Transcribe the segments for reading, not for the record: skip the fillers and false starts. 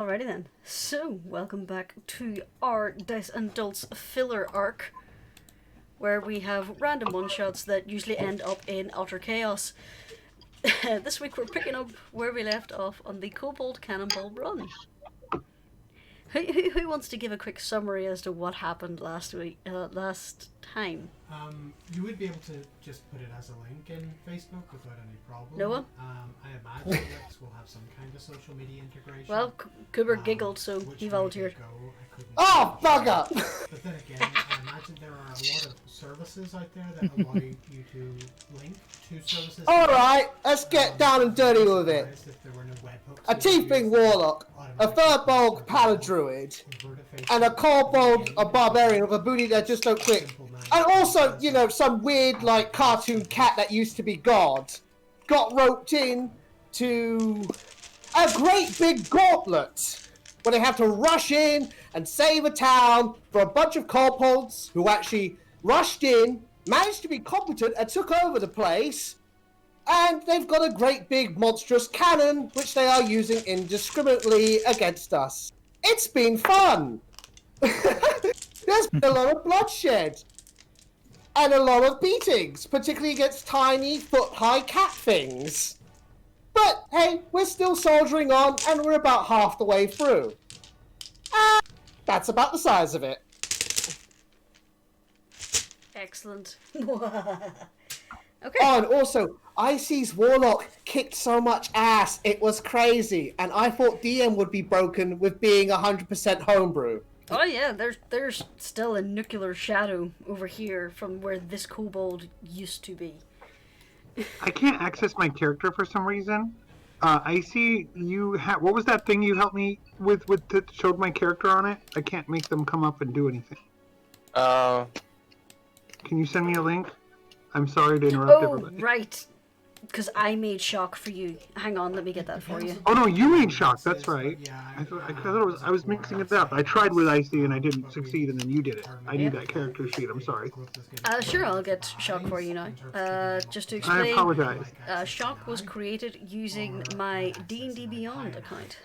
Alrighty then, so welcome back to our Dice&Dolts filler arc, where we have random one-shots that usually end up in utter chaos. This week we're picking up where we left off on the Kobold Cannonball run. Who wants to give a quick summary as to what happened last time? You would be able to just put it as a link in Facebook without any problem. No one? I imagine that we'll have some kind of social media integration. Well, Cooper giggled, so he volunteered. Oh, bugger! But then again, I imagine there are a lot of services out there that allow you to link to services. Alright, let's get down and dirty with it. If there were no webhooks, A tiefling warlock, a firbolg paladruid, and a kobold, a barbarian with a booty that just don't quit. And also, you know, some weird, like, cartoon cat that used to be God got roped in to a great big gauntlet where they have to rush in and save a town for a bunch of kobolds who actually rushed in, managed to be competent and took over the place, and they've got a great big monstrous cannon which they are using indiscriminately against us. It's been fun! There's been a lot of bloodshed. And a lot of beatings, particularly against tiny, foot-high cat things. But, hey, we're still soldiering on, and we're about half the way through. That's about the size of it. Excellent. Okay. Oh, and also, Icy's Warlock kicked so much ass, it was crazy. And I thought DM would be broken with being 100% homebrew. Oh yeah, there's still a nuclear shadow over here from where this kobold used to be. I can't access my character for some reason. I see you have. What was that thing you helped me with that showed my character on it? I can't make them come up and do anything. Can you send me a link? I'm sorry to interrupt everybody. Oh, right. Because I made shock for you. Hang on, let me get that for you. Oh no, you made shock. That's right. I thought I was mixing it up. I tried with Icy and I didn't succeed, and then you did it. I need that character sheet. I'm sorry. Sure, I'll get shock for you now. Just to explain, I apologize. Shock was created using my D&D Beyond account,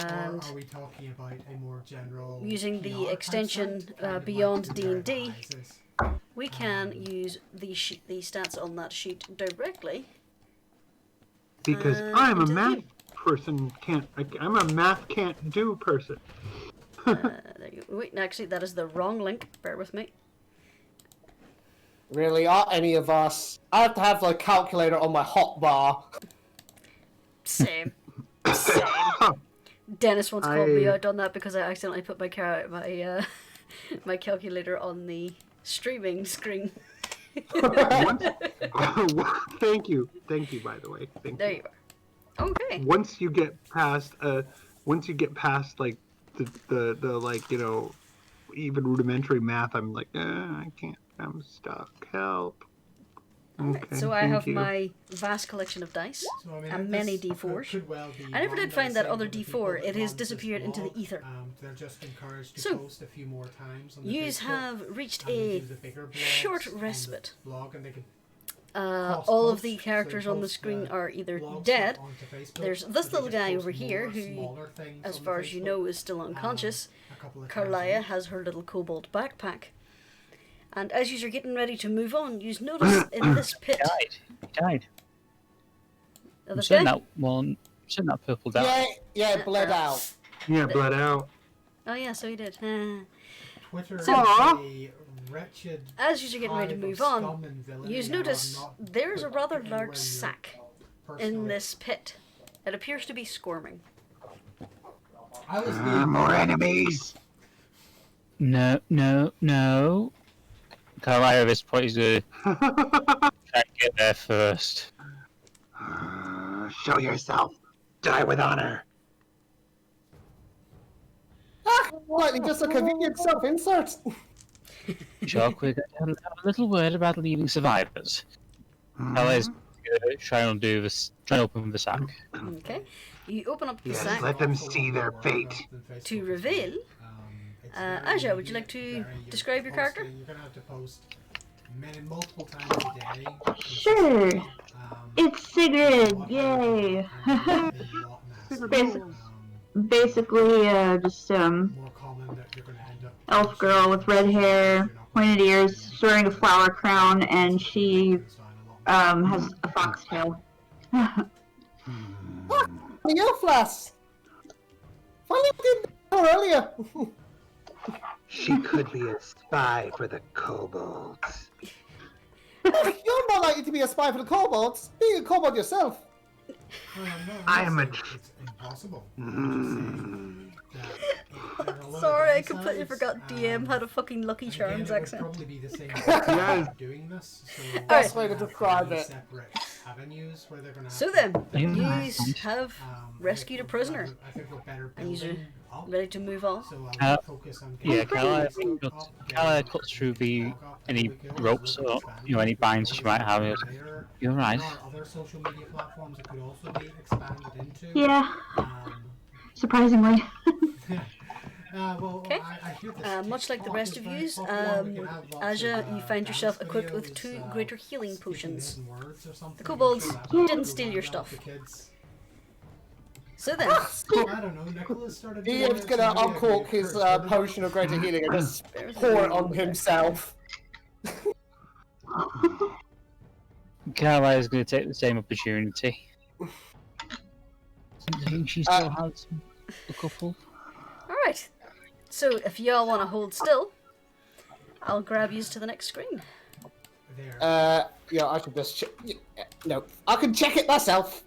and are we talking about a more general using the PR extension type site? Beyond D&D, we can use the stats on that sheet directly. Because I'm a into math you. person. I'm a math can't do person. There you go. Wait, actually, that is the wrong link. Bear with me. Really, are any of us? I have to have a calculator on my hotbar. Same. Dennis once called me out on that because I accidentally put my calculator on the streaming screen. Thank you, by the way. There you are. Okay. Once you get past like the like, you know, even rudimentary math, I'm like, I can't. I'm stuck. Help. Okay, so I have my vast collection of dice and many D4s. I never did find that other D4. It has disappeared into the ether. They're just encouraged to So, post a few more times on the you Facebook, have reached and a do the bigger blogs short on the respite. blog, and they can All of the post, characters so on the post screen the are either blogs dead. onto Facebook, There's so this they little just guy post over here more who, smaller things as on far as you Facebook, know, is still unconscious. a couple of times a Carlia week. has her little kobold backpack. And as you're getting ready to move on, you notice in this pit... He died. Oh, I'm this certain guy? that one. I'm certain that purple died. Yeah, bled out. Yeah, bled out. Oh yeah, so he did. Twitter So- is a wretched As you're getting ready to hive of move on, scum and villainy you that notice are not there's a put rather anywhere large near sack in personally. this pit. It appears to be squirming. I was being More enemies. No. Carlisle at this point is going to try and get there first. Show yourself. Die with honor. Slightly just a convenient self-insert. Jock, we're going to have a little word about leaving survivors. Carlisle's going to try and open the sack. Okay. You open up the Yes, sack let them see their fate. to reveal. Aja, would you like to describe your character? You're gonna have to post multiple times a day. Sure. It's Sigrid! Um, Yay! Basic- basically just More common that you're going to end up. elf girl with red hair, pointed ears, she's wearing a flower crown, and she has a foxtail. The elf lass! Finally did her earlier! She could be a spy for the kobolds. You're more likely to be a spy for the kobolds, being a kobold yourself. I am a It's impossible. Sorry, I completely forgot DM had a fucking Lucky Charms accent. Probably be the same Yes. doing this. So Best way to describe it. separate avenues where they're gonna So have then, to- you have rescued a prisoner, I think we're better and you're building up. ready to move on. So I'll focus on Yeah, getting can up, I getting cut through the walk up, any there we go, ropes so we'll or expand any binds she might have? later. You're right. There are other social media platforms it could also be expanded into. Yeah, Um, surprisingly. well, Okay. I hear this Much like the talk rest is of very yous, popular. We can have lots Aja, of, you find yourself dance equipped with videos, 2 greater healing speaking potions. hidden words or something. The kobolds I'm sure that didn't would steal go your around stuff. the kids. So then, I don't know, Nicholas started doing Ian's it, gonna so maybe I uncork could his encourage him. potion of greater healing and just pour it on himself. Carla is going to take the same opportunity. I think she still has a couple. alright. So if y'all want to hold still, I'll grab yous to the next screen. There. Yeah, I can just check. No, I can check it myself.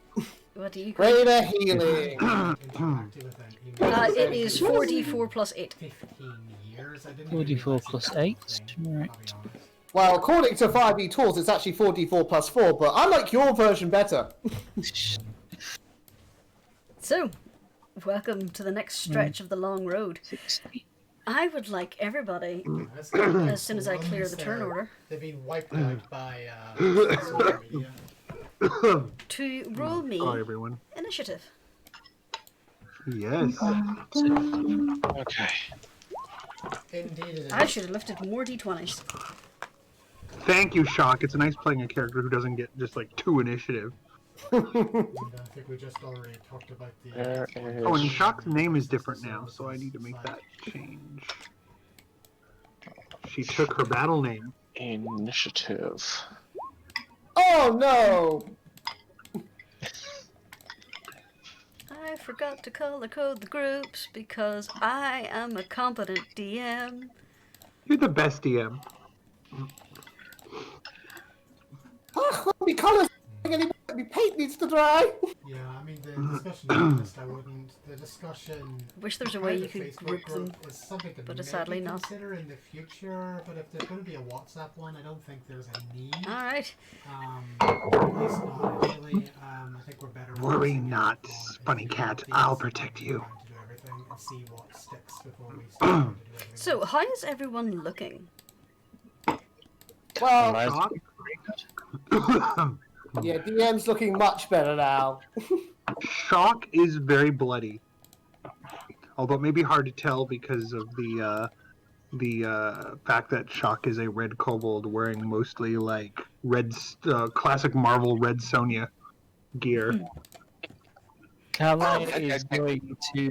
What do you Greater healing. Interacted with an email. It is 4d4 plus 8. 15 years. I didn't 44 realize plus it was a 8, thing, right. I'll be honest. Well, according to 5e tools, it's actually 4d4 plus 4, but I like your version better. So, welcome to the next stretch of the long road. 60. I would like everybody, That's as soon as I the clear ones the that turn are- order, They've been wiped out by social media. to roll me Hi, everyone. initiative. Yes. Okay. Indeed it is. I should have lifted more d20s. Thank you, Shock. It's nice playing a character who doesn't get just like 2 initiative. And I think we just already talked about the. There is Oh, and Shock's name is different now, so I need to make that change. She took her battle name. initiative. Oh no! I forgot to color code the groups because I am a competent DM. You're the best DM. My colours, my paint needs to dry. Yeah, I mean the discussion on this, I wouldn't. The discussion. Wish there was a way you the could Facebook group them. is something to but maybe sadly not. consider in the future. But if there's going to be a WhatsApp one, I don't think there's a need. Alright. At least not initially. I think we're better. Worry focusing not, on Bunny individual Cat. things I'll and protect you. trying to do everything and see what sticks before we start to do everything So, else. how is everyone looking? Well, Carla's yeah, DM's looking much better now. Shock is very bloody. Although it may be hard to tell because of the fact that Shock is a red kobold wearing mostly like red, classic Marvel red Sonya gear. Carla Okay. is going to.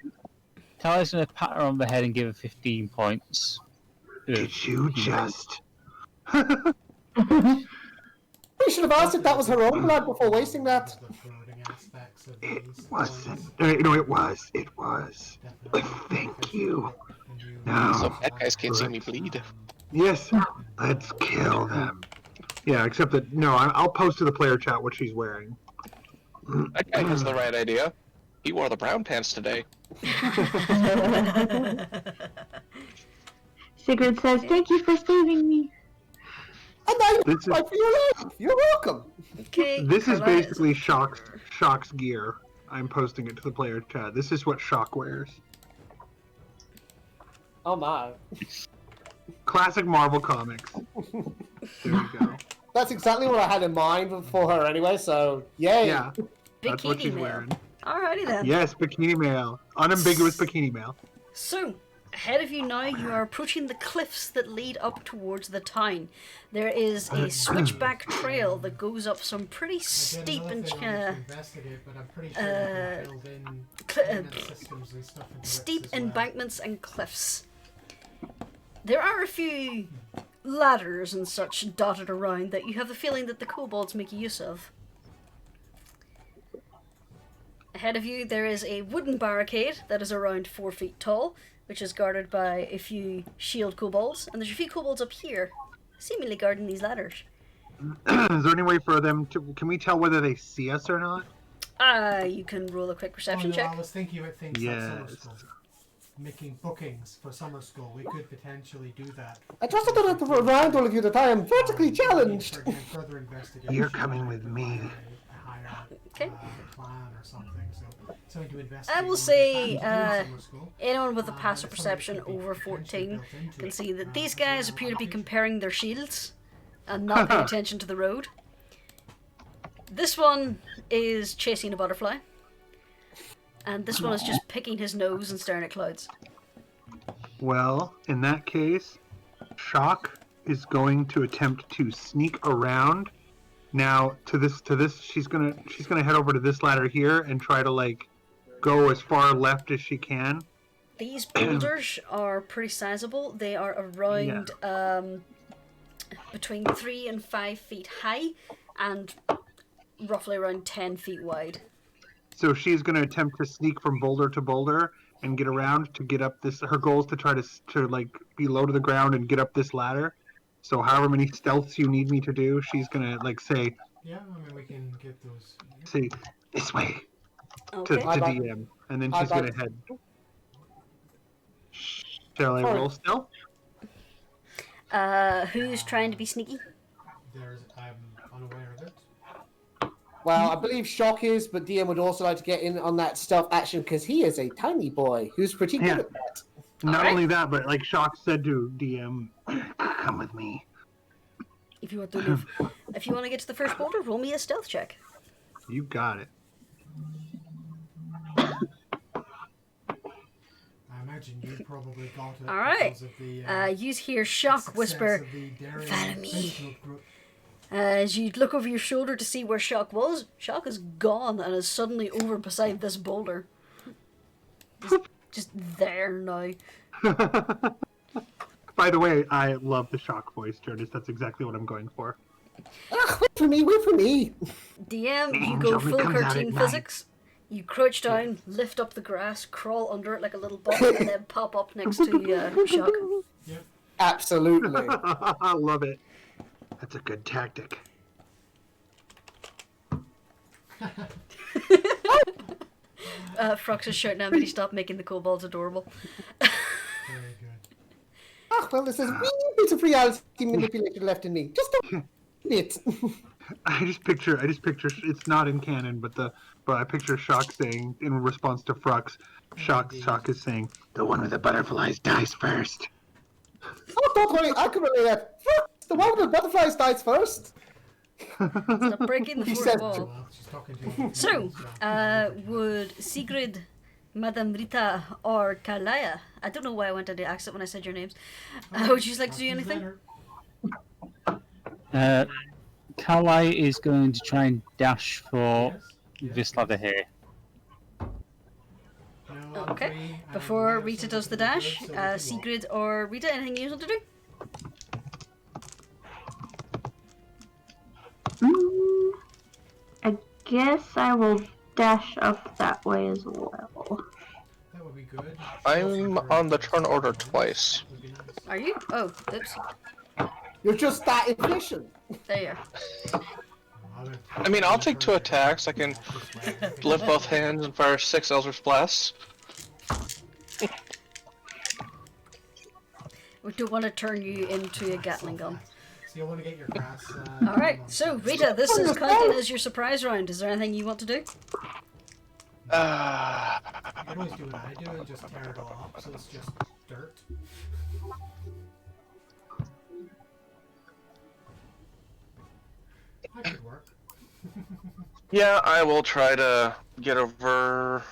Carla's going to pat her on the head and give her 15 points. Did you just? We should have asked if that was her own blood before wasting that. The floating aspects of It these wasn't. points, No, it was. It was. definitely. Thank you. The new- No. So bad guys can't see me bleed. Yes. Let's kill them. Yeah, except that no, I'll post to the player chat what she's wearing. That guy has the right idea. He wore the brown pants today. Sigrid says, "Thank you for saving me." And now you This is- fight for your life. You're welcome. Okay. This is Carla basically Shock's gear. I'm posting it to the player chat. This is what Shock wears. Oh my. Classic Marvel comics. There you go. That's exactly what I had in mind for her anyway, so yay. Yeah, that's what Bikini she's male. wearing. Alrighty then. Yes, bikini male. Unambiguous bikini male. So, Ahead of you now, you are approaching the cliffs that lead up towards the town. There is a switchback trail that goes up some pretty steep and steep embankments and cliffs. There are a few ladders and such dotted around that you have the feeling that the kobolds make use of. Ahead of you, there is a wooden barricade that is around 4 feet tall, which is guarded by a few shield kobolds, and there's a few kobolds up here, seemingly guarding these ladders. Is there any way for them to... Can we tell whether they see us or not? You can roll a quick perception check. I was thinking about things like summer school. Making bookings for summer school. We could potentially do that. I just don't have to remind all of you that I am vertically challenged. You're coming with me. Okay. Plan or something. So to I will say anyone with a passive perception over 14 can see that these guys appear to be comparing their shields and not paying attention to the road. This one is chasing a butterfly, and this one is just picking his nose and staring at clouds. Well, in that case, Shock is going to attempt to sneak around. Now, to this, she's gonna head over to this ladder here and try to like go as far left as she can. These boulders are pretty sizable. They are around between 3 and 5 feet high, and roughly around 10 feet wide. So she's gonna attempt to sneak from boulder to boulder and get around to get up this. Her goal is to try to like be low to the ground and get up this ladder. So however many stealths you need me to do, she's gonna like say. Yeah, I mean we can get those. Say this way. Okay. To DM, and then she's gonna head. Shall I roll stealth? Who's trying to be sneaky? I'm unaware of it. Well, I believe Shock is, but DM would also like to get in on that stealth action because he is a tiny boy who's pretty good at that. Not only that, but like Shock said to DM, come with me. If you want to live, if you want to get to the first boulder, roll me a stealth check. You got it. I imagine you probably got it. All right. Because of the, you hear Shock whisper, "Follow me." As you look over your shoulder to see where Shock was, Shock is gone and is suddenly over beside this boulder. Just there now. By the way, I love the Shock voice, Jurnis. That's exactly what I'm going for. Wait for me, wait for me. DM, you go full cartoon physics. You crouch down, lift up the grass, crawl under it like a little bug, and then pop up next to Shock. Yep. Absolutely. I love it. That's a good tactic. Frux is shouting at me to stop making the kobolds adorable. Very good. Well, there's a wee bit of reality manipulation left in me. Just a bit. I just picture. It's not in canon, but I picture Shock saying in response to Frux, Shock is saying, "The one with the butterflies dies first." Oh, don't worry, I can relate that. The one with the butterflies dies first. Stop breaking the fourth wall. Well, she's talking to you. So, would Sigrid, Madame Rita, or Kalaya, I don't know why I went into the accent when I said your names, would you like to do anything? Kalai is going to try and dash for this ladder here. Okay, before Rita does the dash, Sigrid or Rita, anything you want to do? I guess I will dash up that way as well. That would be good. I'm on the turn order twice. Are you? Oh, oops. You're just that efficient. There you are. I mean, I'll take 2 attacks. I can lift both hands and fire 6 Eldritch Blasts. We don't want to turn you into a Gatling gun. So you'll want to get your grass. Alright, so Rita, this is counting as your surprise round. Is there anything you want to do? You can always do what I do and just tear it all up, so it's just dirt. That could work. Yeah, I will try to get over.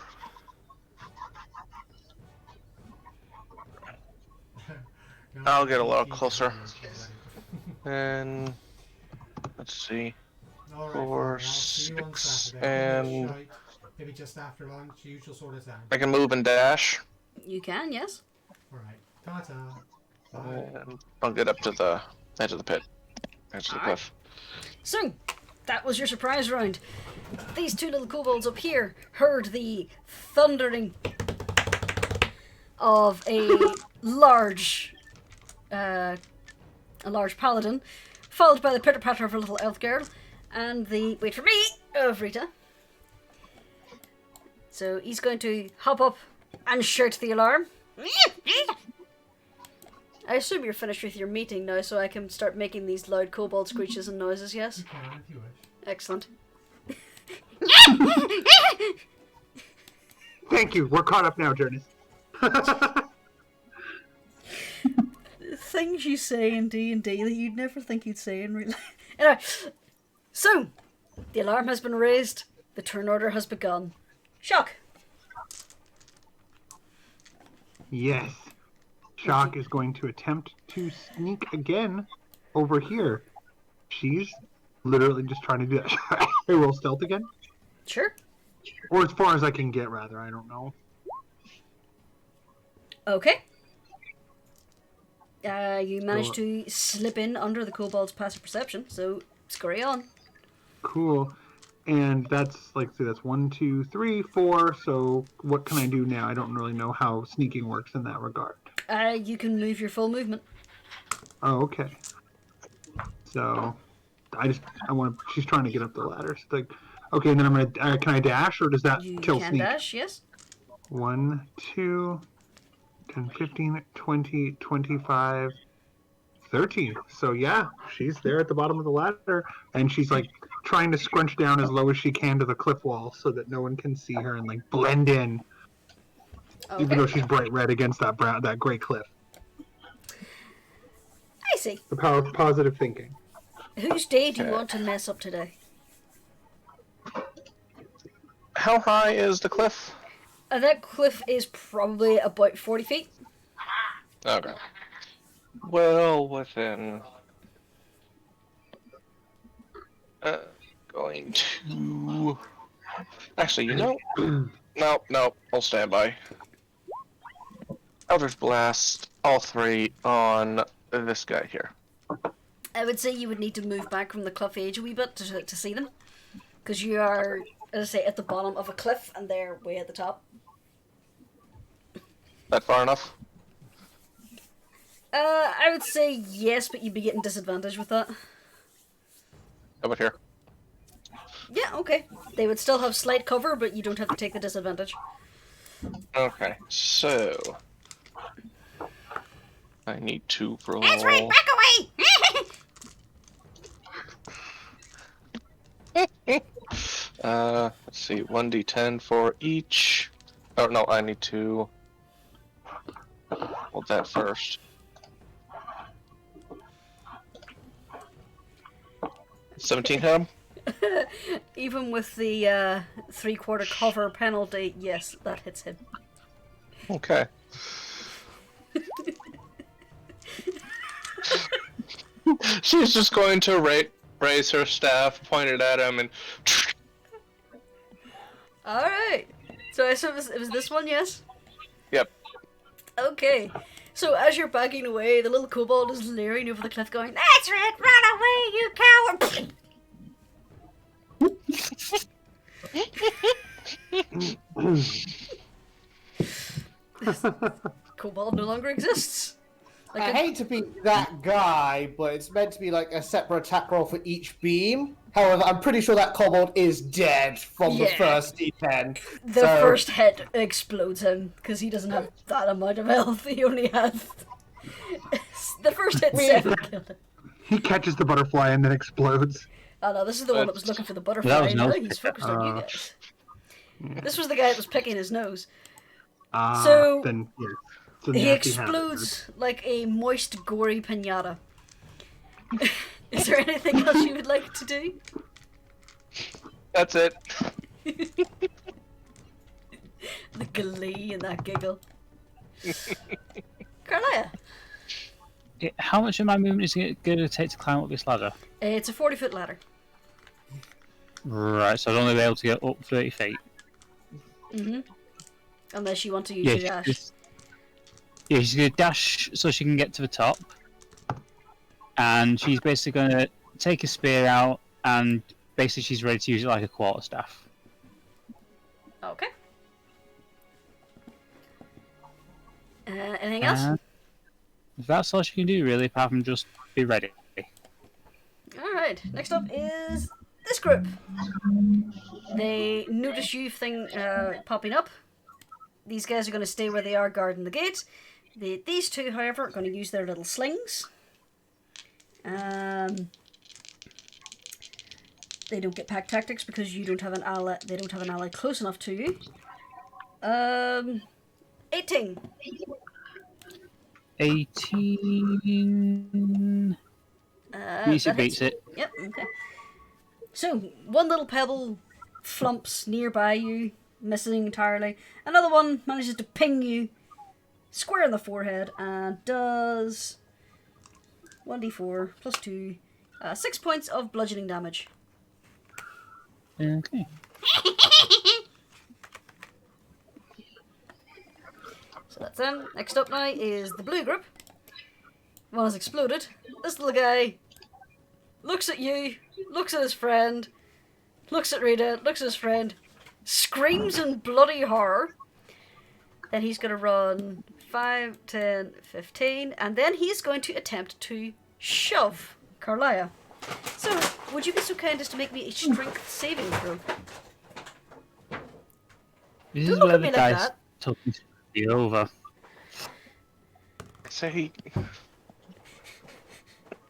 I'll get a little closer. And let's see. Alright, 4, I'll see you on 6, Saturday. and Maybe just after lunch, usual sort of time. I can move and dash. You can, yes. Alright, ta-ta. Bye. And I'll get up to the edge of the pit. Edge of the cliff. So, that was your surprise round. These two little kobolds up here heard the thundering of a large paladin, followed by the pitter-patter of a little elf girl, and the, wait for me, of Rita. So he's going to hop up and shout the alarm. I assume you're finished with your meeting now, so I can start making these loud kobold screeches and noises, yes? You can if you wish. Excellent. Thank you. We're caught up now, Jurnis. Things you say in D&D that you'd never think you'd say in real life. Anyway, so, the alarm has been raised, the turn order has begun. Shock! Yes. Shock is going to attempt to sneak again over here. She's literally just trying to do that. I roll stealth again? Sure. Or as far as I can get, rather. I don't know. Okay. You managed to slip in under the kobold's passive perception, so scurry on. Cool. And that's, like, see, that's 1, 2, 3, 4. So what can I do now? I don't really know how sneaking works in that regard. You can move your full movement. Oh, okay. So I want to, she's trying to get up the ladder. So like, okay, and then I'm going to, can I dash, or does that You kill can sneak? dash, yes. 1, 2, 10, 15, 20, 25, 13. So yeah, she's there at the bottom of the ladder, and she's like trying to scrunch down as low as she can to the cliff wall so that no one can see her and like blend in, even though she's bright red against that gray cliff. I see. The power of positive thinking. Whose day do you want to mess up today? How high is the cliff? That cliff is probably about 40 feet. Okay. Well, within... going to... Actually, you know... No, I'll stand by. Eldritch Blast, all 3 on this guy here. I would say you would need to move back from the cliff edge a wee bit to see them. Because you are, as I say, at the bottom of a cliff and they're way at the top. That far enough? I would say yes, but you'd be getting disadvantage with that. How about here? Yeah, okay. They would still have slight cover, but you don't have to take the disadvantage. Okay, so... I need to roll... That's right, back away! Let's see, 1d10 for each. Oh, no, I need to hold that first. 17 him? Even with the 3/4 cover penalty, yes, that hits him. Okay. She's just going to raise her staff, point it at him, and... Alright. So I assume it was this one, yes? Yep. Okay. So as you're backing away, the little kobold is leering over the cliff going, "That's right, run away, you coward!" Kobold no longer exists. Like I hate to be that guy, but it's meant to be like a separate attack roll for each beam. However, I'm pretty sure that kobold is dead from the Yeah. first D10. The first hit explodes him, because he doesn't have that amount of health. He only has... the first hit 7 killed him. He catches the butterfly and then explodes. Oh no, this is the one that was looking for the butterfly. That was Now no- he's focused on you guys. This was the guy that was picking his nose. Ah, So- then yeah. So He nasty habit. explodes like a moist, gory pinata. Is there anything else you would like to do? That's it. The glee and that giggle. Carlia. How much of my movement is it going to take to climb up this ladder? It's a 40-foot ladder. Right, so I'd only be able to get up 30 feet. Mm-hmm. Unless you want to use Yeah, your dash. she's going to dash so she can get to the top. And she's basically going to take a spear out, and basically she's ready to use it like a quarterstaff. Okay. Anything else? That's all she can do, really, apart from just be ready. Alright, next up is this group. They notice you popping up. These guys are going to stay where they are guarding the gate. These two, however, are going to use their little slings. They don't get pack tactics because you don't have an ally. They don't have an ally close enough to you. 18. 18. Easy beats it. Yep. Okay. So one little pebble flumps nearby you, missing entirely. Another one manages to ping you square in the forehead and does 1d4 plus 2, 6 points of bludgeoning damage. Okay. So that's them. Next up now is the blue group. One has exploded. This little guy looks at you, looks at his friend, looks at Rita, looks at his friend, screams in bloody horror. Then he's going to run 5, 10, 15, and then he's going to attempt to shove Carlia. So, would you be so kind as to make me a strength saving throw? This Don't is look where at me the like dice that. took me to be over. Say,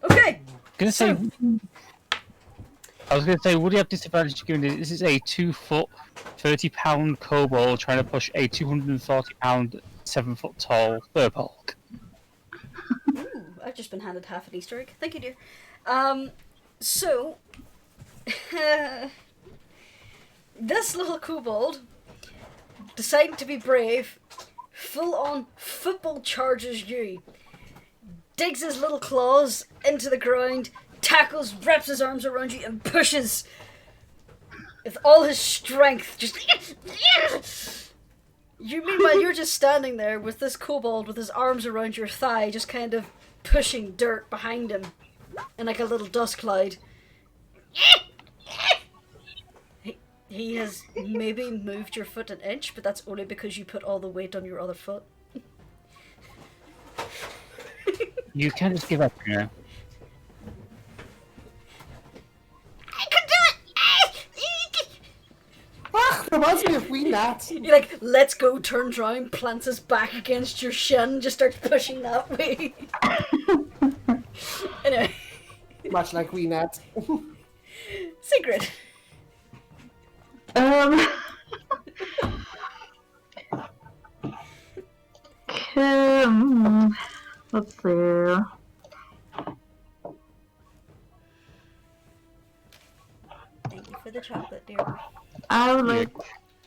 Okay. Gonna say, I was going to say, would you have disadvantage given this is a 2-foot, 30-pound kobold trying to push a 240-pound, 7-foot tall furbolg? Ooh, I've just been handed half an Easter egg. Thank you, dear. So, this little kobold, deciding to be brave, full-on football charges you. Digs his little claws into the ground, tackles, wraps his arms around you, and pushes with all his strength. Just you. Meanwhile, you're just standing there with this kobold with his arms around your thigh, just kind of pushing dirt behind him, in like a little dust cloud. He has maybe moved your foot an inch, but that's only because you put all the weight on your other foot. You can't just give up, you know. I can do it! Ah, reminds me of Wee Nat. He like lets go, turns around, plants his back against your shin, just starts pushing that way. Anyway. Much like Wee Nat. Secret. Let's see. Thank you for the chocolate, dear. I would like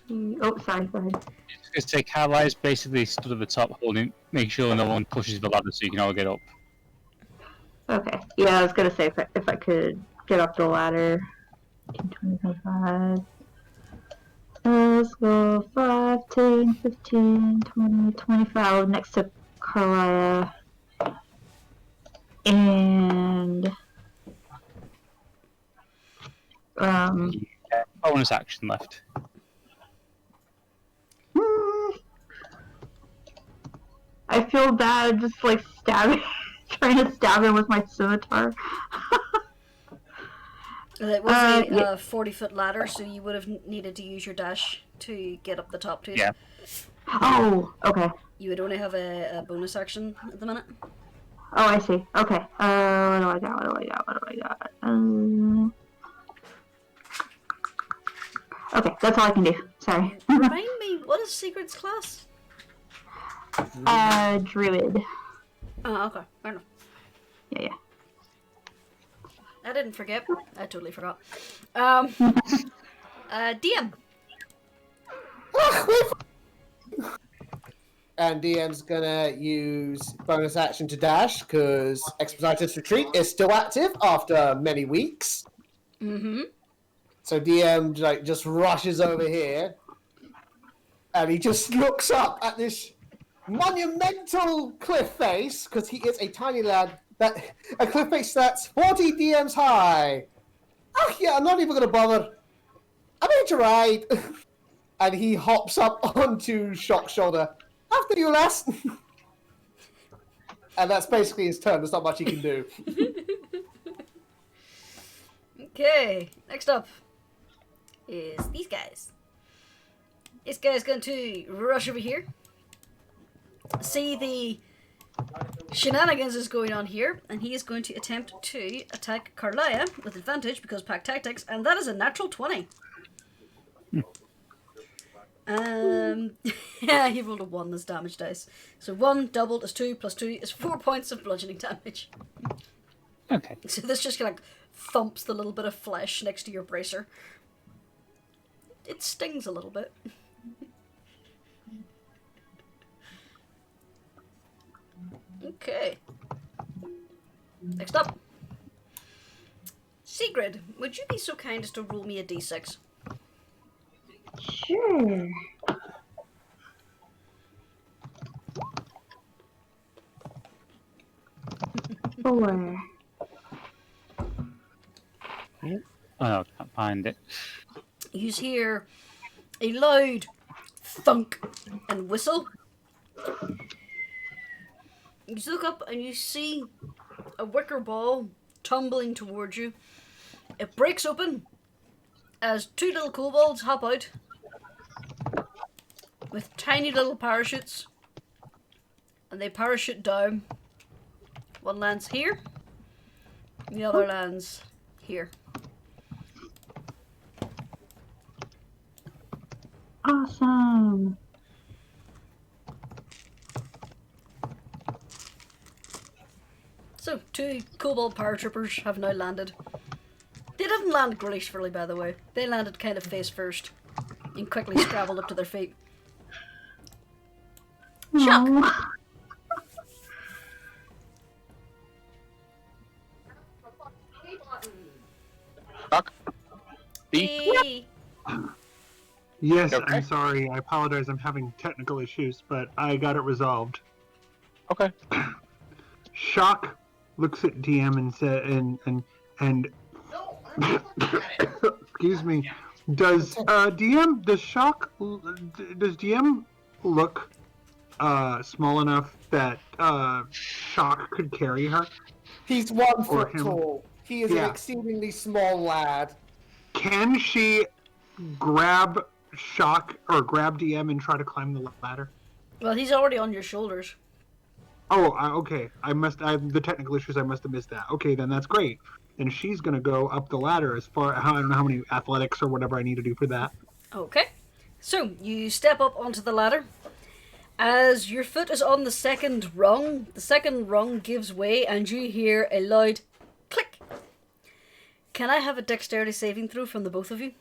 to... Oh, sorry, go ahead. Just say Carlisle's basically stood at the top, holding, making sure no one pushes the ladder so you can all get up. Okay. Yeah, I was gonna say if I could get up the ladder. 25. Let's go 5, 10, 15, 20, 25 next to Carlia. And Bonus action left. I feel bad just like stabbing, trying to stab him with my scimitar. It was a 40-foot ladder, so you would have needed to use your dash to get up the top to it. Yeah. Oh, okay. You would only have a bonus action at the minute. Oh, I see. Okay. What do I got? Okay, that's all I can do. Sorry. Remind me, what is Secret's class? Druid. Oh, okay. Fair enough. Yeah. I didn't forget. I totally forgot. DM. And DM's gonna use bonus action to dash because Expeditious Retreat is still active after many weeks. Mm-hmm. So DM like just rushes over here, and he just looks up at this monumental cliff face because he is a tiny lad. That a cliff face that's 40 DMs high. Ah, yeah, I'm not even gonna bother. I'm going to ride. And he hops up onto Shock's shoulder. After you, lass. And that's basically his turn. There's not much he can do. Okay, next up is these guys. This guy's going to rush over here. See the shenanigans is going on here, and he is going to attempt to attack Carlia with advantage because pack tactics, and that is a natural 20. Yeah, he rolled a 1 as damage dice. So 1 doubled is 2 plus 2 is 4 points of bludgeoning damage. Okay. So this just like thumps the little bit of flesh next to your bracer. It stings a little bit. Okay. Next up. Sigrid, would you be so kind as to roll me a d6? Sure. Four. Oh, I can't find it. You hear a loud thunk and whistle. You look up and you see a wicker ball tumbling towards you. It breaks open as 2 little kobolds hop out with tiny little parachutes, and they parachute down. One lands here, and the other lands here. Awesome. So, 2 kobold paratroopers have now landed. They didn't land gracefully, by the way. They landed kind of face first and quickly scrambled up to their feet. Shock! Aw. Chuck? B? Hey. Yes, Okay. I'm sorry. I apologize. I'm having technical issues, but I got it resolved. Okay. Shock looks at DM and said, and excuse me. Does DM look small enough that Shock could carry her? He's 1 foot him. tall. He is Yeah. an exceedingly small lad. Can she grab Shock or grab DM and try to climb the ladder? Well, he's already on your shoulders. Oh, okay. I the technical issues. I must have missed that. Okay, then that's great. Then she's gonna go up the ladder as far. I don't know how many athletics or whatever I need to do for that. Okay. So, you step up onto the ladder. As your foot is on the second rung gives way and you hear a loud click. Can I have a dexterity saving throw from the both of you?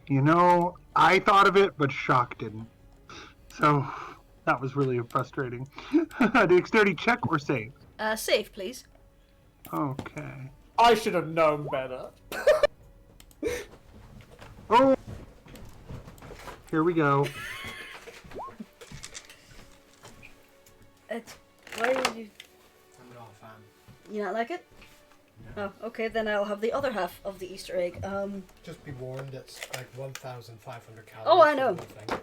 You know, I thought of it, but Shock didn't. So that was really frustrating. Dexterity check or save? Save, please. Okay. I should have known better. Oh. Here we go. Why did you... I'm not a fan. You not like it? Oh, okay, then I'll have the other half of the Easter egg. Just be warned, it's like 1,500 calories. Oh, I for know. one thing.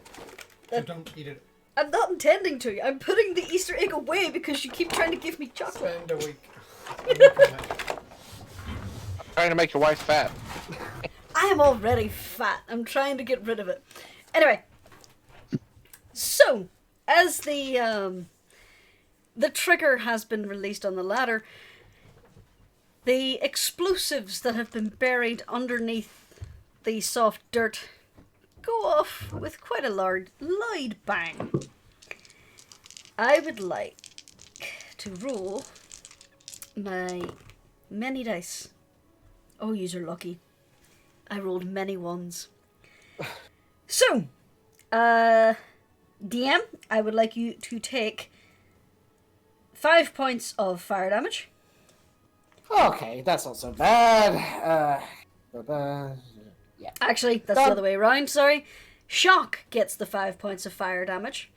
So don't eat it. I'm not intending to. I'm putting the Easter egg away because you keep trying to give me chocolate. Spend a week on it. Trying to make your wife fat. I am already fat. I'm trying to get rid of it. Anyway, so as the trigger has been released on the ladder, the explosives that have been buried underneath the soft dirt go off with quite a loud bang. I would like to roll my many dice. Oh, you're lucky. I rolled many ones. So, DM, I would like you to take 5 points of fire damage. Okay, that's not so bad. Yeah. Actually, that's the other way around, sorry. Shock gets the 5 points of fire damage.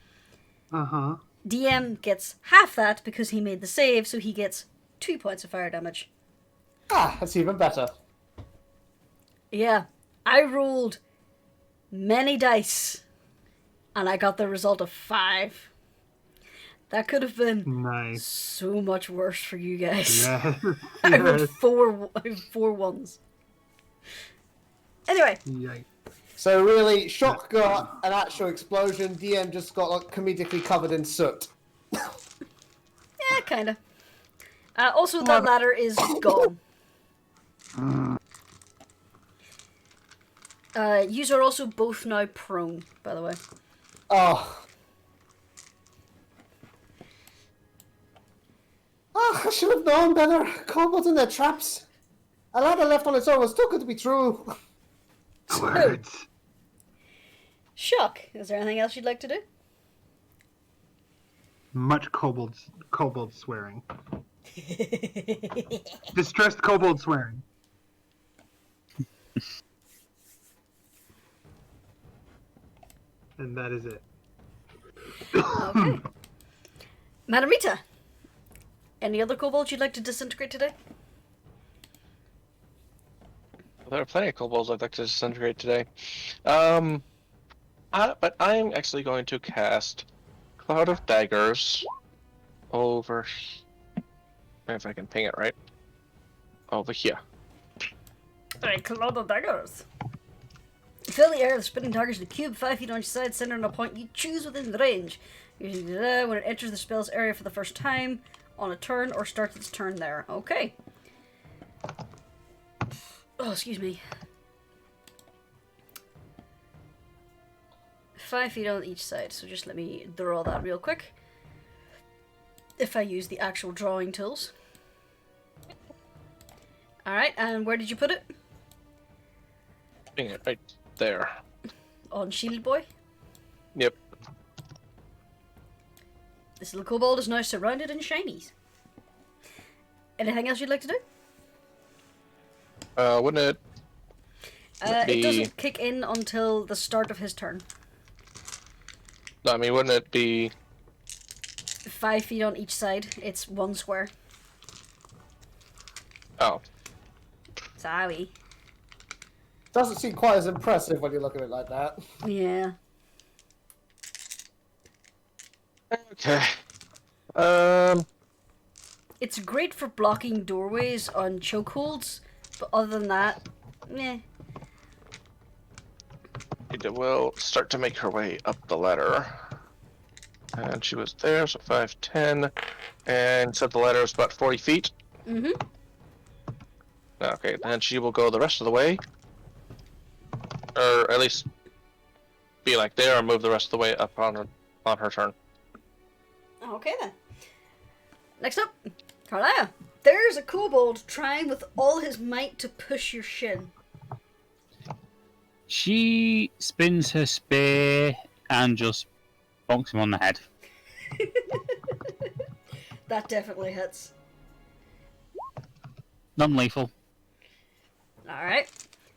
Uh-huh. DM gets half that because he made the save, so he gets 2 points of fire damage. Ah, that's even better. Yeah, I rolled many dice, and I got the result of 5. That could have been Nice. so much worse for you guys. Yes. I rolled Yes. 4 ones. Anyway, Yikes. So really, Shock got an actual explosion. DM just got like, comedically covered in soot. yeah, kinda. Also, that ladder is gone. Yous are also both now prone, by the way. Oh. Oh, I should have known better. Kobolds in their traps. A ladder left on its own was too good to be true. Words. Shock, is there anything else you'd like to do? Much kobold swearing. Distressed kobold swearing. And that is it. Okay. Madamita, any other kobolds you'd like to disintegrate today? There are plenty of kobolds I'd like to disintegrate today. But I'm actually going to cast Cloud of Daggers over. If I can ping it right. Over here. Alright, Cloud of Daggers. Fill the air with spinning daggers in a cube 5 feet on each side, centered on a point you choose within the range. When it enters the spell's area for the first time on a turn or starts its turn there. Okay. Oh, excuse me. 5 feet on each side, so just let me draw that real quick. If I use the actual drawing tools. Alright, and where did you put it? Ping it right there. On Shield Boy? Yep. This little kobold is now surrounded in shinies. Anything else you'd like to do? Wouldn't it? It doesn't kick in until the start of his turn. No, I mean, wouldn't it be? 5 feet on each side. It's 1 square. Oh. Sorry. Doesn't seem quite as impressive when you look at it like that. Yeah. Okay. It's great for blocking doorways on chokeholds, but other than that, meh. It will start to make her way up the ladder. And she was there, so 5, 10. And said the ladder is about 40 feet. Mm-hmm. Okay, then she will go the rest of the way. Or at least be like there and move the rest of the way up on her turn. Okay then. Next up, Carlia. There's a kobold trying with all his might to push your shin. She spins her spear and just bonks him on the head. That definitely hits. Non-lethal. Alright.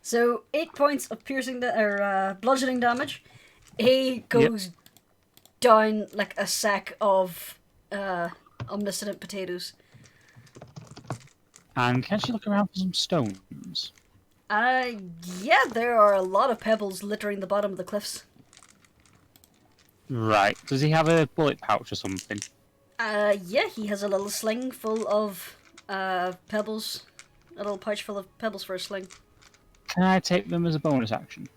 So, 8 points of piercing bludgeoning damage. He goes down like a sack of omniscient potatoes. And can she look around for some stones? Yeah, there are a lot of pebbles littering the bottom of the cliffs. Right. Does he have a bullet pouch or something? Yeah, he has a little sling full of pebbles. A little pouch full of pebbles for a sling. Can I take them as a bonus action?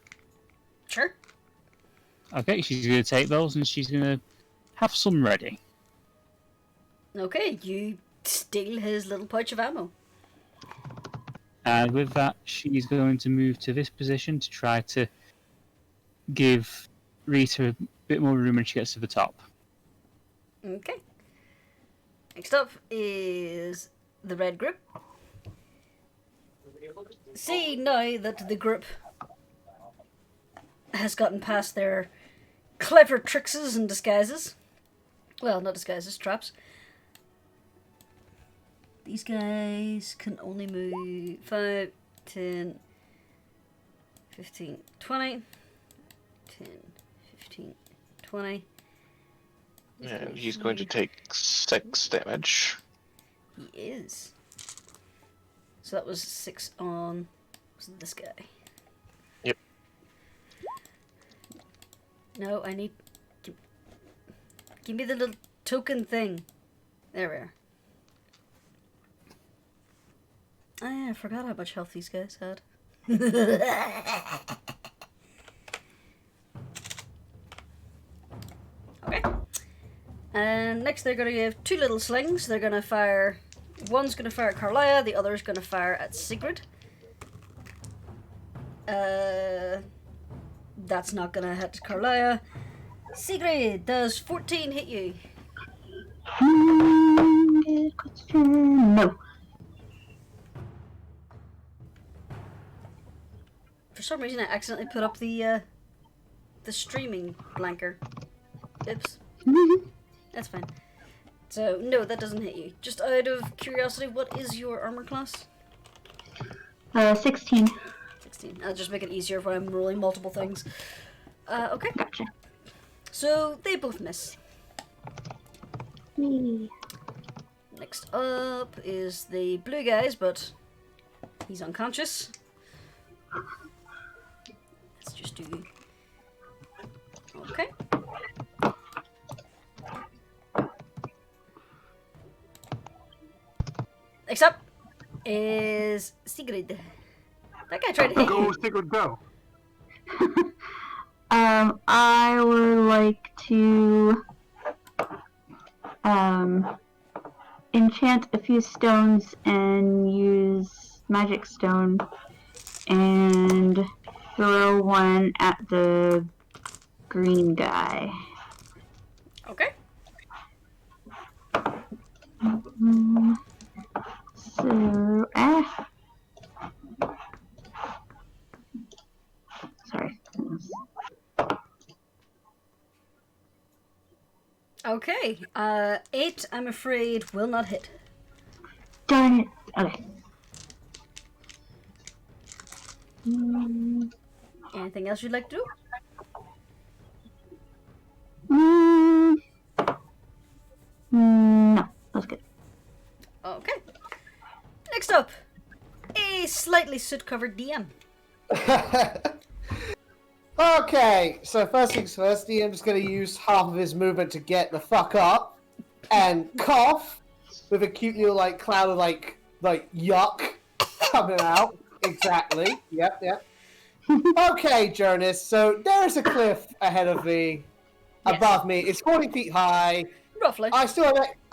Sure. Okay, she's going to take those and she's going to have some ready. Okay, you steal his little pouch of ammo. And with that, she's going to move to this position to try to give Rita a bit more room when she gets to the top. Okay. Next up is the red group. See now that the group has gotten past their clever trickses and disguises. Well, not disguises, traps. These guys can only move 5, 10, 15, 20. 10, 15, 20. And he's going to take 6 damage. He is. So that was 6 on this guy. Yep. No, I need... Give me the little token thing. There we are. Oh yeah, I forgot how much health these guys had. Okay. And next they're going to give 2 little slings. They're going to fire... One's going to fire at Carlia, the other's going to fire at Sigrid. That's not going to hit Carlia. Sigrid, does 14 hit you? Good question. No. For some reason I accidentally put up the streaming blanker. Oops. That's fine. So, no, that doesn't hit you. Just out of curiosity, what is your armor class? 16. 16. I'll just make it easier if I'm rolling multiple things. Okay. Gotcha. So, they both miss. Whee. Next up is the blue guys, but he's unconscious. Let's just do... Okay. Next up is Sigrid. That guy tried to hit Go, you. Sigrid, go. I would like to enchant a few stones and use magic stone and throw one at the green guy. Okay. So, sorry. Okay. 8, I'm afraid, will not hit. Darn it. Okay. Anything else you'd like to do? No, that's good. Okay. Next up, a slightly soot-covered DM. Okay, so first things first, DM's going to use half of his movement to get the fuck up and cough with a cute little cloud of like yuck coming out. Exactly. Yep. Okay, Jurnis. So there's a cliff ahead of me, above me. It's 40 feet high. Roughly. I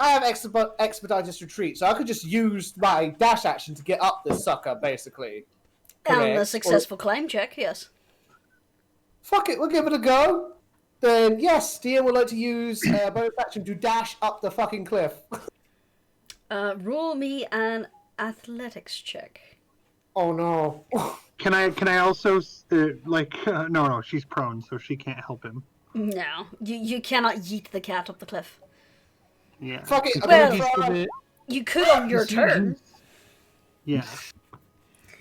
have expeditious retreat, so I could just use my dash action to get up this sucker, basically. And a Correct. successful climb check, yes. Fuck it, we'll give it a go. Then yes, DM would like to use bonus action to dash up the fucking cliff. Roll me an athletics check. Oh no. Can I also no, she's prone, so she can't help him. No, you cannot yeet the cat up the cliff. Yeah. Fuck it. Well, you could on your turn, Yeah.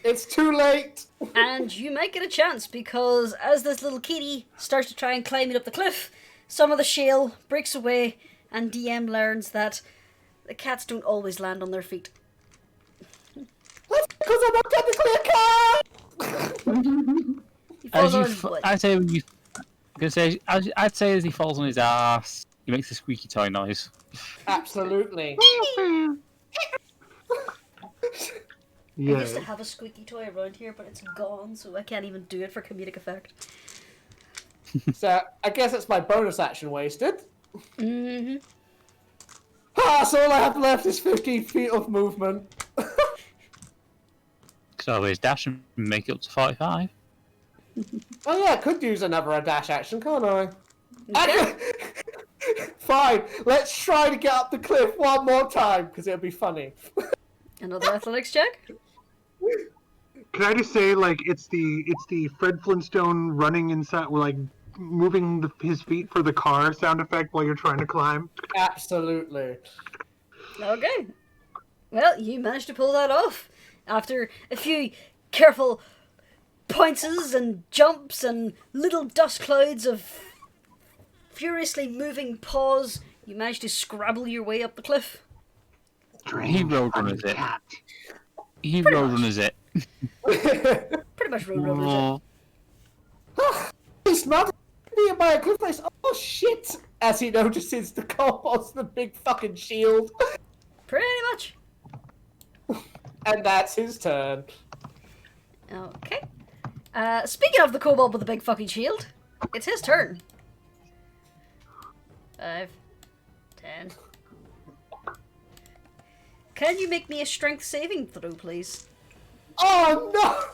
It's too late. and you might get a chance because as this little kitty starts to try and climb it up the cliff, some of the shale breaks away, and DM learns that the cats don't always land on their feet. That's because I'm not technically a cat. He falls on his butt. I'd say as he falls on his ass, he makes a squeaky toy noise. Absolutely. I used to Yeah. have a squeaky toy around here, but it's gone, so I can't even do it for comedic effect. So I guess it's my bonus action wasted. Mm-hmm. So all I have left is 15 feet of movement. So always dash and make it up to 45. Oh yeah, I could use another dash action, can't I? Okay. Fine, let's try to get up the cliff one more time, because it'll be funny. Another athletics check? Can I just say, like, it's the Fred Flintstone running inside, like, moving his feet for the car sound effect while you're trying to climb? Absolutely. Okay. Well, you managed to pull that off. After a few careful poinces and jumps and little dust clouds of furiously moving paws, you managed to scrabble your way up the cliff. He roadrunners it. He roadrunners it. Pretty much roadrunners it. He's not nearby a cliff face. Oh shit! As he notices the kobold's the big fucking shield. Pretty much. And that's his turn. Okay. Speaking of the kobold with the big fucking shield, it's his turn. 5, 10. Can you make me a strength saving throw, please? Oh no!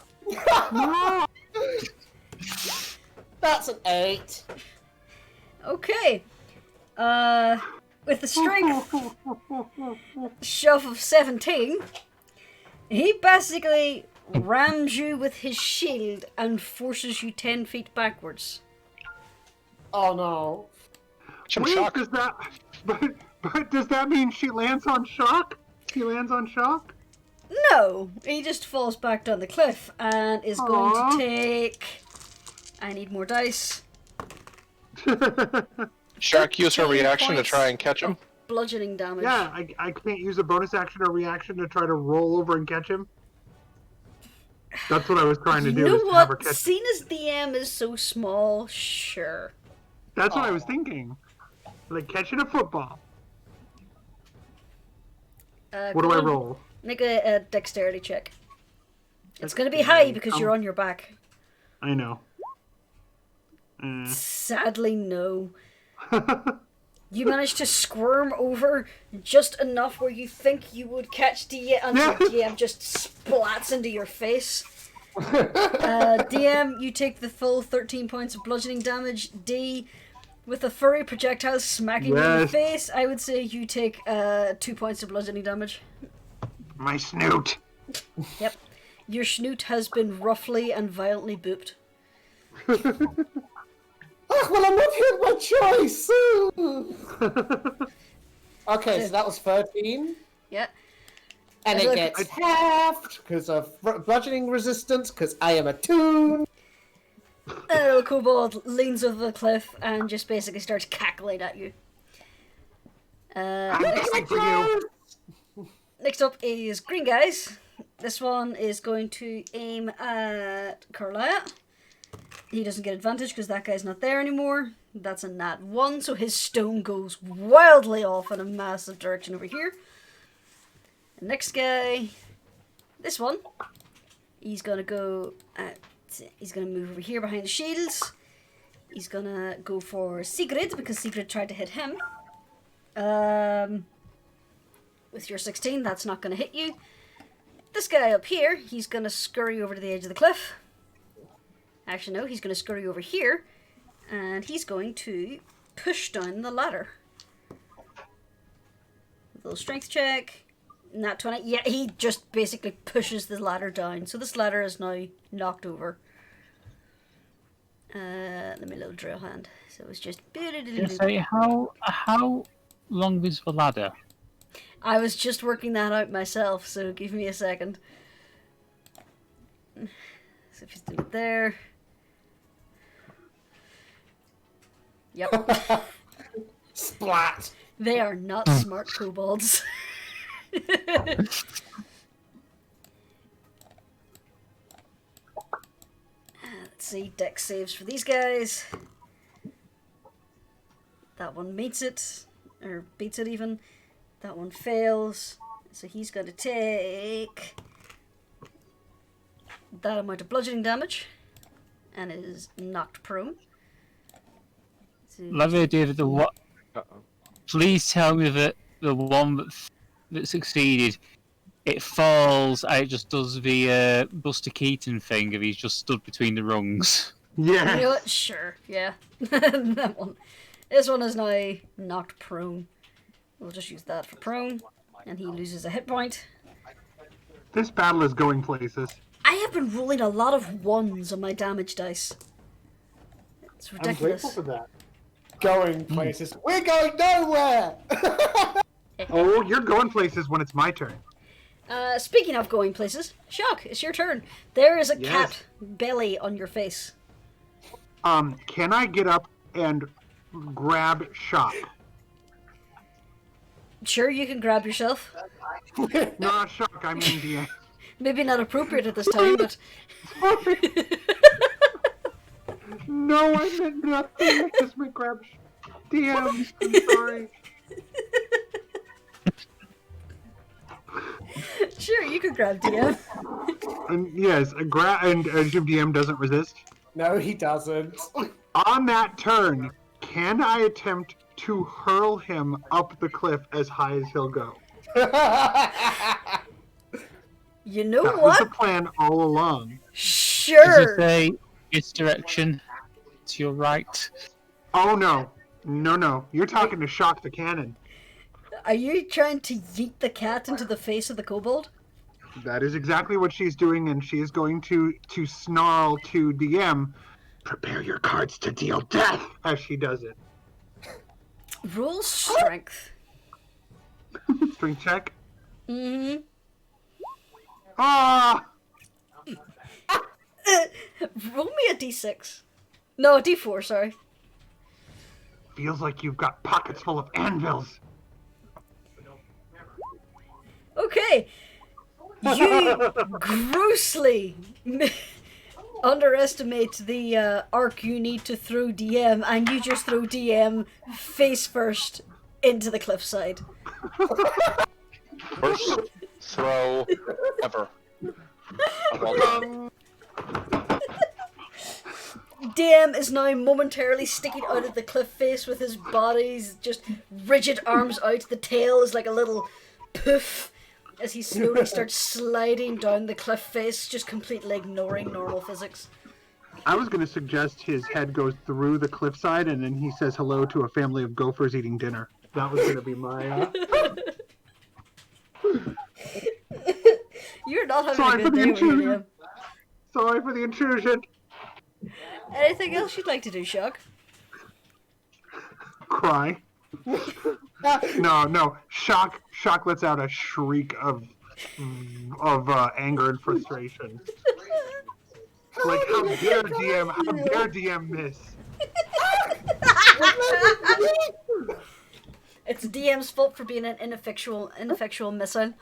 That's an 8. Okay. With the strength shove of 17, he basically rams you with his shield and forces you 10 feet backwards. Oh no. Some Wait, shock. does that... But does that mean she lands on shock? He lands on shock? No, he just falls back down the cliff and is going to take... I need more dice. Shark use her 15 reaction to points try and catch him. of bludgeoning damage. Yeah, I can't use a bonus action or reaction to try to roll over and catch him. That's what I was trying to do. You know is to have her what? catch Seeing as DM is so small, sure. That's what I was thinking. Like catching a football. What go do I on, roll? Make a dexterity check. It's going to be high because you're on your back. I know. Sadly, no. You managed to squirm over just enough where you think you would catch DM, and DM just splats into your face. DM, you take the full 13 points of bludgeoning damage. D, with a furry projectile smacking you in the face, I would say you take 2 points of bludgeoning damage. My snoot. Yep. Your snoot has been roughly and violently booped. Oh, well, I'm not here my choice. Okay, so that was 13. Yeah. And it gets halved because of bludgeoning resistance, because I am a toon. A little kobold leans over the cliff and just basically starts cackling at you. Next up is green guys. This one is going to aim at Carlisle. He doesn't get advantage because that guy's not there anymore. That's a nat 1, so his stone goes wildly off in a massive direction over here. The next guy, this one, he's gonna go he's gonna move over here behind the shields. He's gonna go for Sigrid because Sigrid tried to hit him. With your 16, that's not gonna hit you. This guy up here, he's gonna scurry over to the edge of the cliff. Actually, no, he's gonna scurry over here, and he's going to push down the ladder. A little strength check. Nat 20. Yeah, he just basically pushes the ladder down. So this ladder is now knocked over. Let me little drill hand. So it's just... Say, how long is the ladder? I was just working that out myself, so give me a second. So if you do it there... Yep. Splat. They are not smart kobolds. Let's see, dex saves for these guys. That one meets it, or beats it even. That one fails, so he's going to take that amount of bludgeoning damage and is knocked prone. So Love the idea that the what? Please tell me that the one that succeeded, it falls and it just does the Buster Keaton thing of he's just stood between the rungs. Yeah. You know what? Sure, yeah. That one. This one is now knocked prone. We'll just use that for prone, and he loses a hit point. This battle is going places. I have been rolling a lot of ones on my damage dice. It's I'm ridiculous. grateful for that. Going places. We're going nowhere! Oh, you're going places when it's my turn. Speaking of going places, Shock, it's your turn. There is a Yes. cat belly on your face. Can I get up and grab Shock? Sure, you can grab yourself. Not Shock, I mean DM. Maybe not appropriate at this time, but... No, I meant nothing. I just meant grab DM. I'm sorry. Sure, you can grab DM. And yes, and DM doesn't resist. No, he doesn't. On that turn, can I attempt to hurl him up the cliff as high as he'll go? You know That was the what? plan all along. Does Sure. it say its direction to your right? Oh no. No. You're talking to Shock the Cannon. Are you trying to yeet the cat into the face of the kobold? That is exactly what she's doing, and she is going to snarl to DM, prepare your cards to deal death, as she does it. Roll strength. Strength check. Mm-hmm. Ah! Roll me a d6. No, a d4, sorry. Feels like you've got pockets full of anvils. Okay. You grossly underestimate the arc you need to throw DM, and you just throw DM face first into the cliffside. First throw ever. Well done. DM is now momentarily sticking out of the cliff face with his body's just rigid arms out. The tail is like a little poof as he slowly starts sliding down the cliff face, just completely ignoring normal physics. I was going to suggest his head goes through the cliffside and then he says hello to a family of gophers eating dinner. That was going to be my... You're not having Sorry a for good the day, intrusion. William. Sorry for the intrusion. Anything else you'd like to do, Shock? Cry. No. Shock lets out a shriek of anger and frustration. Like, how dare DM miss? It's DM's fault for being an ineffectual missile.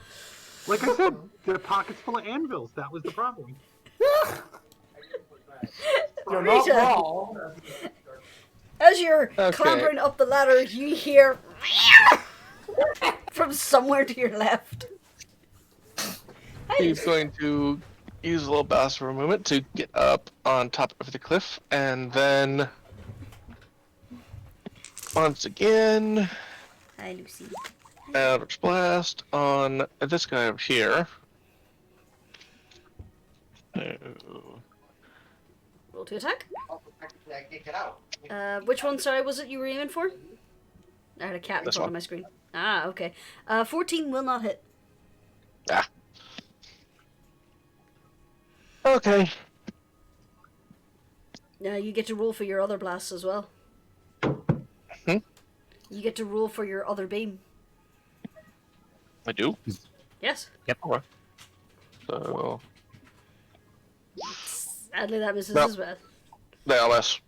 Like I said, the pocket's full of anvils. That was the problem. You're not Rita. wrong. As you're Okay. clambering up the ladder, you hear from somewhere to your left. He's going to use a little bounce for a moment to get up on top of the cliff, and then once again, Hi, Lucy. Eldritch Blast on this guy over here. Roll to attack. Which one, sorry, was it you were aiming for? I had a cat in This front of one. my screen. Ah, okay. 14 will not hit. Ah. Okay. You get to roll for your other blasts as well. Hmm? You get to roll for your other beam. I do. Yes. Yep. Okay. So Sadly, that misses No. as well. the LS.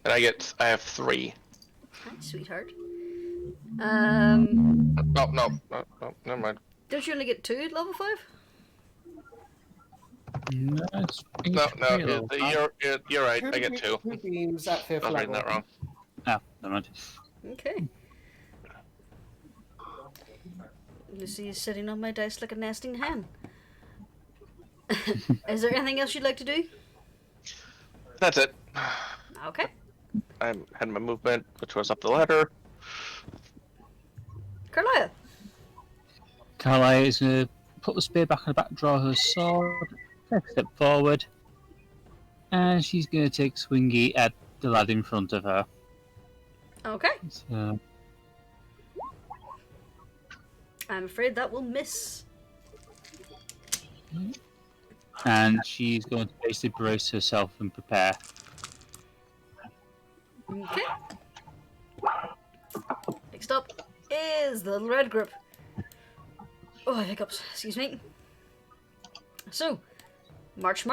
And I have 3. Hi, sweetheart. Oh, no, never mind. Don't you only get 2 at level 5? No, it's No, pretty low. you're right. I get 2. Two beams at fifth I was level. reading that wrong. Oh, never mind. Okay. Lucy is sitting on my dice like a nesting hen. Is there anything else you'd like to do? That's it. Okay. I had my movement, which was up the ladder. Carlisle. Carlisle is going to put the spear back on the back, draw her sword, take a step forward, and she's going to take swingy at the lad in front of her. Okay. So, I'm afraid that will miss. And she's going to basically brace herself and prepare. Okay. Next up is the little red group. Oh, hiccups. Excuse me. So, March.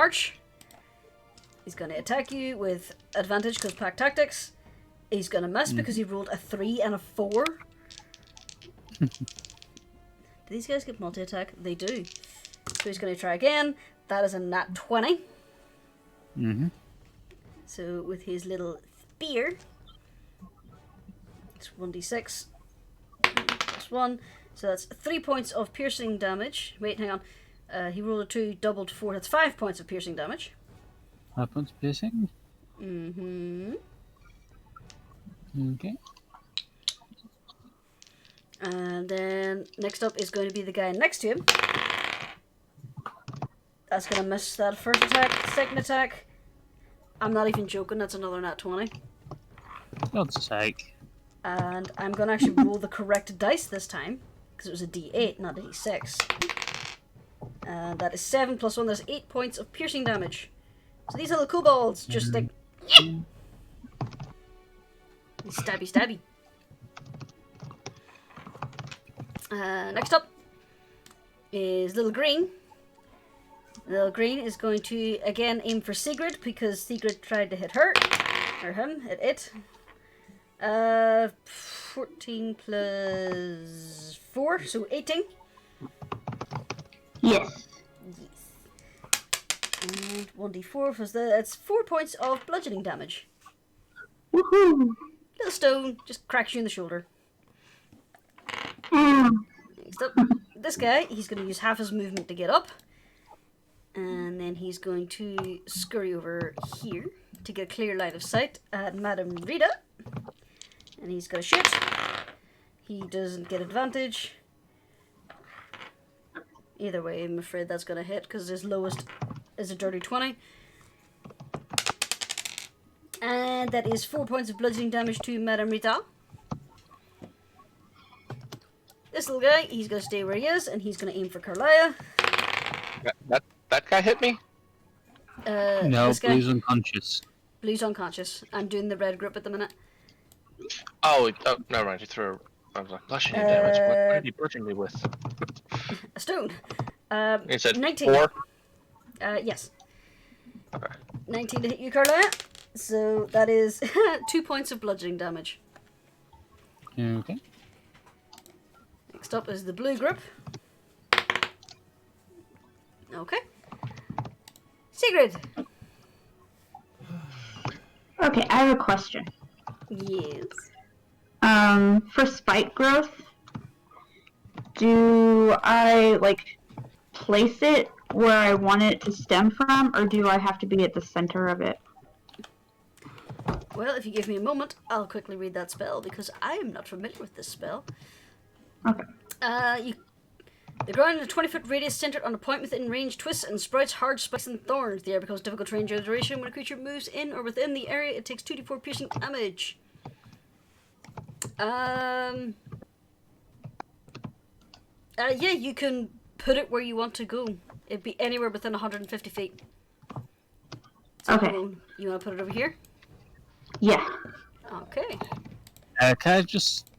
He's going to attack you with advantage because pack tactics. He's going to miss because he rolled a 3 and a 4. Do these guys get multi-attack? They do. So he's going to try again. That is a nat 20. So with his little spear, it's 1d6 plus 1. So that's 3 points of piercing damage. Wait, hang on. He rolled a 2, doubled to 4. That's 5 points of piercing damage. 5 points piercing? Okay. And then next up is going to be the guy next to him. That's going to miss that first attack. Second attack, I'm not even joking, that's another nat 20. God's sake. And I'm going to actually roll the correct dice this time, because it was a d8, not a d6. And that is 7 plus 1, that's 8 points of piercing damage. So these little kobolds just like... Stabby. Next up is Little Green. Little Green is going to again aim for Sigrid because Sigrid tried to hit her. Or him, hit it. 14 plus 4, so 18. Yes. And 1d4 was that's 4 points of bludgeoning damage. Woohoo! Little stone just cracks you in the shoulder. Next up, this guy, he's going to use half his movement to get up. And then he's going to scurry over here to get a clear line of sight at Madame Rita. And he's going to shoot. He doesn't get advantage. Either way, I'm afraid that's going to hit because his lowest is a dirty 20. And that is 4 points of bludgeoning damage to Madame Rita. This little guy, he's going to stay where he is, and he's going to aim for Carlia. That guy hit me? No, this guy, Blue's unconscious. Blue's unconscious. I'm doing the red group at the minute. Oh, never mind. You threw. I was like, bludgeoning damage. What did you bludgeon me with? A stone. You said 19. 4? Yes. Okay. 19 to hit you, Carlia. So that is 2 points of bludgeoning damage. Okay. Next up is the blue group. Okay. Sigrid. Okay, I have a question. Yes. For spike growth, do I, like, place it where I want it to stem from, or do I have to be at the center of it? Well, if you give me a moment, I'll quickly read that spell, because I am not familiar with this spell. Okay. The ground in a 20-foot radius centered on a point within range twists and sprouts hard spikes and thorns. The air becomes difficult terrain during the duration. When a creature moves in or within the area, it takes 2d4 piercing damage. Yeah, you can put it where you want to go. It'd be anywhere within 150 feet. So Okay. You want to put it over here? Yeah. Okay. Can I just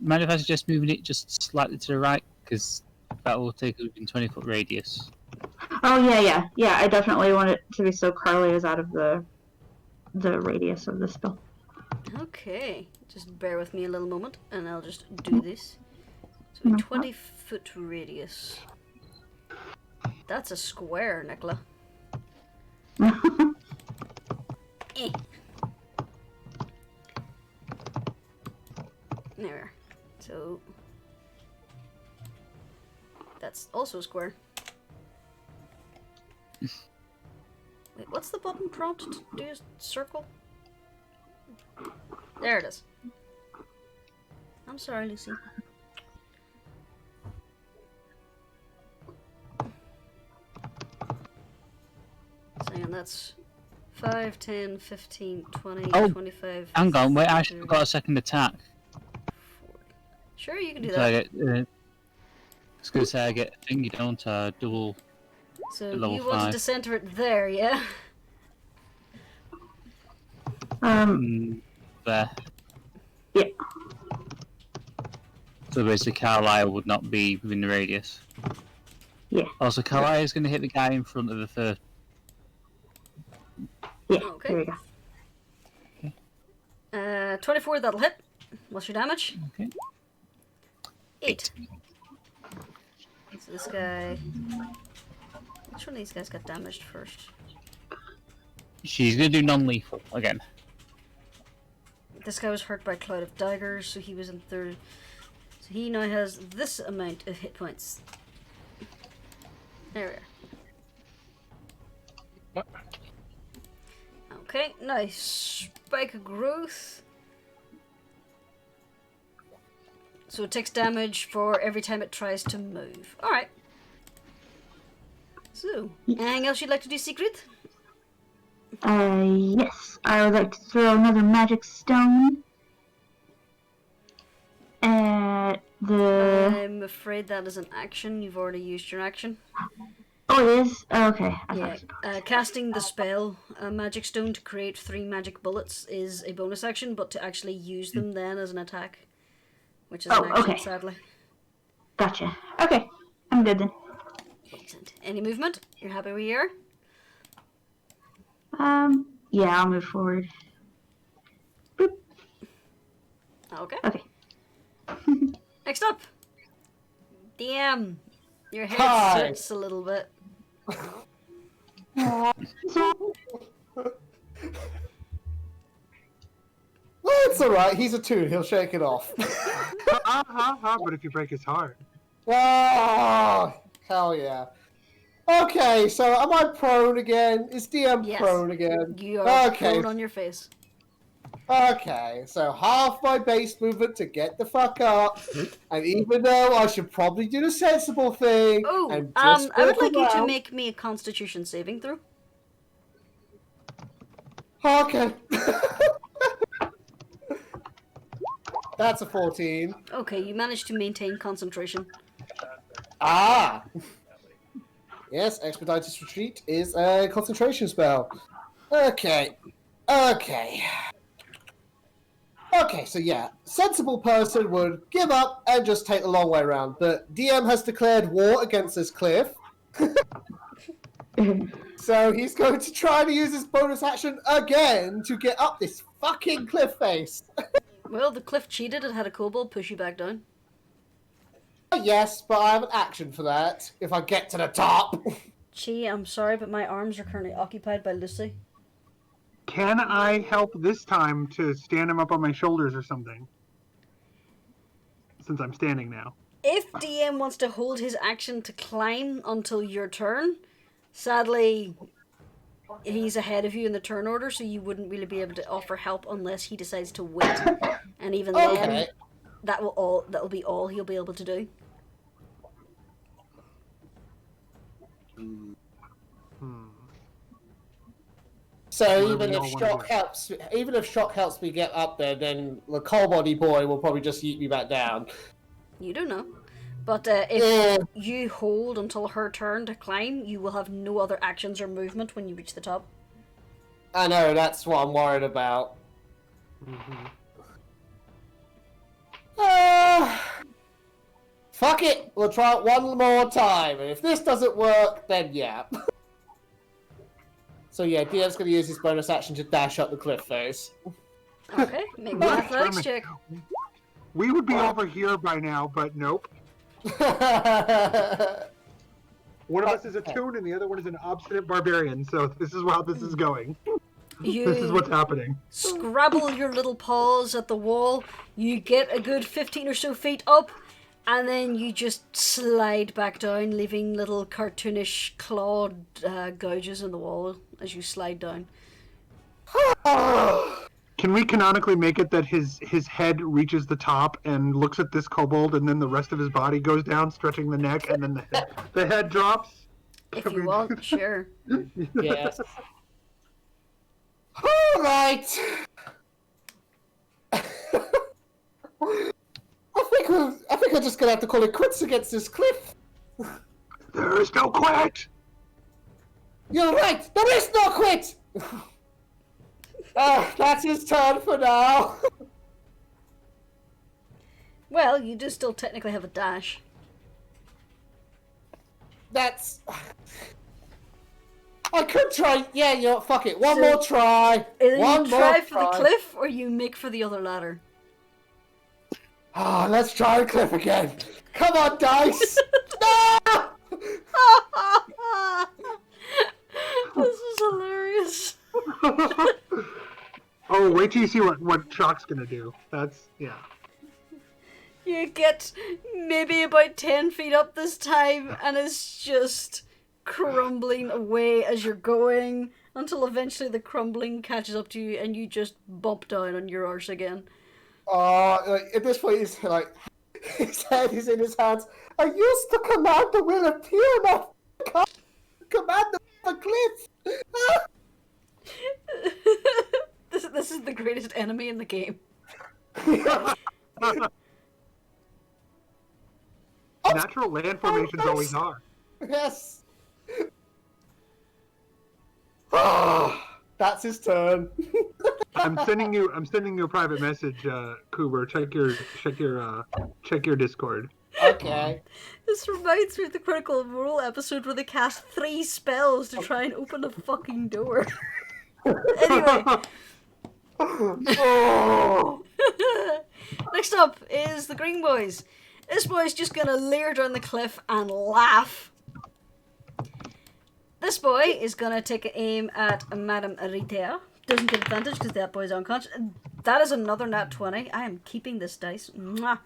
mind if I suggest moving it just slightly to the right? Because that will take us within 20-foot radius. Oh, yeah. Yeah, I definitely want it to be so Carly is out of the radius of the spell. Okay. Just bear with me a little moment, and I'll just do this. So a 20-foot radius. That's a square, Nicola. Eh. There. So that's also a square. Wait, what's the button prompt to do? A circle? There it is. I'm sorry, Lucy. So and that's 5, 10, 15, 20, Oh, 25. Hang on, wait, I actually 30, got a second attack. 40. Sure, you can do So I that. get, I was going to say I get a thingy, don't I? Double So Level you wanted 5. to center it there, yeah? There. Yeah. So basically, Carlisle would not be within the radius. Yeah. Also, Carlisle is going to hit the guy in front of the first. Yeah. Okay. There you go. 24, that'll hit. What's your damage? Okay. 8. So this guy... Which one of these guys got damaged first? She's going to do non-lethal again. This guy was hurt by Cloud of Daggers, so he was in third. So he now has this amount of hit points. There we are. Okay, nice. Spike of Growth. So it takes damage for every time it tries to move. Alright. So, anything else you'd like to do, Secret? Yes. I would like to throw another magic stone at the... I'm afraid that is an action. You've already used your action. Oh, it is? Okay. Yeah, casting the spell Magic Stone to create 3 magic bullets is a bonus action, but to actually use them then as an attack, which is an action, okay. sadly. Gotcha. Okay. I'm good then. Excellent. Any movement? You're happy where you are? Yeah, I'll move forward. Boop. Okay. Okay. Next up, DM. Your head Hi. slips a little bit. Well, it's alright, he's a toon, he'll shake it off. But if you break his heart. Oh, hell yeah. Okay, so am I prone again? Is DM Yes. prone again? You are Okay. prone on your face. Okay, so half my base movement to get the fuck up, and even though I should probably do the sensible thing, Oh, and just I would walk like you to around- make me a Constitution saving throw. Okay. That's a 14. Okay, you managed to maintain concentration. Ah! Yes, Expeditious Retreat is a concentration spell. Okay. Okay, so yeah, sensible person would give up and just take the long way around, but DM has declared war against this cliff. So he's going to try to use his bonus action again to get up this fucking cliff face. Well, the cliff cheated and had a kobold push you back down. Yes, but I have an action for that if I get to the top. Gee, I'm sorry, but my arms are currently occupied by Lucy. Can I help this time to stand him up on my shoulders or something? Since I'm standing now. If DM wants to hold his action to climb until your turn, sadly, he's ahead of you in the turn order, so you wouldn't really be able to offer help unless he decides to wait. And even then, Okay. that'll be all he'll be able to do. So What do even we if all wanna shock helps me get up there, then the koboldy boy will probably just yeet me back down. You don't know. But if Yeah. you hold until her turn to climb, you will have no other actions or movement when you reach the top. I know, that's what I'm worried about. Fuck it! We'll try it one more time, and if this doesn't work, then yeah. So yeah, DM's gonna use his bonus action to dash up the cliff face. Okay, make me an athletics check. We would be over here by now, but nope. One of us is a toon and the other one is an obstinate barbarian, so this is how this is going. This is what's happening. Scrabble your little paws at the wall, you get a good 15 or so feet up, and then you just slide back down, leaving little cartoonish clawed gouges in the wall as you slide down. Can we canonically make it that his head reaches the top and looks at this kobold, and then the rest of his body goes down, stretching the neck, and then the head drops? If Can you we want, do that? sure. Yes. Alright! I think I'm just gonna have to call it quits against this cliff. There is no quit! You're right! There is no quit! That's his turn for now. Well, you do still technically have a dash. That's... I could try... Yeah, you know what, fuck it. One So, more try. Either One you more try for the try. cliff, or you make for the other ladder. Let's try the cliff again. Come on, Dice! No! This is hilarious. Oh, wait till you see what Shock's gonna do. That's, yeah. You get maybe about 10 feet up this time, and it's just crumbling away as you're going, until eventually the crumbling catches up to you and you just bump down on your arse again. At this point, he's like, his head is in his hands. I used to command the will appear, not command the cliff. This is the greatest enemy in the game. Natural land formations always are. Yes. That's his turn. I'm sending you a private message, Cooper. Check your Discord. Okay. This reminds me of the Critical Role episode where they cast 3 spells to try and open a fucking door. Anyway. Oh. Next up is the Green Boys. This boy's just gonna leer down the cliff and laugh. This boy is gonna take an aim at Madame Aritea. Doesn't get advantage because that boy's unconscious. That is another nat 20. I am keeping this dice. Mwah.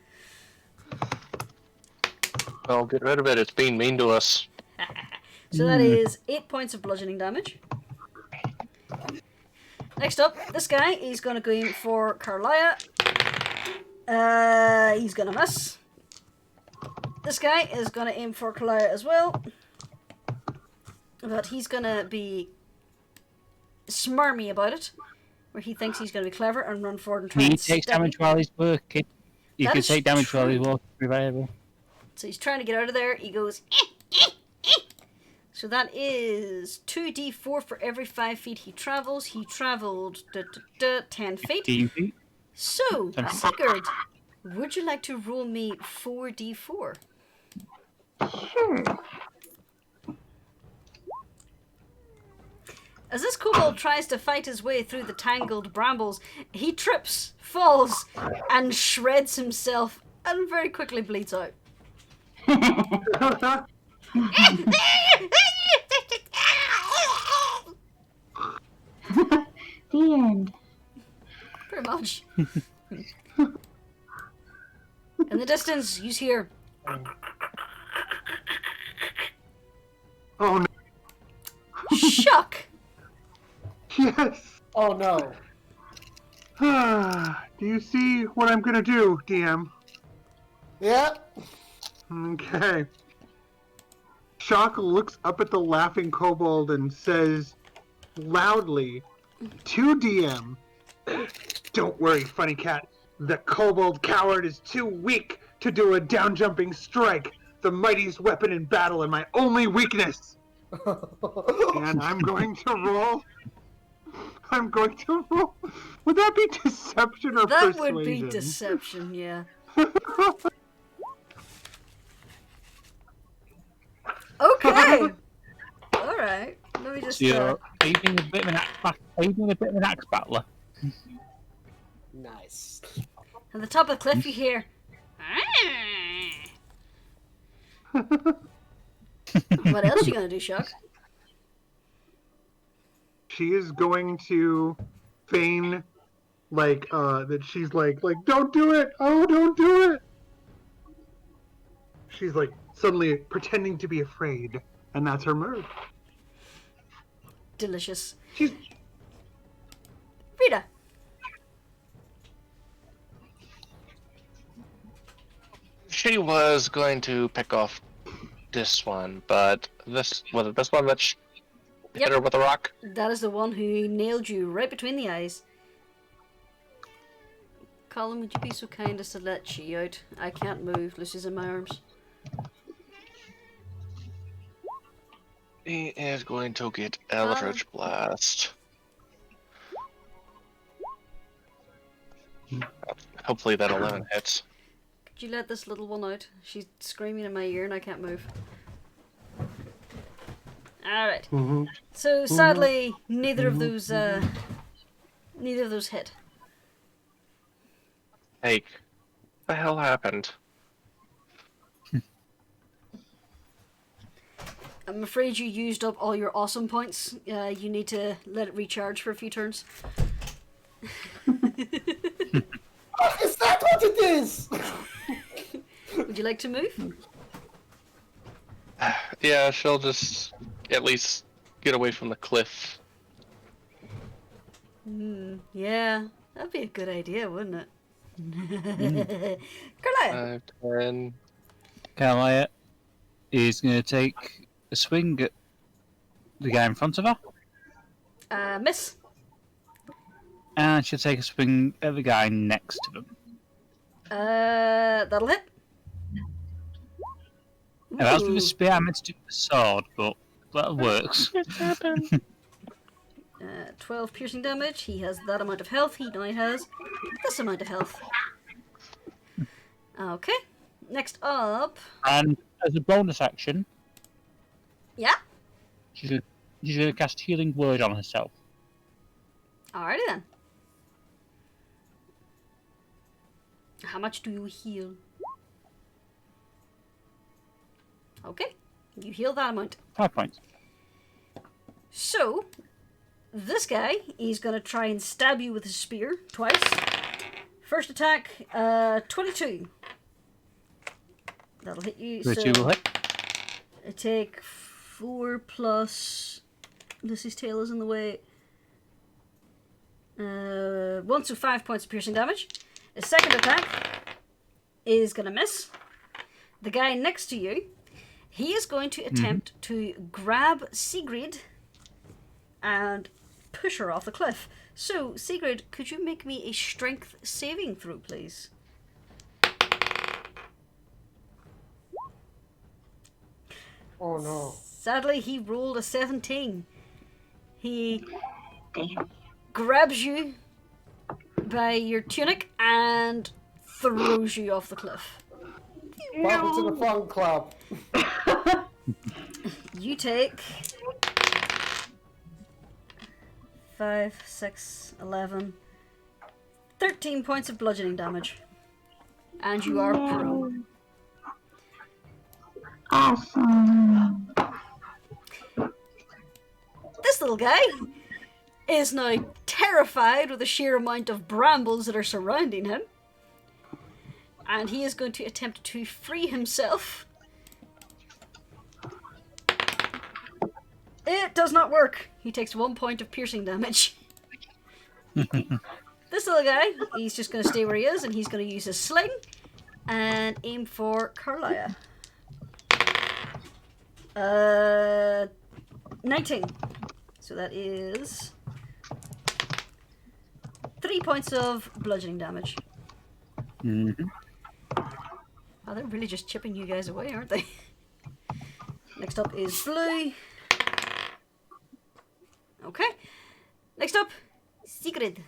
Oh, get rid of it. It's being mean to us. So that is 8 points of bludgeoning damage. Next up, this guy is gonna go in for Carlia. He's gonna miss. This guy is gonna aim for Carlia as well. But he's gonna be smarmy about it, where he thinks he's gonna be clever and run forward and try He and takes stab damage you. while he's working. You That can is take damage while he's true. walking. Reliable. So he's trying to get out of there. He goes. So that is 2d4 for every 5 feet he travels. He traveled 10 feet. 15 feet. So, Sigurd, would you like to roll me 4d4? Sure. As this kobold tries to fight his way through the tangled brambles, he trips, falls, and shreds himself, and very quickly bleeds out. The end. Pretty much. In the distance, you hear. Oh no. Shuck! Yes. Oh no. Do you see what I'm gonna do, DM? Yep. Okay. Shock looks up at the laughing kobold and says loudly to DM, "Don't worry, funny cat. The kobold coward is too weak to do a down-jumping strike, the mightiest weapon in battle and my only weakness." And I'm going to roll. Would that be deception or That persuasion? would be deception, yeah. Okay! Alright. Let me just. So are you being a bit of an axe battler? Nice. At the top of the cliff, you hear. What else you gonna do, Shuck? She is going to feign like that she's like don't do it. Oh, don't do it. She's like suddenly pretending to be afraid, and that's her move. Delicious. She's Rita. She was going to pick off this one, but this was it. This one that hit her with a rock. That is the one who nailed you right between the eyes. Colin, would you be so kind as to let she out? I can't move. Lucy's in my arms. He is going to get Eldritch Blast. Hopefully that 11 hits. Could you let this little one out? She's screaming in my ear and I can't move. Alright. So sadly, neither of those hit. Hey, what the hell happened? I'm afraid you used up all your awesome points. You need to let it recharge for a few turns. Is that what it is? Would you like to move? Yeah, she'll just at least get away from the cliff. Yeah, that'd be a good idea, wouldn't it? Carlisle! 5, 10. Carlisle is going to take a swing at the guy in front of her. Miss. And she'll take a swing at the guy next to them. That'll hit. Now, that was with Ooh. a spear. I meant to do with the sword, but that works. 12 piercing damage. He has that amount of health. He now has this amount of health. Okay. Next up. And as a bonus action, Yeah. she's going to cast Healing Word on herself. Alrighty then. How much do you heal? Okay. You heal that amount. 5 points. So, this guy is going to try and stab you with his spear twice. First attack, 22. That'll hit you. 32 will hit. I take 4 plus... Lucy's tail is in the way. 1, so 5 points of piercing damage. The second attack is going to miss. The guy next to you, he is going to attempt to grab Sigrid and push her off the cliff. So, Sigrid, could you make me a strength saving throw, please? Oh no. Sadly, he rolled a 17. He grabs you by your tunic and throws you off the cliff. Welcome to the fun club. You take 5, 6, 11, 13 points of bludgeoning damage. And you are prone. Awesome. This little guy is now terrified with the sheer amount of brambles that are surrounding him. And he is going to attempt to free himself. It does not work. He takes 1 point of piercing damage. This little guy, he's just going to stay where he is, and he's going to use his sling and aim for Carlisle. 19. So that is 3 points of bludgeoning damage. Oh, they're really just chipping you guys away, aren't they? Next up is Blue. Okay. Next up, Sigrid.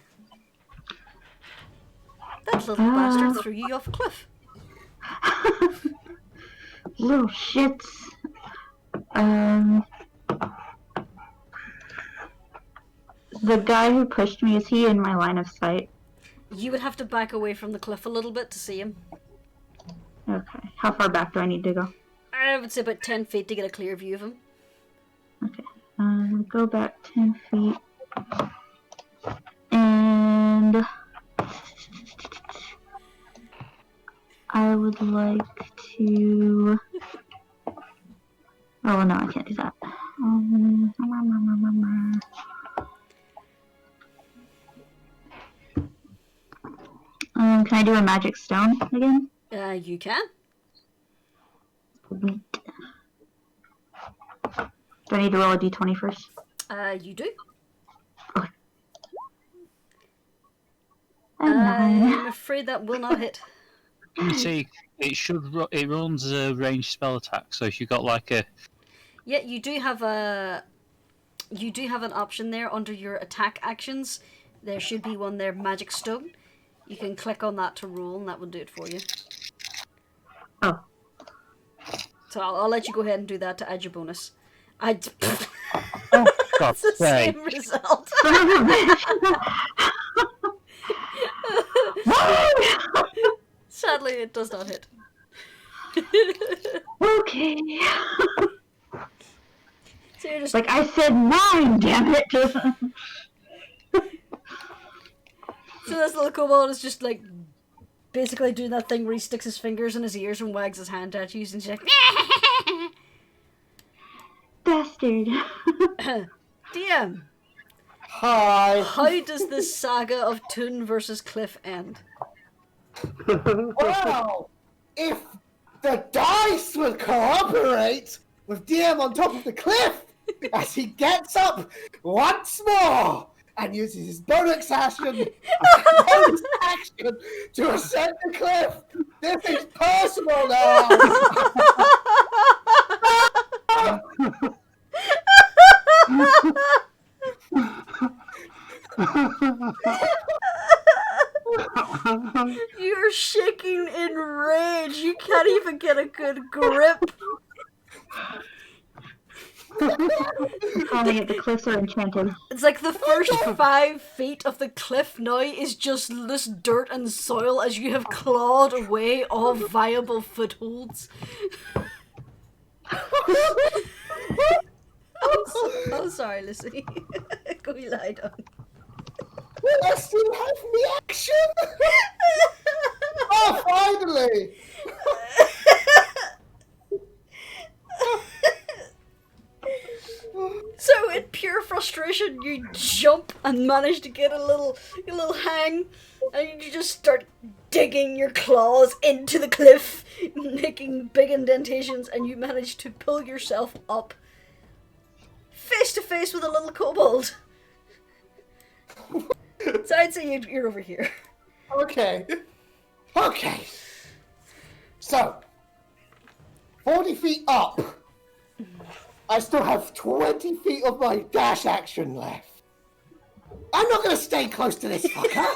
That little bastard threw you off a cliff. Little shits. The guy who pushed me, is he in my line of sight? You would have to back away from the cliff a little bit to see him. Okay. How far back do I need to go? I would say about 10 feet to get a clear view of him. Okay. Go back 10 feet. And I would like to... Oh, no, I can't do that. Can I do a magic stone again? You can. Sweet. Do I need to roll a d20 first? You do. Okay. And 9. I'm afraid that will not hit. You see, it runs a ranged spell attack, so if you've got like a Yeah, you do have an option there under your attack actions. There should be one there, Magic Stone. You can click on that to roll, and that will do it for you. Oh. So I'll let you go ahead and do that to add your bonus. Oh, It's the same result. Sadly, it does not hit. Okay. So you're just Like I said 9, damn it. So this little kobold is just like basically doing that thing where he sticks his fingers in his ears and wags his hand at you, and he's like, Bastard. DM, Hi. how does this saga of Toon versus Cliff end? Well, if the dice would cooperate with DM on top of the cliff as he gets up once more and uses his bonus action to ascend the cliff. This is personal now. You're shaking in rage. You can't even get a good grip. Calling it the cliffs are enchanted. It's like the first 5 feet of the cliff now is just loose dirt and soil as you have clawed away all viable footholds. I'm sorry, Lucy. Go lie down. Will I still have the action? Oh, finally! So in pure frustration, you jump and manage to get a little hang, and you just start digging your claws into the cliff, making big indentations, and you manage to pull yourself up face to face with a little kobold. So I'd say you're over here. Okay. Okay. So, 40 feet up. I still have 20 feet of my dash action left. I'm not going to stay close to this fucker.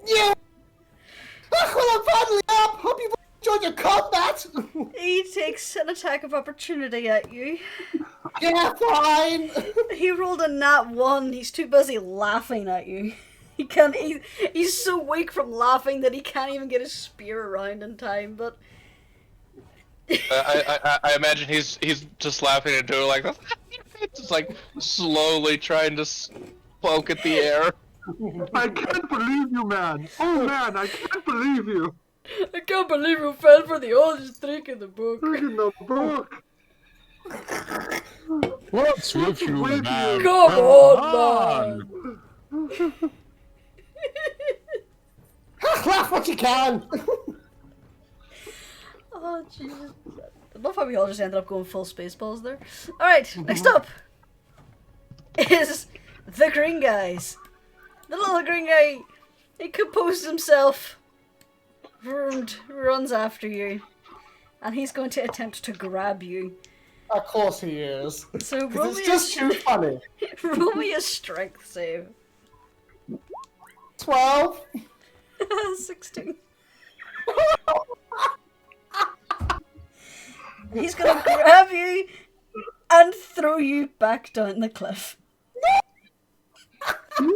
Yeah. Well, I'm finally up. Hope you enjoyed your combat. He takes an attack of opportunity at you. Yeah, fine. He rolled a nat 1. He's too busy laughing at you. He can't. He's so weak from laughing that he can't even get his spear around in time. But I imagine he's just laughing and doing like just like slowly trying to poke at the air. I can't believe you, man. Oh man, I can't believe you. I can't believe you fell for the oldest trick in the book. Look in the book. What's with you, man? Come on, man. Laugh what you can. Oh Jesus! I love how we all just ended up going full Spaceballs there. All right, next up is the green guys. The little green guy, he composes himself, runs after you, and he's going to attempt to grab you. Of course he is. So roll It's me just too funny. roll me a strength save. 12. 16. He's gonna grab you and throw you back down the cliff. No!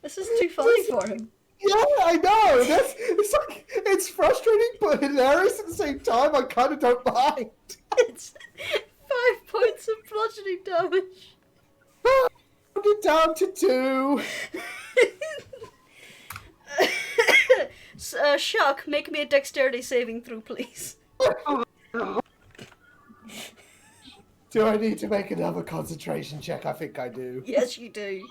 This is too funny for him. Yeah, I know. It's frustrating but hilarious at the same time. I kind of don't mind. It's 5 points of bludgeoning damage. Put it down to 2. Shock, make me a dexterity saving throw, please. Do I need to make another concentration check? I think I do. Yes, you do.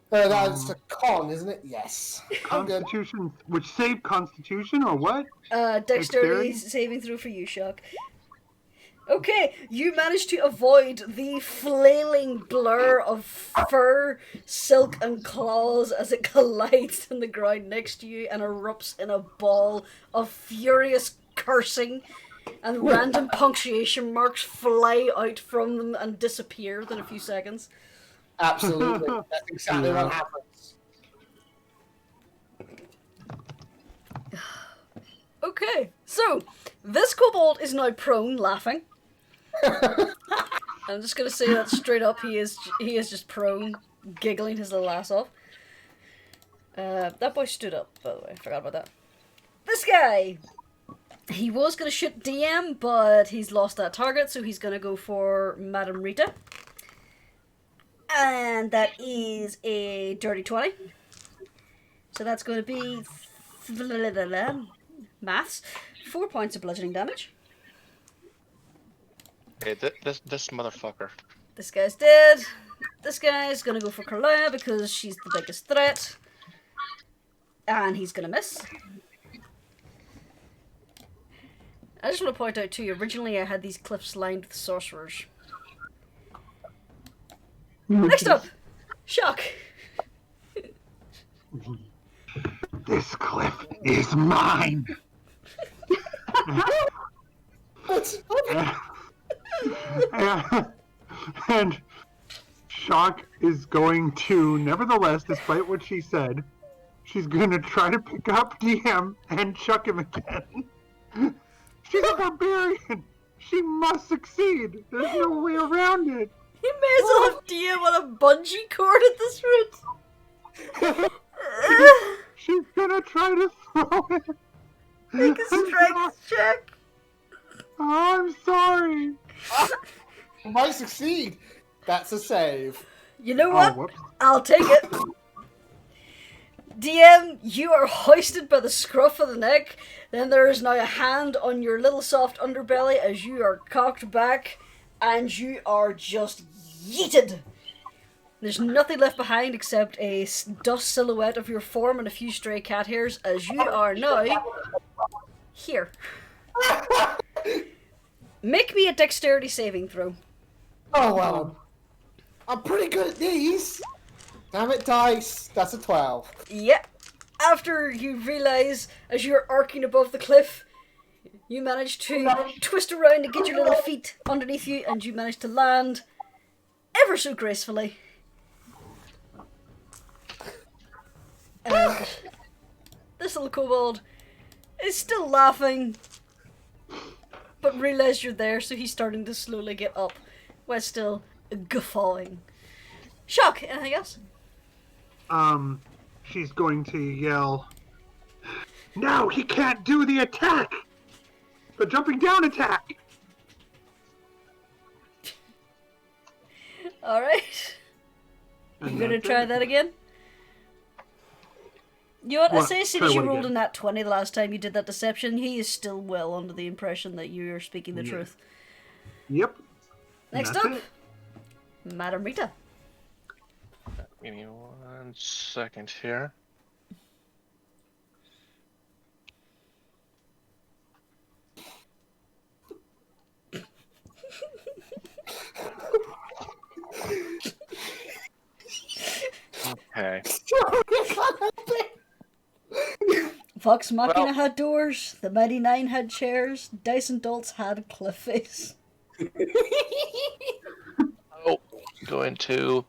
That's a con, isn't it? Yes. I'm good. Constitution, which save Constitution or what? Dexterity saving throw for you, Shock. Okay, you managed to avoid the flailing blur of fur, silk, and claws as it collides in the ground next to you and erupts in a ball of furious cursing, and random punctuation marks fly out from them and disappear within a few seconds. Absolutely. That's exactly what happens. Okay, so this kobold is now prone, laughing. I'm just gonna say that straight up. He is just prone, giggling his little ass off. That boy stood up, by the way. I forgot about that. This guy, he was gonna shoot DM, but he's lost that target, so he's gonna go for Madame Rita, and that is a dirty 20. So that's going to be maths. 4 points of bludgeoning damage. Hey, this motherfucker. This guy's dead. This guy's gonna go for Carlisle because she's the biggest threat. And he's gonna miss. I just want to point out too, originally I had these cliffs lined with sorcerers. Next up, Shock. This cliff is mine. And Shock is going to, nevertheless, despite what she said, she's going to try to pick up DM and chuck him again. She's a barbarian. She must succeed. There's no way around it. You may as well have DM on a bungee cord at this rate. She's gonna try to throw it. Make a strength check. Oh, I'm sorry. Might succeed. That's a save. You know what? Oh, whoops. I'll take it. DM, you are hoisted by the scruff of the neck. Then there is now a hand on your little soft underbelly as you are cocked back and you are just yeeted. There's nothing left behind except a dust silhouette of your form and a few stray cat hairs as you are now here. Make me a dexterity saving throw. Oh, well. I'm pretty good at these. Damn it, dice. That's a 12. Yep. After you realise, as you're arcing above the cliff, you manage to twist around and get your little feet underneath you, and you manage to land ever so gracefully. And this little kobold is still laughing, but realised you're there, so he's starting to slowly get up, while still guffawing. Shock, anything else? She's going to yell, "No, he can't do the attack! The jumping down attack!" Alright. You gonna try that again? You know what? I What? say since Try you what rolled again? a nat 20 the last time you did that deception, he is still well under the impression that you are speaking the Yeah. truth. Yep. Next That's up, it. Madame Rita. Give me 1 second here. Okay. Vox Machina Well- had doors, the Mighty Nine had chairs, Dice&Dolts had cliff face. Oh, going to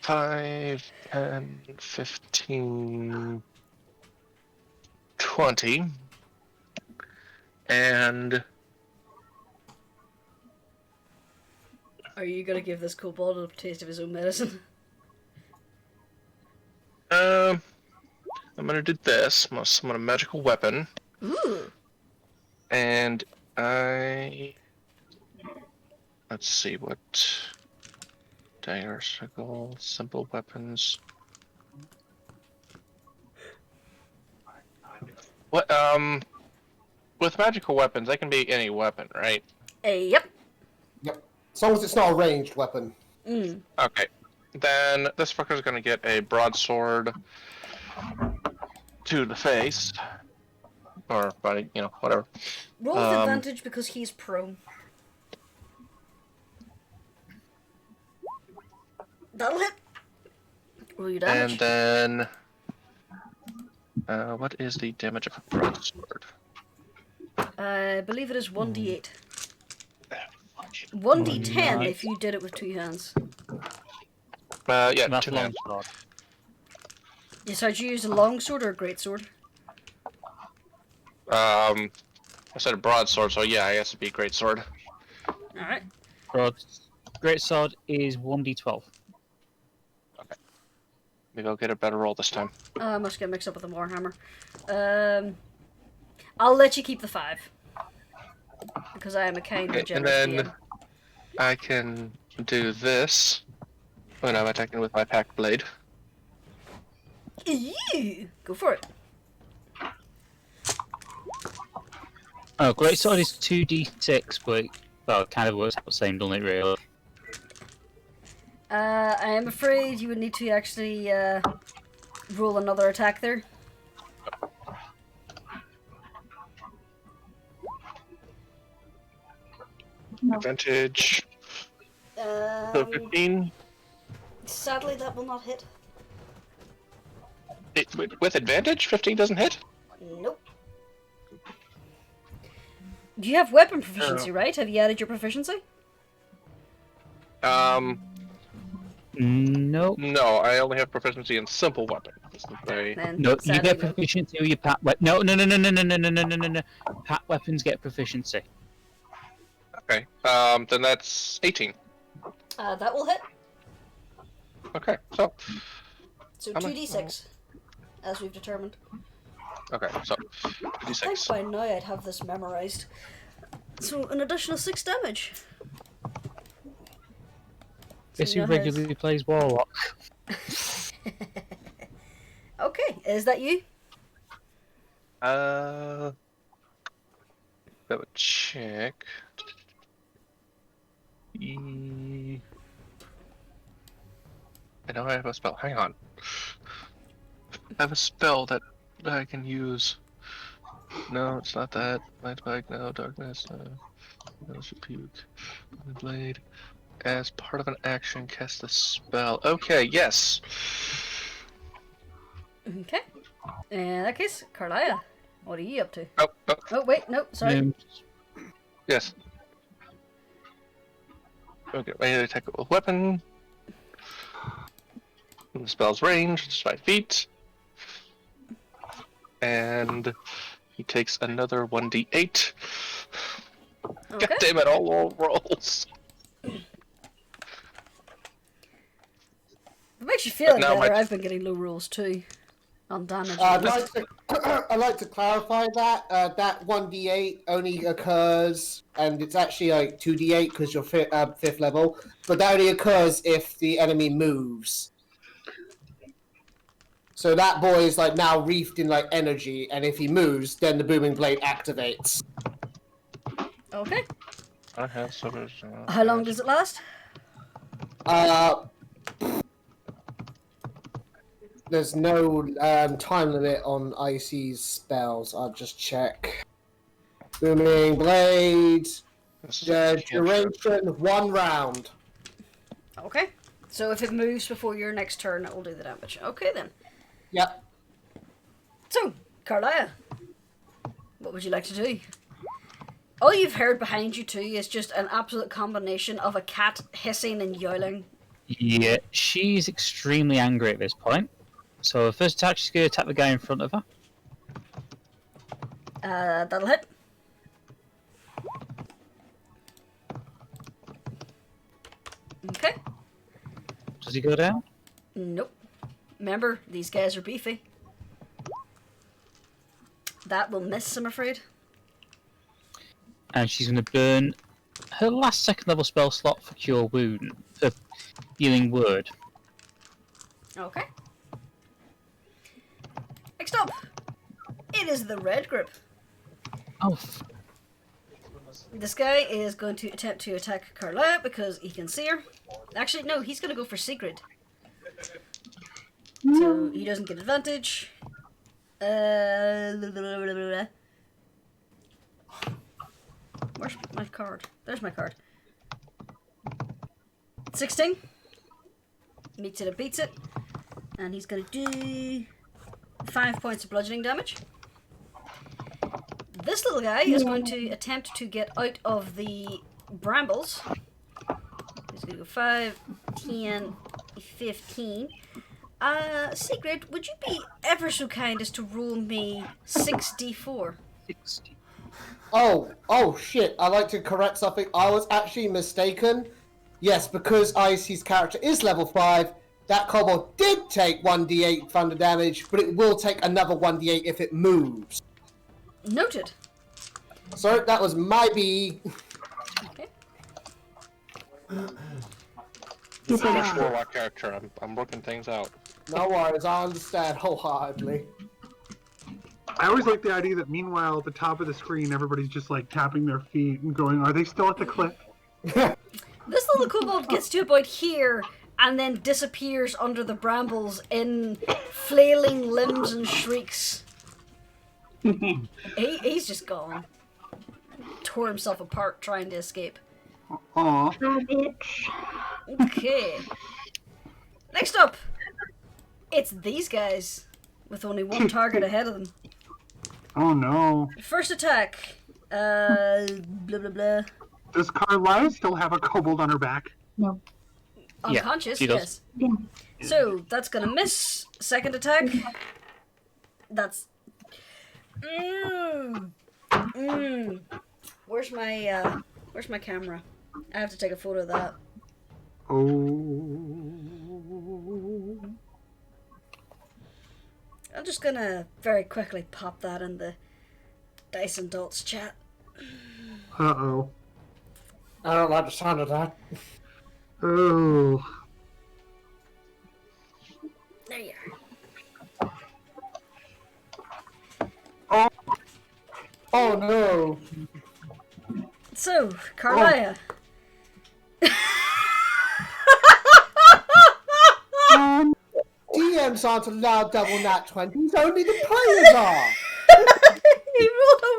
5, 10, 15, 20. And Are you gonna give this kobold a taste of his own medicine? I'm gonna do this. I'm gonna summon a magical weapon. Ooh. And let's see what dagger, circle, simple weapons. What with magical weapons, they can be any weapon, right? Yep. Yep. As long as it's not a ranged weapon. Mm. Okay. Then this fucker's gonna get a broadsword to the face. Or body, whatever. Roll with Um, advantage because he's prone. That'll hit. Roll your damage. And then, what is the damage of a broadsword? I believe it is 1d8. 1d10 if you did it with 2 hands. Yeah, That's 2 long hands. sword. Yes, did you use a long sword or a great sword? I said a broadsword, so yeah, I guess it'd be a great sword. Alright. Great sword is 1d12. Maybe I'll get a better roll this time. I must get mixed up with the Warhammer. I'll let you keep the 5. Because I am a kind Okay, of generous and then DM. I can do this when I'm attacking with my packed blade. Ew! Go for it. Oh, great sword is 2d6, but well, it kind of works out the same, doesn't it, really? I am afraid you would need to actually roll another attack there. Advantage. So 15. Sadly, that will not hit. With advantage, 15 doesn't hit? Nope. You have weapon proficiency, right? Have you added your proficiency? Nope. No, I only have proficiency in simple weapons. Then, No, you sadly, get no. proficiency with your pat weapon. No. Pat weapons get proficiency. Okay, then that's 18. That will hit. Okay, so, So How much? 2d6, as we've determined. okay, so, I think 2d6. by now I'd have this memorized. So an additional 6 damage. Guess you who know how regularly plays Warlock? Okay, is that you? That would check. I know I have a spell. Hang on. I have a spell that I can use. No, it's not that. Light spike, no. Darkness, no. No, puke. Blade. As part of an action, cast a spell. Okay, yes. Okay. In that case, Carlia, what are you up to? Oh, Oh, wait, no, sorry. yes. Okay, I need to attack with a weapon. The spell's range, it's 5 feet. And he takes another 1d8. Okay. God damn it, all low rolls. If it makes you feel any now better, my- I've been getting low rolls too. On damage. I'd like to clarify that that 1d8 only occurs, and it's actually like 2d8 because you're 5th level, but that only occurs if the enemy moves. So that boy is like now reefed in like energy, and if he moves, then the booming blade activates. Okay. I have some. How long does it last? There's no time limit on IC's spells. I'll just check. Booming blade. Duration 1 round. Okay. So if it moves before your next turn, it will do the damage. Okay then. Yep. So, Carlia, what would you like to do? All you've heard behind you too is just an absolute combination of a cat hissing and yowling. Yeah, she's extremely angry at this point. So first attack, she's going to attack the guy in front of her. That'll hit. Okay. Does he go down? Nope. Remember, these guys are beefy. That will miss, I'm afraid. And she's going to burn her last 2nd level spell slot for Cure Wound. For Healing Word. Okay. Next up, it is the red grip. Oh, This guy is going to attempt to attack Carla because he can see her. Actually, no, he's going to go for Sigrid. So he doesn't get advantage. Where's my card? There's my card. 16? Meets it and beats it. And he's going to do 5 points of bludgeoning damage. This little guy is going to attempt to get out of the brambles. He's going to go 5, 10, 15. Sigrid, would you be ever so kind as to roll me 6d4? 60. Oh shit, I'd like to correct something. I was actually mistaken. Yes, because Icy's character is level 5, that kobold did take 1d8 thunder damage, but it will take another 1d8 if it moves. Noted. So that was my B. Okay. Finish warlock character. I'm working things out. No worries, I understand wholeheartedly. I always like the idea that meanwhile at the top of the screen everybody's just like tapping their feet and going, are they still at the cliff? This little kobold gets to about here and then disappears under the brambles in flailing limbs and shrieks. He's just gone. Tore himself apart trying to escape. Aw. Bitch. Okay. Next up, it's these guys with only one target ahead of them. Oh no. First attack. Blah blah blah. Does Carlisle still have a kobold on her back? No. Unconscious, she does. yes. So that's gonna miss. Second attack. That's. Where's my camera? I have to take a photo of that. Oh. I'm just gonna very quickly pop that in the Dice&Dolts chat. Uh-oh. I don't like the sound of that. Oh. There you Oh. Oh no. So, Carlia. DMs aren't allowed double nat 20s, only the players are. He rolled a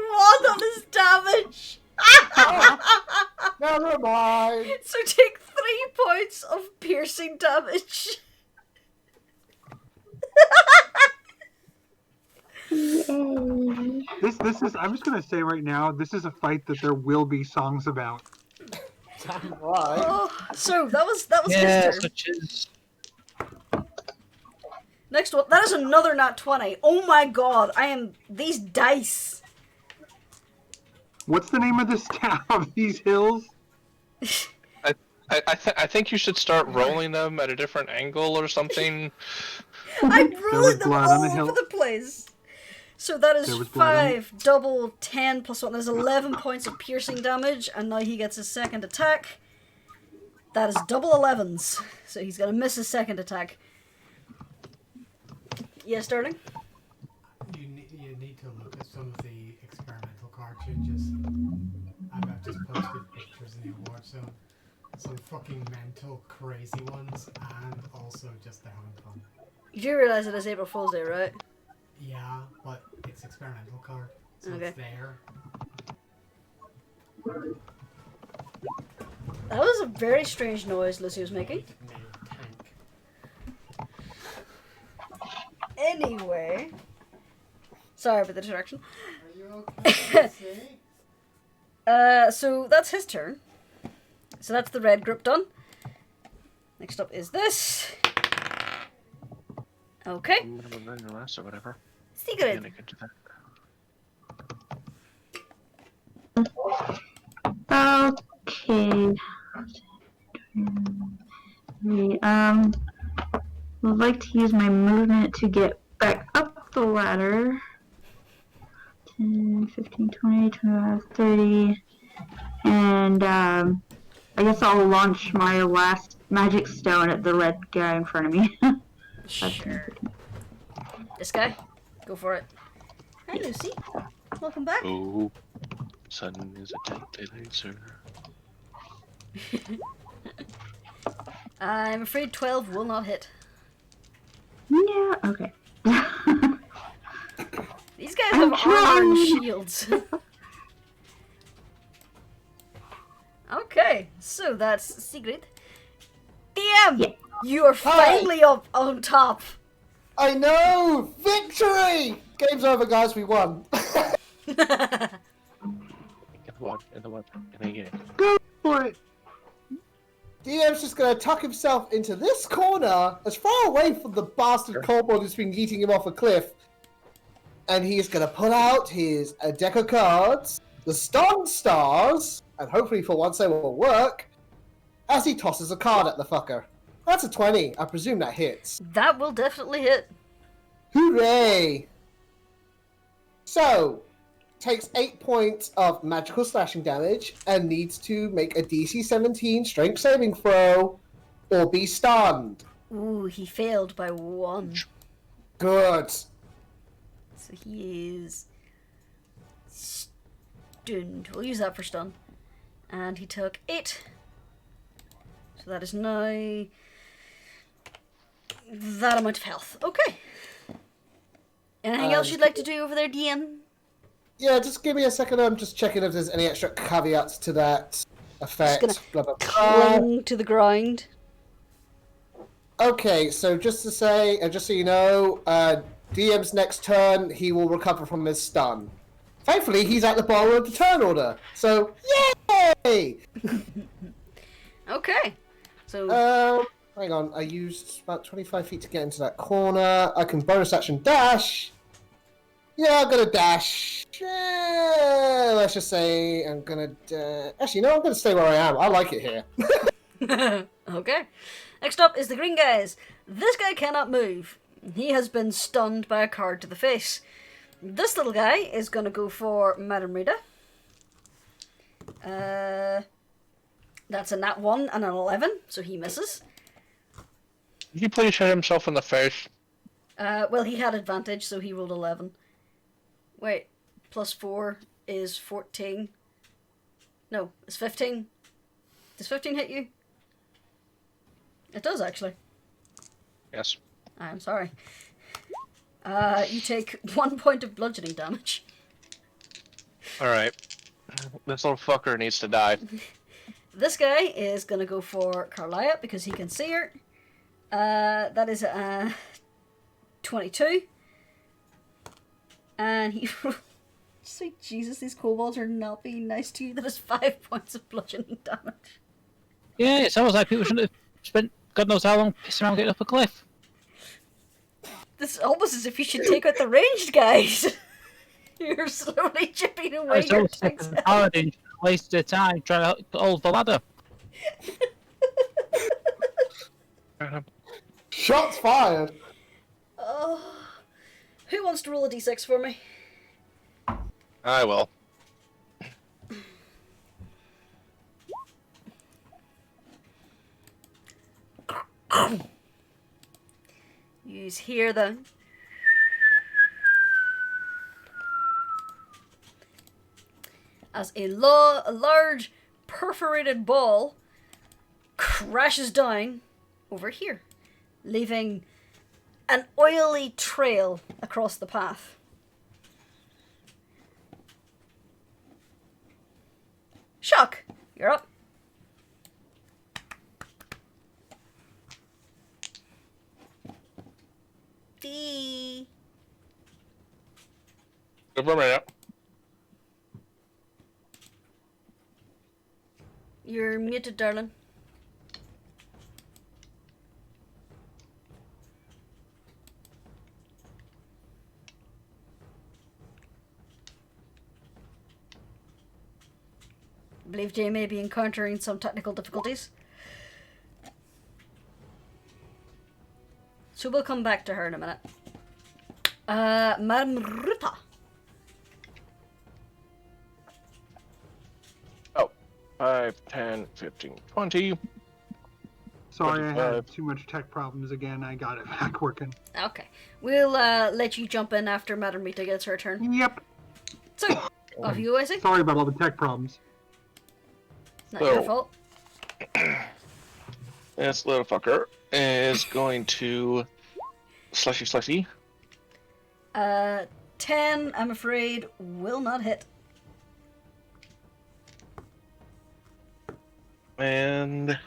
1 on his damage. Never mind. So take 3 points of piercing damage. This is, I'm just gonna say right now, this is a fight that there will be songs about. Right. Oh, so that was Yeah, his turn. such as... Next one. That is another nat 20. Oh my god, these dice. What's the name of this town of these hills? I think you should start rolling them at a different angle or something. I'm was rolling them blood all on the over hill. the place. So that is There was blood on 5 double 10 plus 1. There's 11 points of piercing damage, and now he gets his second attack. That is double 11s. So he's gonna miss his second attack. Yes, darling? You need to look at some of the experimental cartridges. I've just posted pictures in the award, so some fucking mental crazy ones, and also just they're having fun. You do realize it is April Fool's Day, right? Yeah, but it's experimental card, so Okay. it's there. That was a very strange noise Lucy was making. Tank. Anyway. Sorry about the distraction. Are you okay? So that's his turn. So that's the red group done. Next up is this. Okay. Or whatever. Secret. Yeah, I can do that. Okay. Would like to use my movement to get back up the ladder. 10, 15, 20, 25, 30. And, I guess I'll launch my last magic stone at the red guy in front of me. Sure. This guy? Go for it. Hi, Lucy. Welcome back. Oh, sun is a deadly laser. I'm afraid 12 will not hit. Yeah, okay. These guys I'm have armor and trying. shields. Okay, so that's Sigrid. DM! Yeah. You are finally up on top. I know! Victory! Game's over, guys. We won. In the one. Go for it. DM's just gonna tuck himself into this corner, as far away from the bastard kobold who's been yeeting him off a cliff. And he's gonna pull out his deck of cards, the stun stars, and hopefully for once they will work, as he tosses a card at the fucker. That's a 20. I presume that hits. That will definitely hit. Hooray! So, takes 8 points of magical slashing damage and needs to make a DC 17 strength saving throw or be stunned. Ooh, he failed by 1. Good. So he is stunned. We'll use that for stun. And he took 8. So that is now that amount of health. Okay. Anything else you'd like to do over there, DM? Yeah, just give me a second. I'm just checking if there's any extra caveats to that effect. Just Blah, blah, blah. Cling to the ground. Okay, so just to say, just so you know, DM's next turn, he will recover from his stun. Thankfully, he's at the bottom of the turn order. So, yay! Okay. So Hang on, I used about 25 feet to get into that corner. I can bonus action dash. Yeah, I'm gonna dash. Let's just say I'm gonna... Actually, no, I'm gonna stay where I am. I like it here. okay. Next up is the green guys. This guy cannot move. He has been stunned by a card to the face. This little guy is gonna go for Madame Rita. That's a nat 1 and an 11, so he misses. Did he please hit himself in the face? Well, he had advantage, so he rolled 11. Wait, plus 4 is 14. No, it's 15. Does 15 hit you? It does, actually. Yes. I'm sorry. You take 1 point of bludgeoning damage. Alright. This little fucker needs to die. This guy is gonna go for Carlia because he can see her. That is 22. And he... Sweet Jesus, these kobolds are not being nice to you. That is 5 points of bludgeoning damage. Yeah, it sounds like people shouldn't have spent God knows how long pissing around getting up a cliff. This is almost as if you should take out the ranged guys. You're slowly chipping away I was your so sick of the paladin wasted their time trying to hold the ladder. Shots fired. Oh. Who wants to roll a d6 for me? I will. Use here then. As a large perforated ball crashes down over here, leaving an oily trail across the path. Shock, you're up. D. Give her a minute. You're muted, darling. I believe Jay may be encountering some technical difficulties. So we'll come back to her in a minute. Madame Rita. Oh. 5, 10, 15, 20. Sorry, I had 25. too much tech problems again. I got it back working. Okay. We'll let you jump in after Madame Rita gets her turn. Yep. So, off you go, Isaac. Sorry about all the tech problems. Not your So- fault. This little fucker is going to slushy. 10, I'm afraid, will not hit. And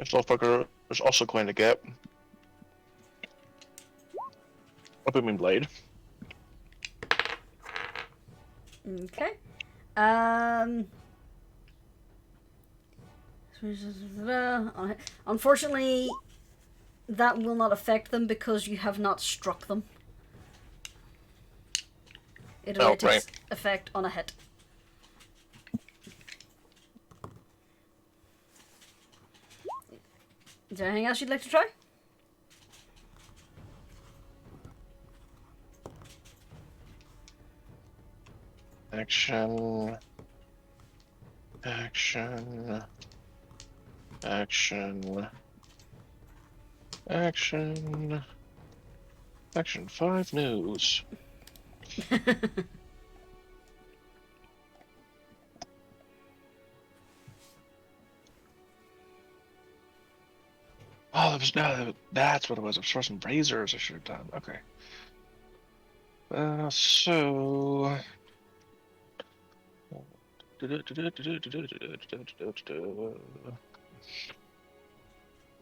This little fucker is also going to get a booming blade. Okay. Unfortunately, that will not affect them because you have not struck them. It only takes effect on a hit. Is there anything else you'd like to try? Action. Action. Action. Action. Action 5 news. Oh, that was no. That's what it was. I was for some razors. I should have done. Okay. So.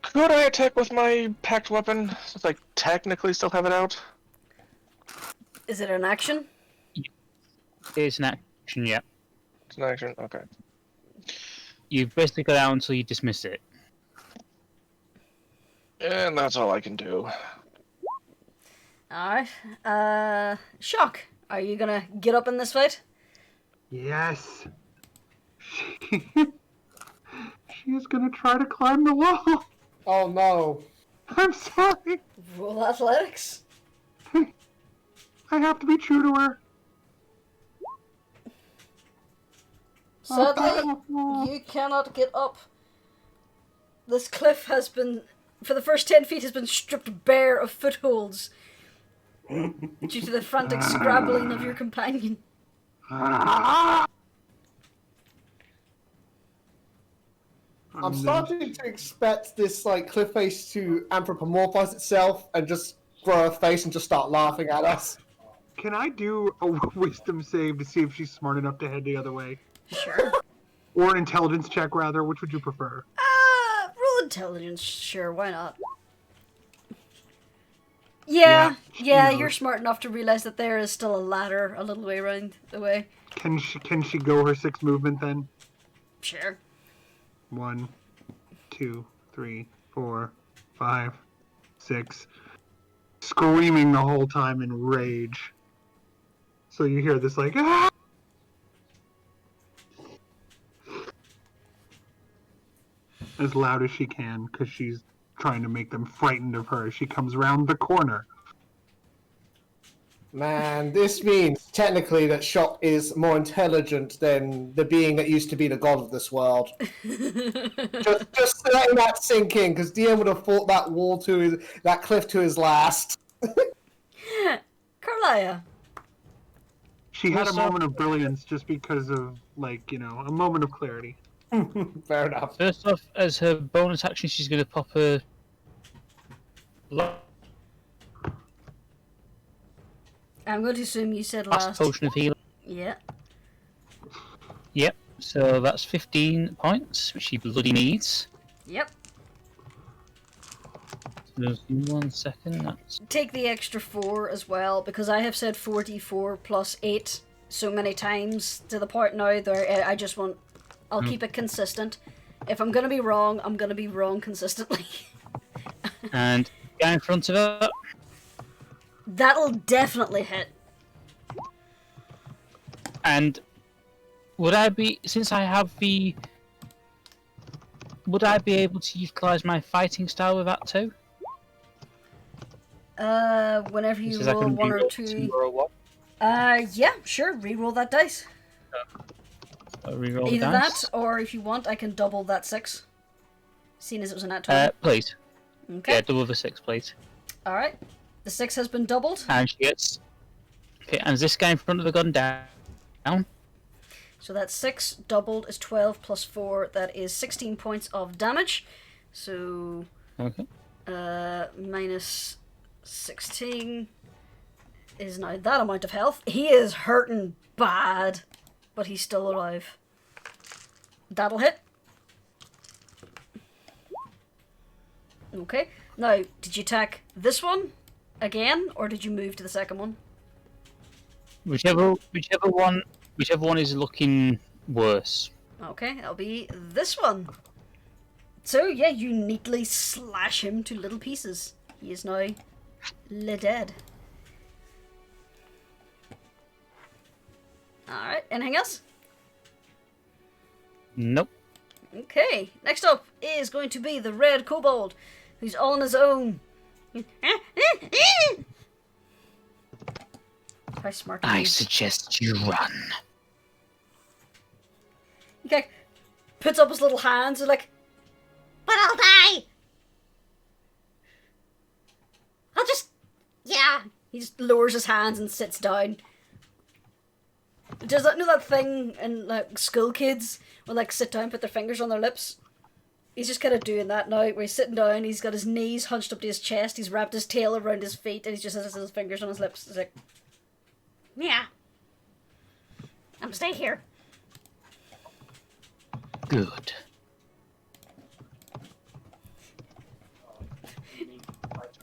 Could I attack with my packed weapon since I technically still have it out? Is it an action? It's an action, yeah. It's an action. Okay. You've basically got out until you dismiss it. And that's all I can do. Alright. Shock. Are you gonna get up in this fight? Yes. She's gonna try to climb the wall. Oh no. I'm sorry. Roll athletics. I have to be true to her. Sadly, you cannot get up. This cliff has been, for the first 10 feet, has been stripped bare of footholds due to the frantic scrabbling of your companion. I'm starting to expect this like cliff face to anthropomorphize itself and just grow a face and just start laughing at us. Can I do a wisdom save to see if she's smart enough to head the other way? Sure. Or an intelligence check, rather. Which would you prefer? Roll intelligence. Sure, why not? Yeah, you're smart enough to realize that there is still a ladder a little way around the way. Can she go her 6 movement then? Sure. 1, 2, 3, 4, 5, 6. Screaming the whole time in rage. So you hear this like, ah! As loud as she can, because she's trying to make them frightened of her as she comes around the corner. Man, this means technically that Shock is more intelligent than the being that used to be the god of this world. just letting that sink in, because DM would have fought that cliff to his last. Carlia. She had a moment of brilliance just because of, like, a moment of clarity. Fair enough. First off, as her bonus action, she's going to pop her... I'm going to assume you said last last. potion of healing. Yeah. Yep, so that's 15 points, which she bloody needs. Yep. Just 1 second, that's... Take the extra 4 as well, because I have said 44 plus 8 so many times to the point now that I just want... I'll keep it consistent. If I'm going to be wrong, I'm going to be wrong consistently. And guy in front of her. That'll definitely hit. And would I be, since I have the... Would I be able to utilise my fighting style with that too? Whenever you Since I roll can 1 or reroll 2... or what? Yeah, sure, reroll that dice. Reroll Either dice. that, or if you want, I can double that 6. Seeing as it was a nat 20. Please. Okay. Yeah, double the 6, please. Alright. The 6 has been doubled. And she gets... Okay, and is this guy in front of the gun down? So that's 6 doubled is 12 plus 4. That is 16 points of damage. So... Okay. Minus 16 is now that amount of health. He is hurting bad, but he's still alive. That'll hit. Okay. Now, did you attack this one again, or did you move to the second one? Whichever one is looking worse. Okay, that'll be this one. So, yeah, you neatly slash him to little pieces. He is now dead. Alright, anything else? Nope. Okay, next up is going to be the red kobold, who's all on his own. How smart I he is. suggest you run. Okay, puts up his little hands and like, but I'll die! I'll just, yeah. He just lowers his hands and sits down. Does that know that thing in like school kids will like sit down, put their fingers on their lips? He's just kind of doing that now, where he's sitting down, he's got his knees hunched up to his chest, he's wrapped his tail around his feet, and he just has his fingers on his lips. He's like, yeah, I'm gonna stay here. Good.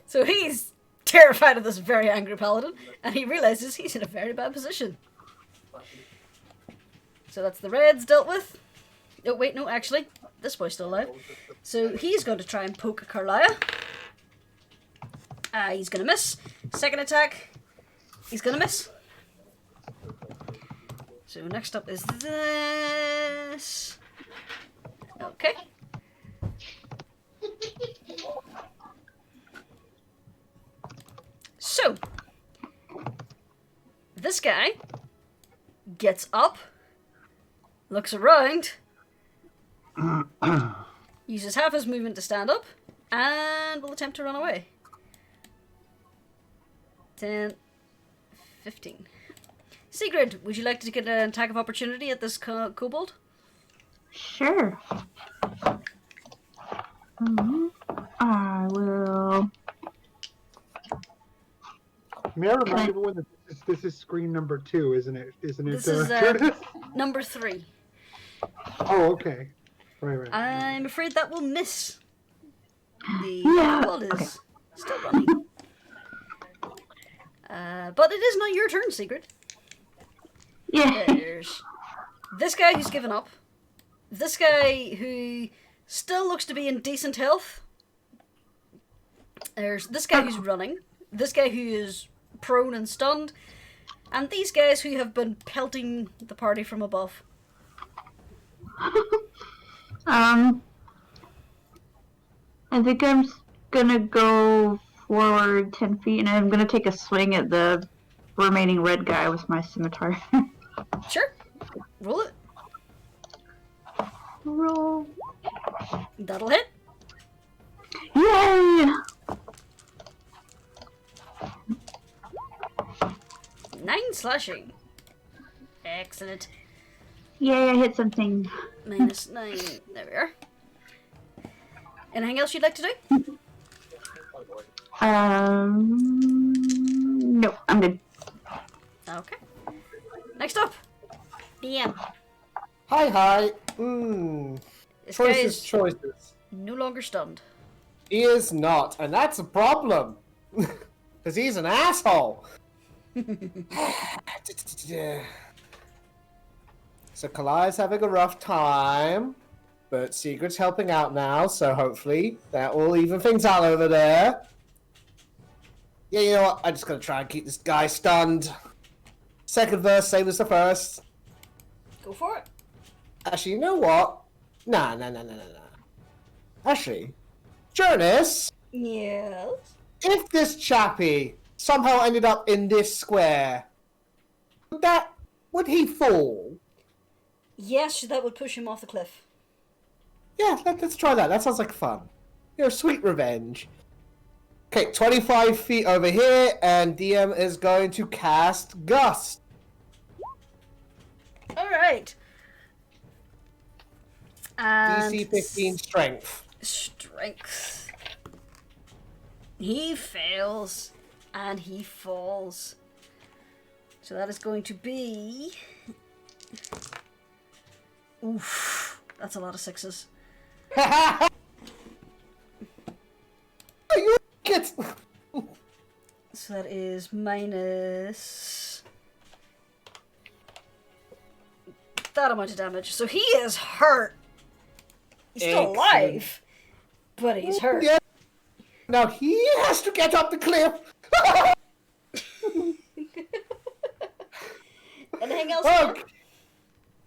So he's terrified of this very angry paladin, and he realizes he's in a very bad position. So that's the reds dealt with. Oh wait, no, actually, this boy's still alive. So he's going to try and poke Carlia. He's gonna miss. Second attack, he's gonna miss. So next up is this. Okay. So, this guy gets up, looks around, uses half his movement to stand up, and will attempt to run away. 10, 15. Sigrid, would you like to get an attack of opportunity at this kobold? Sure. I will. May I remind everyone that this is screen number 2, isn't it? Isn't it? This is Jurnis? number 3. Oh, okay. Right. I'm afraid that will miss. The Yeah, kobold is okay. still running. But it is not your turn, Sigrid. Yeah. There's this guy who's given up. This guy who still looks to be in decent health. There's this guy who's running. This guy who is prone and stunned. And these guys who have been pelting the party from above. I think I'm gonna go forward 10 feet, and I'm gonna take a swing at the remaining red guy with my scimitar. Sure. Roll it. Roll. That'll hit. Yay! 9 slashing. Excellent. Yay, I hit something. Minus 9. There we are. Anything else you'd like to do? No, I'm good. Okay. Next up. DM. Hi. This guy is Choices. no longer stunned. He is not, and that's a problem. Because he's an asshole. So Kalia's having a rough time, but Sigrid's helping out now, so hopefully that will even things out over there. Yeah, you know what? I'm just gonna try and keep this guy stunned. Second verse, same as the first. Go for it. Actually, you know what? Nah. Actually, Jurnis, Yes. if this chappie somehow ended up in this square, would he fall? Yes, that would push him off the cliff. Yeah, let's try that. That sounds like fun. Sweet revenge. Okay, 25 feet over here, and DM is going to cast Gust. Alright. And DC 15 Strength. Strength. He fails, and he falls. So that is going to be... Oof. That's a lot of 6s. Shit! So that is minus that amount of damage. So he is hurt. He's still Excellent. alive, but he's hurt. Yeah. Now he has to get up the cliff. Anything else? Okay.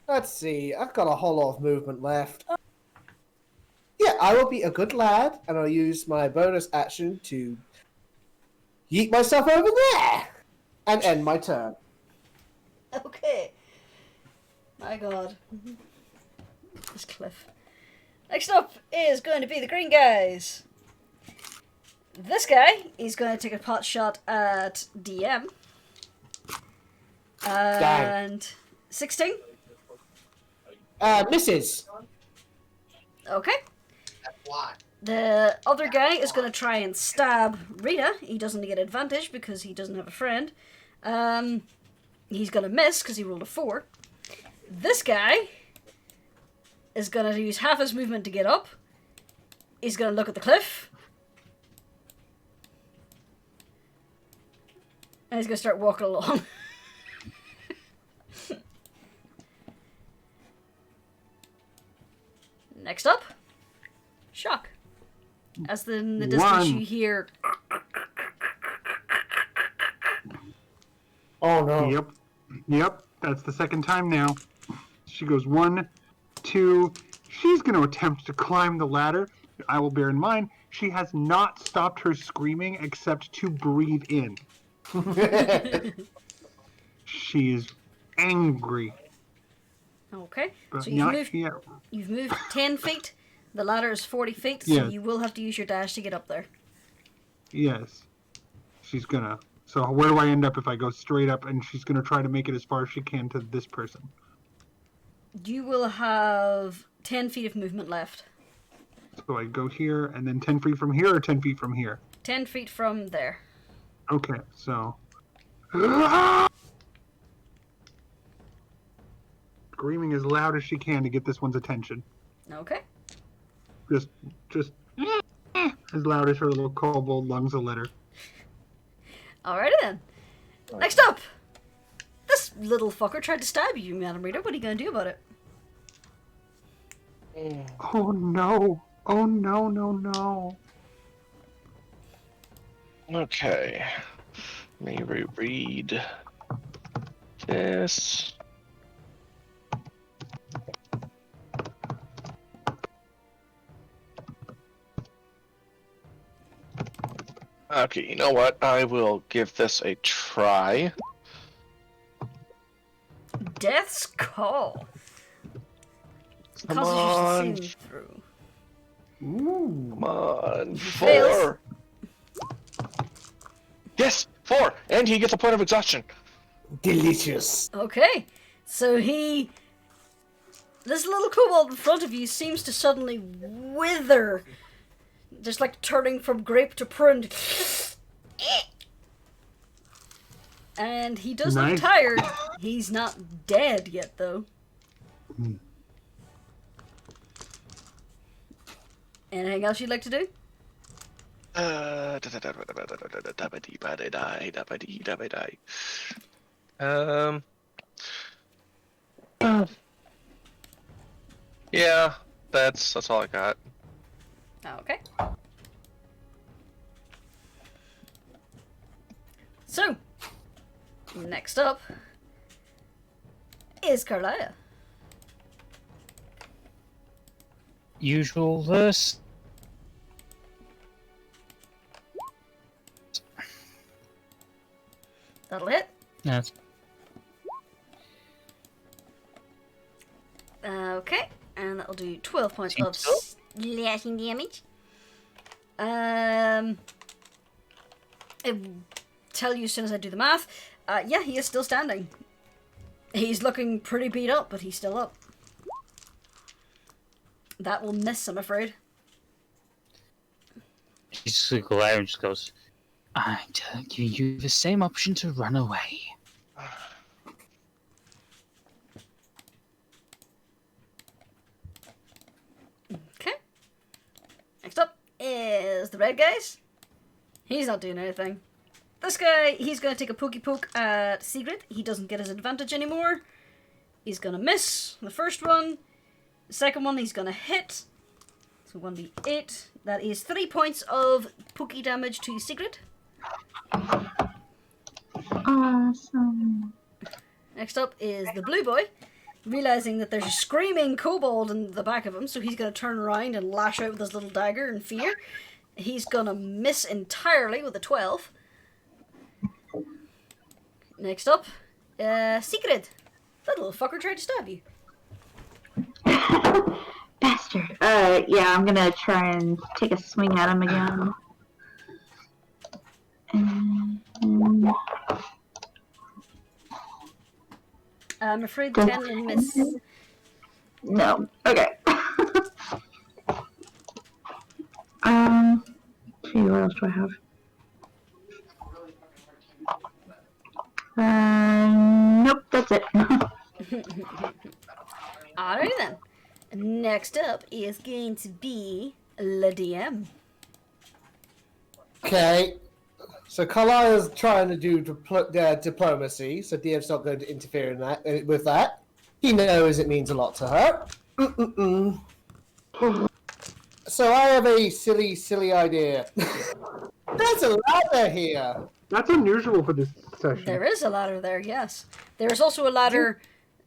Let's see. I've got a whole lot of movement left. Yeah, I will be a good lad, and I'll use my bonus action to yeet myself over there and end my turn. Okay. My god. This cliff. Next up is going to be the green guys. This guy is going to take a pot shot at DM. And 16. Misses. Okay. The other guy is going to try and stab Rita. He doesn't get advantage because he doesn't have a friend. He's going to miss because he rolled a 4. This guy is going to use half his movement to get up. He's going to look at the cliff. And he's going to start walking along. Next up, Shock. As in the distance you hear. Oh no. Yep. That's the second time now. She goes 1, 2. She's going to attempt to climb the ladder. I will bear in mind, she has not stopped her screaming except to breathe in. She is angry. Okay, But so not you've yet. moved 10 feet. The ladder is 40 feet, so Yes. you will have to use your dash to get up there. Yes. She's gonna. So where do I end up if I go straight up and she's gonna try to make it as far as she can to this person? You will have 10 feet of movement left. So I go here and then 10 feet from here or 10 feet from here? 10 feet from there. Okay, so. Screaming as loud as she can to get this one's attention. Okay. Just as loud as her little kobold lungs will let her. Alrighty then. Next up! This little fucker tried to stab you, Madam Rita. What are you going to do about it? Oh no. Oh no, no, no. Okay. Let me reread this. Okay, you know what? I will give this a try. Death's Call. Come Causes on. you to see through. Ooh. Come on. Fails. 4. Yes, 4. And he gets a point of exhaustion. Delicious. Okay, so this little kobold in front of you seems to suddenly wither, just like turning from grape to prune. And he does look Nice. tired. He's not dead yet, though. Anything else you'd like to do? Yeah, that's all I got. Okay. So, next up is Carlia. Usual verse. That'll hit. Yes. Okay, and that'll do 12 points of Seems so. slashing damage. I'll tell you as soon as I do the math. Yeah, he is still standing. He's looking pretty beat up, but he's still up. That will miss, I'm afraid. She's just gonna go out and just goes, I'm giving you the same option to run away. Okay. Next up is the red guys. He's not doing anything. This guy, he's going to take a pokey poke at Sigrid. He doesn't get his advantage anymore. He's going to miss the first one. The second one, he's going to hit. So 1d8. That is 3 points of pokey damage to Sigrid. Awesome. Next up is the blue boy, realizing that there's a screaming kobold in the back of him, so he's going to turn around and lash out with his little dagger in fear. He's going to miss entirely with a 12. Next up, Sigrid. That little fucker tried to stab you. Bastard. Yeah, I'm gonna try and take a swing at him again. I'm afraid the 10 will miss. No. Okay. Gee, what else do I have? Nope, that's it. Alright then. Next up is going to be Le DM. Okay. So Carlisle is trying to do diplomacy, so DM's not going to interfere in that. With that, he knows it means a lot to her. So I have a silly idea. There's a ladder here. That's unusual for this session. There is a ladder there, yes. There is also a ladder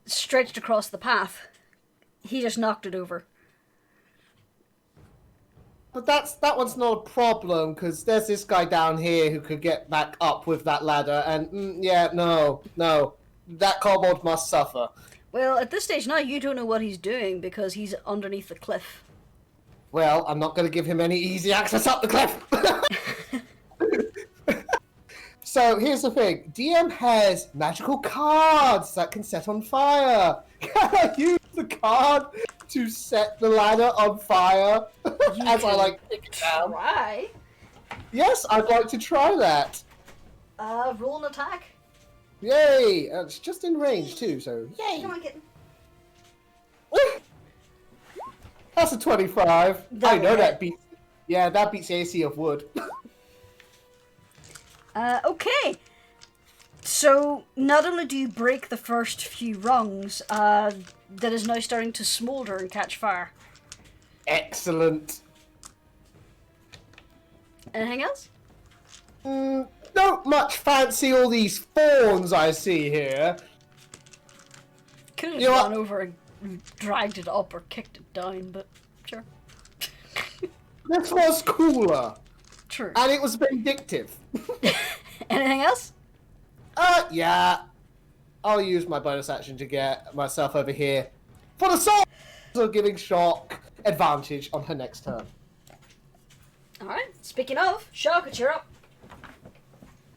stretched across the path. He just knocked it over. But that one's not a problem, because there's this guy down here who could get back up with that ladder, and no. That kobold must suffer. Well, at this stage now, you don't know what he's doing because he's underneath the cliff. Well, I'm not going to give him any easy access up the cliff. So here's the thing. DM has magical cards that can set on fire. Can I use the card to set the ladder on fire as I pick it down? Try. Yes, I'd like to try that. Roll an attack. Yay! It's just in range too, so yay! Come on, kitten. That's a 25. That I know will that hit. beats. Yeah, that beats the AC of wood. Okay. So, not only do you break the first few rungs, that is now starting to smoulder and catch fire. Excellent. Anything else? Don't much fancy all these thorns I see here. Could have You know gone over and dragged it up or kicked it down, but sure. This was cooler, True. and it was vindictive. Anything else? Yeah. I'll use my bonus action to get myself over here for the soul of giving Shock advantage on her next turn. Alright, speaking of, Shock, it's your up.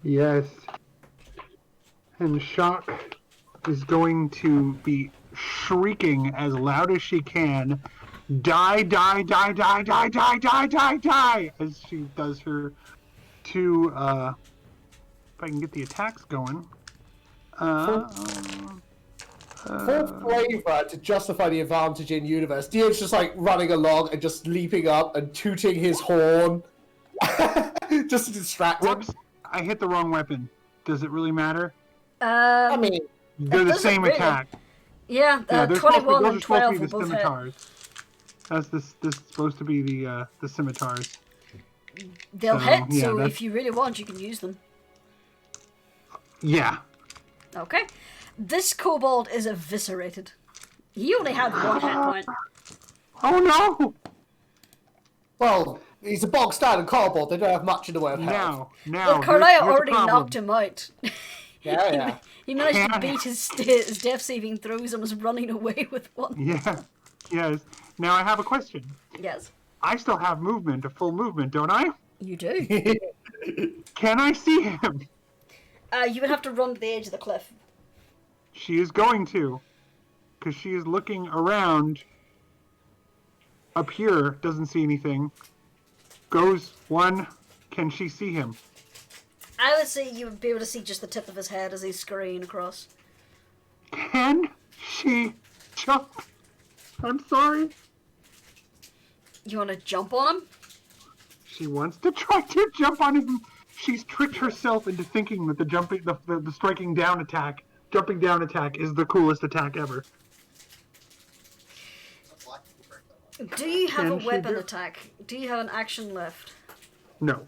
Yes. And Shock is going to be shrieking as loud as she can, die, die, die, die, die, die, die, die, die, as she does her two, if I can get the attacks going. For flavor to justify the advantage in universe, DM's just running along and just leaping up and tooting his horn just to distract him. Whoops, I hit the wrong weapon. Does it really matter? I mean, They're the doesn't same really. attack. Yeah, they're 21 those and are supposed 12 to be will the both hit. scimitars. That's this is supposed to be the scimitars. They'll So, hit, yeah, so that's- if you really want, you can use them. Yeah. Okay. This kobold is eviscerated. He only had 1 hit point. Oh no! well, he's a bog standard kobold. They don't have much in the way of health. Now. Well, Carlisle here's a already problem. knocked him out. Yeah. He managed to Can- beat his death saving throws and was running away with one. Yeah. Yes. Now I have a question. Yes, I still have movement, a full movement, don't I? you do. Can I see him? You would have to run to the edge of the cliff. She is going to, because she is looking around. Up here, doesn't see anything. Goes one. Can she see him? I would say you would be able to see just the tip of his head as he's scurrying across. Can she jump? I'm sorry. You want to jump on him? She wants to try to jump on him she's tricked herself into thinking that the striking down attack, jumping down attack is the coolest attack ever. Do you have a Can she weapon do- attack? Do you have an action left? No.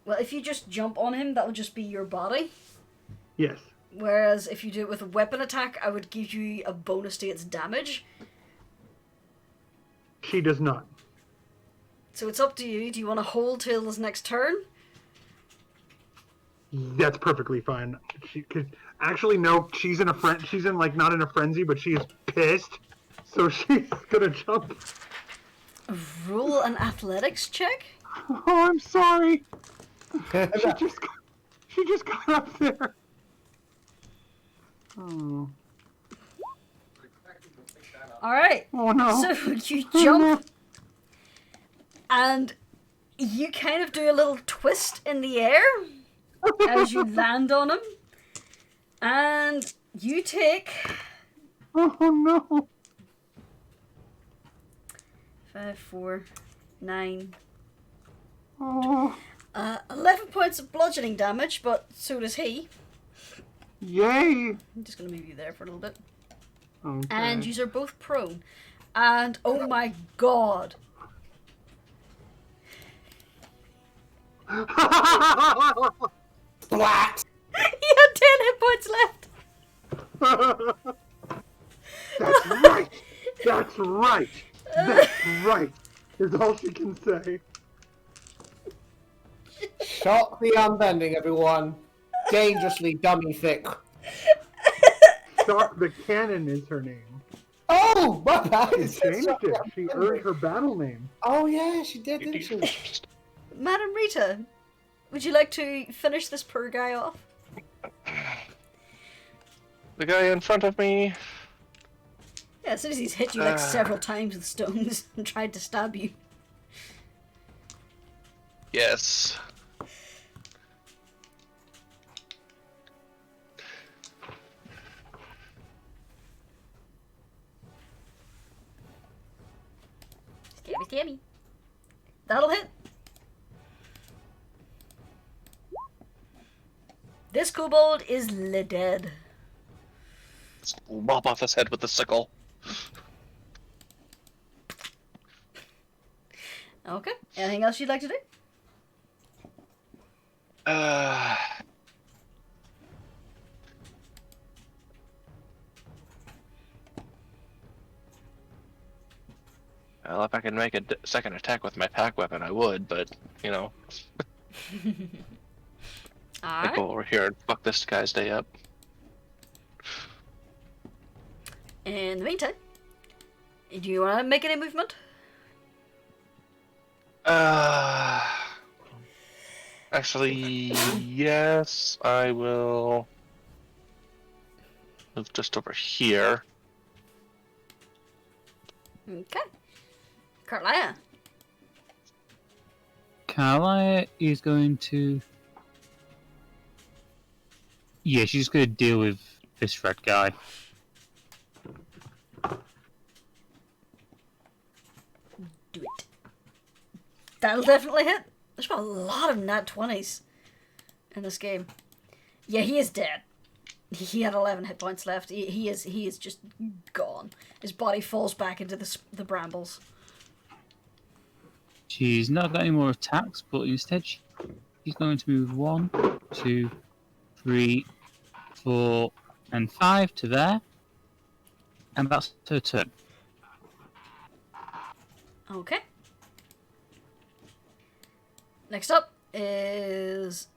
Well, if you just jump on him, that would just be your body. Yes. Whereas if you do it with a weapon attack, I would give you a bonus to its damage. She does not. So it's up to you. Do you want to hold till his next turn? That's perfectly fine. Actually, no. She's in like not in a frenzy, but she is pissed. So she's gonna jump. Roll an athletics check? Oh, I'm sorry. She just got up there. Oh. Alright. Oh no. So you jump, and you kind of do a little twist in the air as you land on him. And you take... Oh no. 5, 4, 9... Oh. 11 points of bludgeoning damage, but so does he. Yay. I'm just going to move you there for a little bit. Okay. And you are both prone. And, oh my god. Splat! He had 10 hit points left. That's right. That's right. That's right. Is all she can say. Shock the unbending, everyone. Dangerously dummy thick. Shock the Cannon is her name. Oh, my bad. She changed it. She earned her battle name. Oh yeah, she did, didn't she? Madam Rita, would you like to finish this poor guy off? The guy in front of me. Yeah, as soon as he's hit you like several times with stones and tried to stab you. Yes. Stabby. That'll hit. This kobold is dead. Just lop off his head with the sickle. Okay. Anything else you'd like to do? Well, if I can make a second attack with my pack weapon, I would, but, you know. I Alright. go over here and fuck this guy's day up. In the meantime, do you want to make any movement? Actually, yes, I will move just over here. Okay. Carlia. Carlia is going to... Yeah, she's going to deal with this red guy. Do it. That'll definitely hit. There's been a lot of nat 20s in this game. Yeah, he is dead. He had 11 hit points left. He is just gone. His body falls back into the brambles. She's not got any more attacks, but instead she's going to move 1, 2, 3, 4, and 5 to there. And that's her turn. Okay. Next up is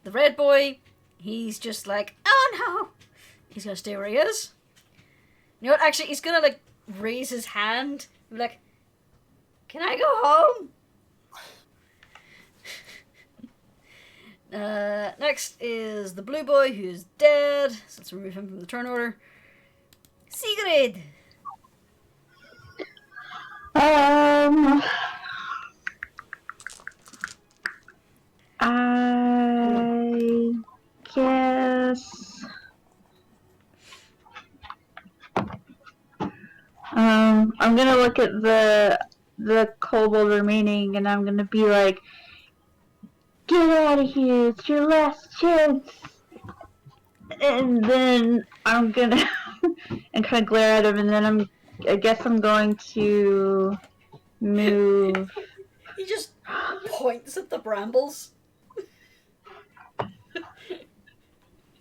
the red boy. He's just like, oh no! He's gonna stay where he is. You know what? Actually, he's gonna like raise his hand and be like, can I go home? Next is the blue boy who's dead. So let's remove him from the turn order. Sigrid! I guess. I'm gonna look at the kobold remaining, and I'm gonna be like, get out of here. It's your last chance. And then I'm gonna and kind of glare at him, and then I guess I'm going to move. He just points at the brambles.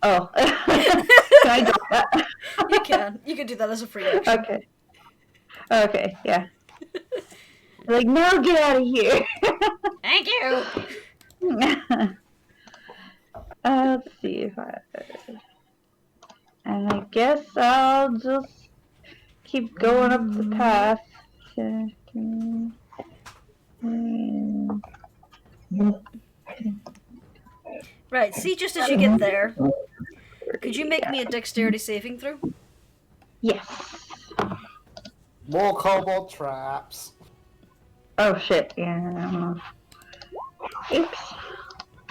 Oh, can I drop that? You can. You can do that as a free action. Okay. Okay. Yeah. Like, no, get out of here. Thank you. Let's see if and I guess I'll just keep going up the path. Right, see, just as you get there, could you make me a dexterity saving throw? Yes. More kobold traps. Oh shit, yeah. Oops.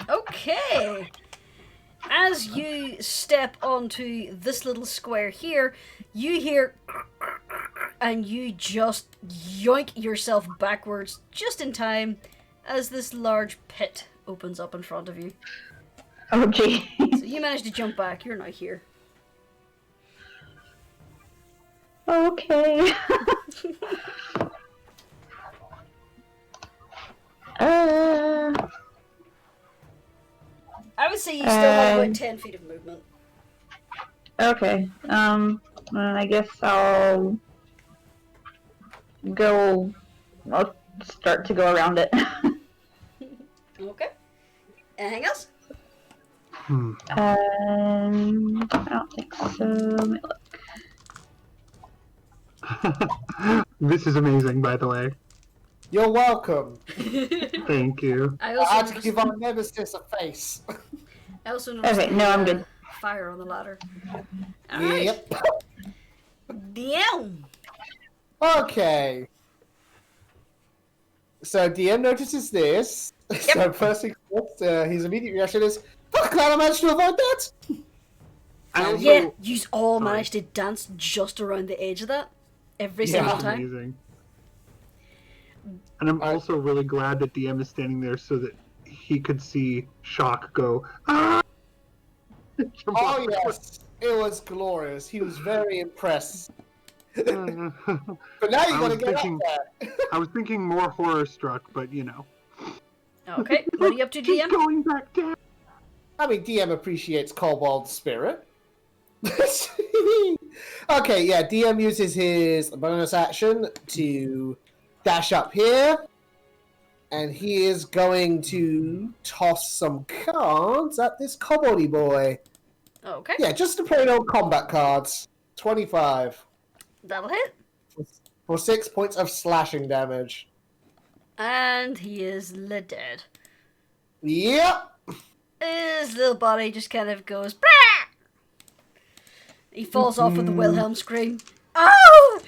Okay. As you step onto this little square here, you hear and you just yoink yourself backwards just in time as this large pit opens up in front of you. Oh gee. So you manage to jump back. You're not here. Okay. I would say you still have about 10 feet of movement. Okay. Then I guess I'll start to go around it. Okay. Anything else? I don't think so. Let me look. This is amazing, by the way. You're welcome. Thank you. I I also had to noticed, give our nemesis a face. I also noticed Okay, no, I'm good. fire on the ladder. Alright. Yep. DM. Okay. So DM notices this. So first thing first, his immediate reaction is, "Fuck, glad I managed to avoid that." I also, Yeah, you all Sorry. managed to dance just around the edge of that every Yeah. single That's time. amazing. And I'm also really glad that DM is standing there so that he could see Shock go, ah! Jump Oh off the yes, it was glorious. He was very impressed. cliff. But now you I gotta was get thinking- up there. I was thinking more horror struck, but you know. Okay, what are you up to, Keep DM? going back down. I mean, DM appreciates Kobold's spirit. Okay, yeah, DM uses his bonus action to dash up here. And he is going to toss some cards at this koboldy boy. Okay, Yeah, just to plain old combat cards. 25. that'll hit. For 6 points of slashing damage. And he is dead. Yep. His little body just kind of goes, "Brah!" He falls off with a Wilhelm scream. Oh!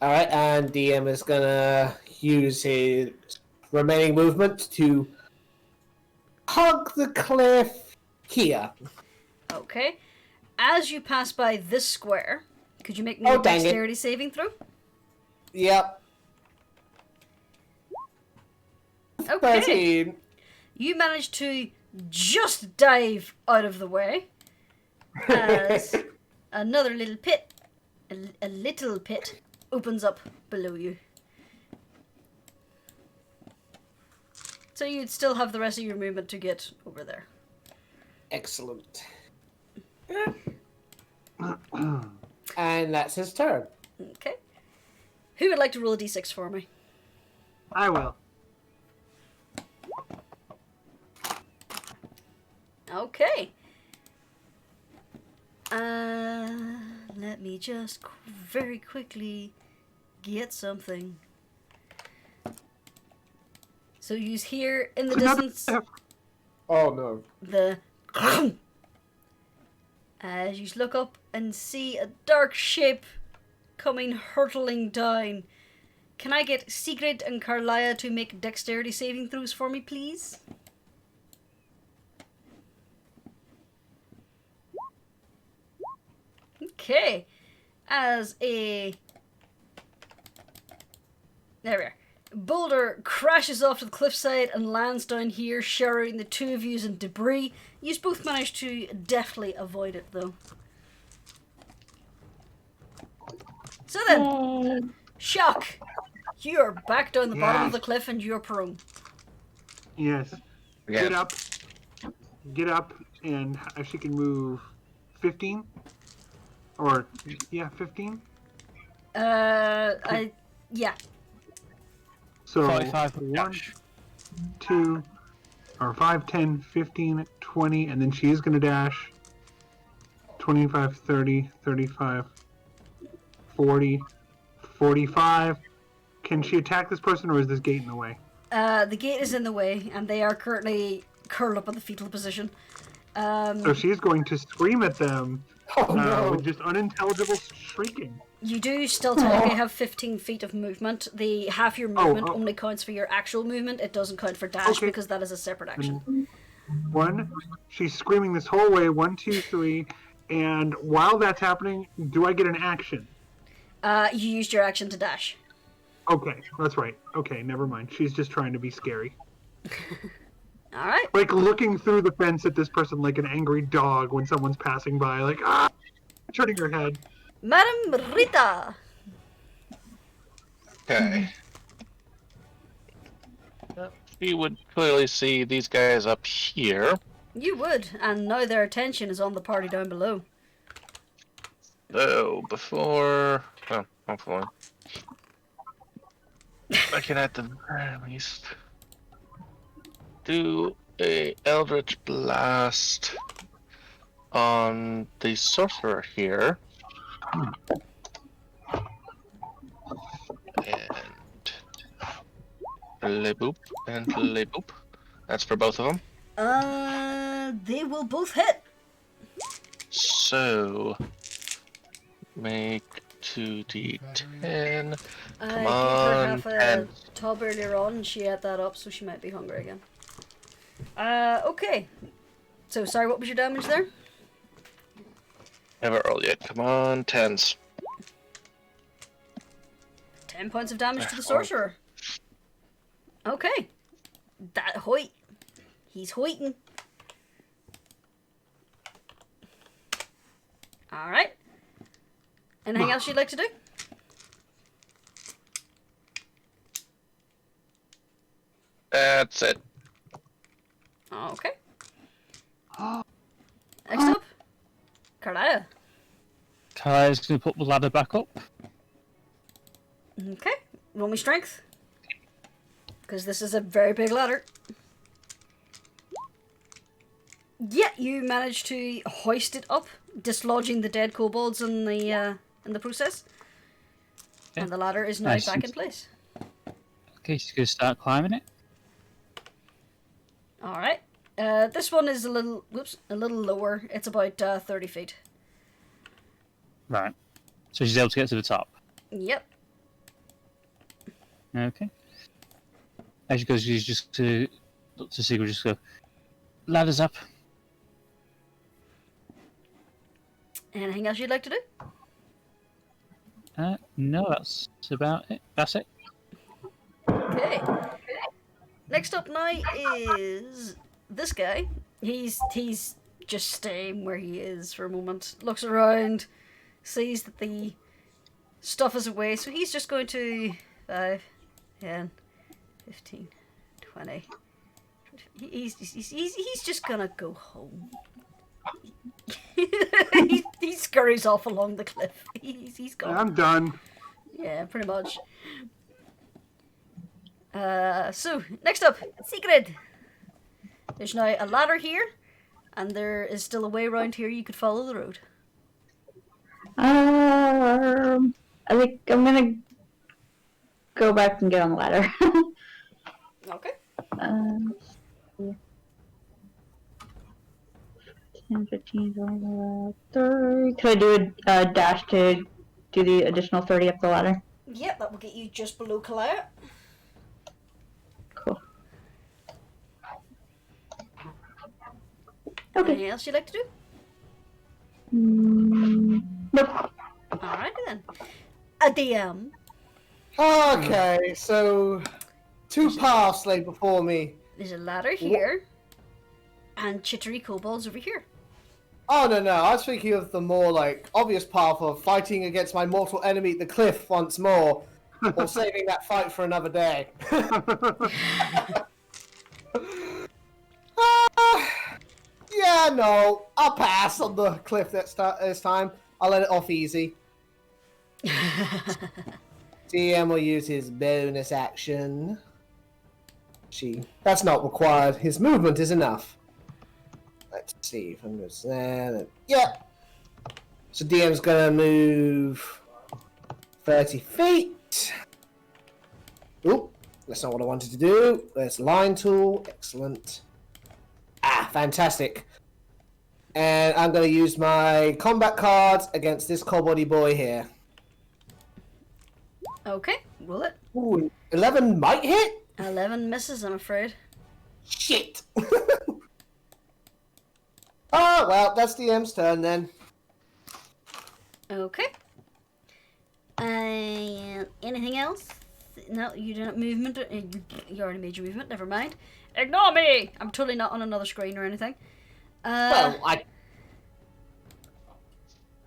Alright, and DM is gonna use his remaining movement to hug the cliff here. Okay. As you pass by this square, could you make me Oh, a dang it. dexterity saving throw? Yep. Okay. 13. You managed to just dive out of the way as another little pit, a little pit, opens up below you. So you'd still have the rest of your movement to get over there. Excellent. And that's his turn. Okay. Who would like to roll a d6 for me? I will. Okay. Let me just very quickly get something. So you hear in the distance Oh no. the as you look up and see a dark shape coming hurtling down. Can I get Sigrid and Carlia to make dexterity saving throws for me, please? Okay. There we are. boulder crashes off to the cliffside and lands down here, showering the two of you in debris. You both manage to deftly avoid it, though. So then, Shock, you're back down the bottom of the cliff and you're prone. Yes. Yeah. Get up, and she can move 15? Or, yeah, 15? Yeah. So, 45 1, dash. 2, or 5, 10, 15, 20, and then she is going to dash 25, 30, 35, 40, 45. Can she attack this person, or is this gate in the way? The gate is in the way, and they are currently curled up in the fetal position. So she's going to scream at them with just unintelligible shrieking. You do still technically have 15 feet of movement. The half your movement only counts for your actual movement. It doesn't count for dash because that is a separate action. 1, she's screaming this whole way, 1, 2, 3, and while that's happening, do I get an action? You used your action to dash. Okay, that's right. Okay, never mind. She's just trying to be scary. Alright. Like looking through the fence at this person like an angry dog when someone's passing by, like, turning her head. Madam Rita! Okay. We would clearly see these guys up here. You would, and now their attention is on the party down below. So, before... Oh, hopefully. I can at the very least do a Eldritch Blast on the sorcerer here. And le boop and le boop. That's for both of them. They will both hit. So make 2d10. I Come gave on, her half a 10. tub earlier on and she ate that up, so she might be hungry again. Okay. So, sorry, what was your damage there? Never rolled yet. Come on, 10s. 10 points of damage to the sorcerer. Okay. That hoit. He's hoiting. Alright. Anything else you'd like to do? That's it. Okay. Next up, Carlia. Kai's going to put the ladder back up. Okay. Roll me strength. Because this is a very big ladder. Yeah, you managed to hoist it up, dislodging the dead kobolds in the process. Okay. And the ladder is now Nice. back in place. Okay, she's going to start climbing it. Alright. This one is a little lower. It's about 30 feet. Right. So she's able to get to the top. Yep. Okay. As she goes, she's just to look to see, just go, ladders up. Anything else you'd like to do? No, that's about it. That's it. Okay. Next up now is this guy. He's just staying where he is for a moment. Looks around, sees that the stuff is away, so he's just going to 5, 10, 15, 20. He's just gonna go home. he scurries off along the cliff. He's gone. I'm done. Yeah, pretty much. So, next up, Sigrid. There's now a ladder here, and there is still a way around here you could follow the road. I think I'm gonna go back and get on the ladder. Okay. 10, 15, 20, 30. Could I do a dash to do the additional 30 up the ladder? Yep, that will get you just below Kalaya. Cool. Anything Okay. else you'd like to do? Nope. Alright then. A DM. Okay, so Two paths lay before me. There's a ladder here, and chittery kobolds over here. Oh, no. I was thinking of the more, like, obvious path of fighting against my mortal enemy, the cliff, once more. Or saving that fight for another day. Yeah, no. I'll pass on the cliff this time. I'll let it off easy. DM will use his bonus action. That's not required. His movement is enough. Let's see if I'm going yeah. So DM's gonna move 30 feet. Oop, that's not what I wanted to do. There's line tool. Excellent. Ah, fantastic. And I'm gonna use my combat cards against this koboldy boy here. Okay, will it? Ooh, 11 might hit? 11 misses, I'm afraid. Shit! Oh, well, that's DM's turn then. Okay. And anything else? No, you didn't movement. You already made your movement, never mind. Ignore me! I'm totally not on another screen or anything. Well,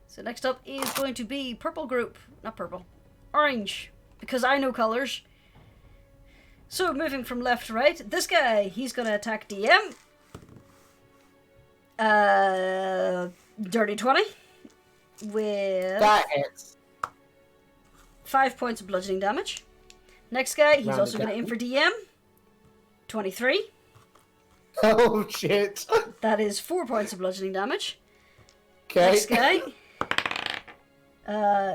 So next up is going to be purple group. Not purple. Orange. Because I know colors. So moving from left to right, this guy, he's going to attack DM. Dirty 20. With that hits. 5 points of bludgeoning damage. Next guy, he's also going to aim for DM. 23. Oh, shit. That is 4 points of bludgeoning damage. Okay. Next guy,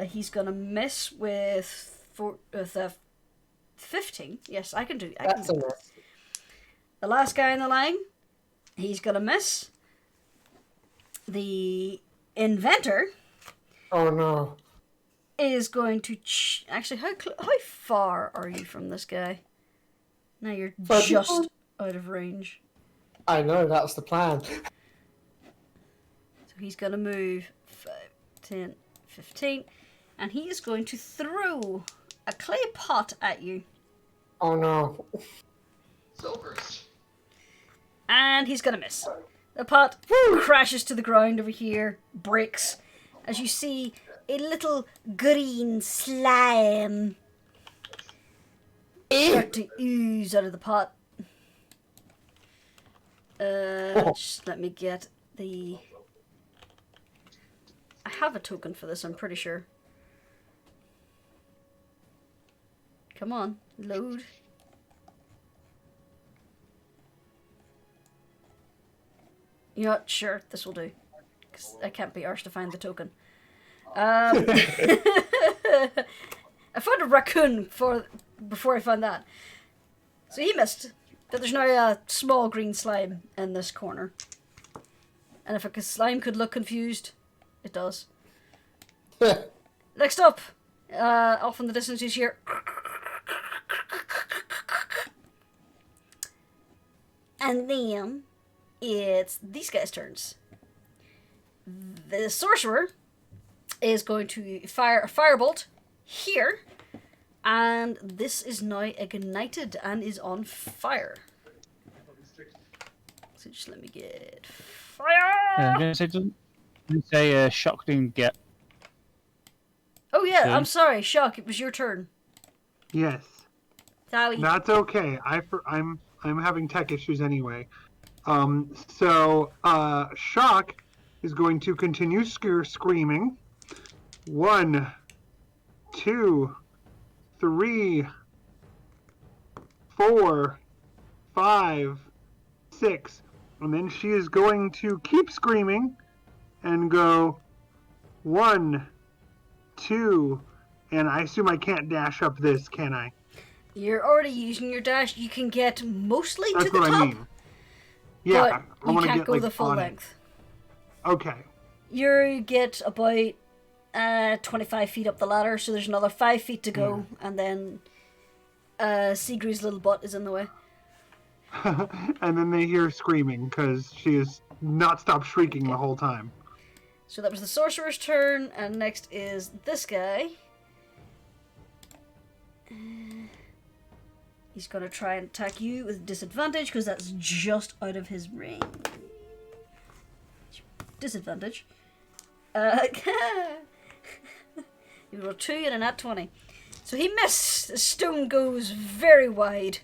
he's going to miss with 15. Yes, I can do that. That's a miss. The last guy in the line, he's going to miss. The inventor Oh, no. is going to... Actually, how far are you from this guy? Now you're just out of range. I know, that was the plan. So he's going to move 5, 10, 15. And he is going to throw a clay pot at you. Oh, no. Silvers. And he's going to miss. The pot crashes to the ground over here, breaks, as you see a little green slime start to ooze out of the pot. Just let me get the... I have a token for this, I'm pretty sure. Come on, load. You know what? Sure, this will do. Because I can't be arsed to find the token. I found a raccoon before I found that. So he missed. But there's now a small green slime in this corner. And if a slime could look confused, it does. Next up, off in the distance is here. And then it's these guys' turns. The sorcerer is going to fire a firebolt here, and this is now ignited and is on fire. So just let me get fire. I'm going to say Shock didn't get. Oh yeah, I'm sorry, Shock. It was your turn. Yes. Sorry. That's okay. I'm having tech issues anyway. So Shock is going to continue screaming. 1, 2, 3, 4, 5, 6. And then she is going to keep screaming and go 1, 2, and I assume I can't dash up this, can I? You're already using your dash. You can get mostly That's to the what top. I mean. Yeah, but you can't go like, the full on it. length. Okay. You get about 25 feet up the ladder, so there's another 5 feet to go, and then Sigrid's little butt is in the way. And then they hear screaming because she has not stopped shrieking the whole time. So that was the sorcerer's turn, and next is this guy. He's going to try and attack you with disadvantage because that's just out of his range. Disadvantage. You roll 2 and a nat 20. So he missed. The stone goes very wide.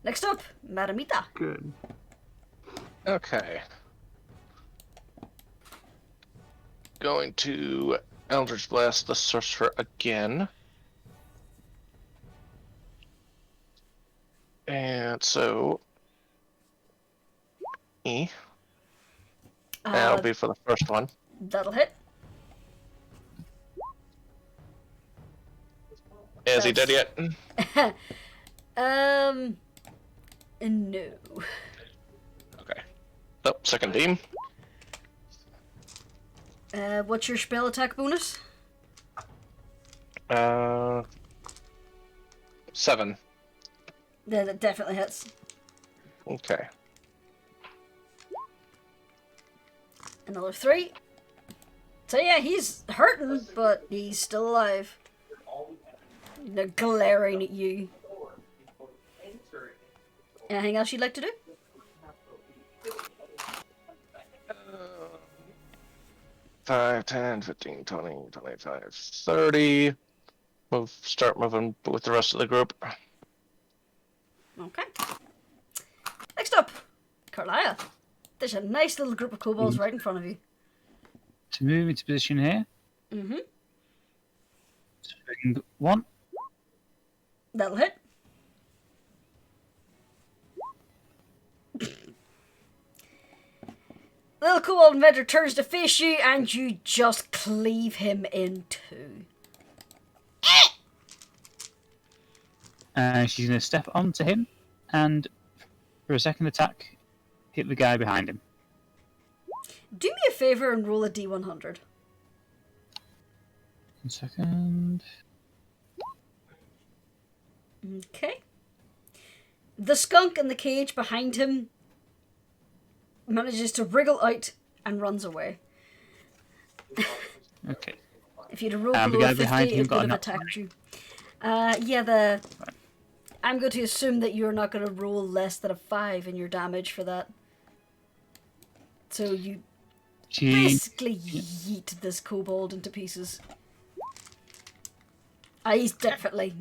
Next up, Maramita. Good. Okay. Going to Eldritch Blast the Sorcerer again. And so... That'll be for the first one. That'll hit. Is he dead yet? No. Okay. Oh, second team. What's your spell attack bonus? 7. Yeah, that definitely hits. Okay. Another 3. So yeah, he's hurting, but he's still alive. They're glaring at you. Anything else you'd like to do? 5, 10, 15, 20, 25, 30. Start moving with the rest of the group. Okay. Next up, Carlisle. There's a nice little group of kobolds right in front of you. To move into position here. Mm-hmm. Swing 1. That'll hit. Little kobold inventor turns to face you and you just cleave him in 2. She's going to step onto him and, for a second attack, hit the guy behind him. Do me a favour and roll a d100. 1 second. Okay. The skunk in the cage behind him manages to wriggle out and runs away. Okay. If you'd have rolled the below guy 50, behind him it got would a have nat attacked you. Yeah, I'm going to assume that you're not going to roll less than a 5 in your damage for that. So you basically yeet this kobold into pieces. He's definitely...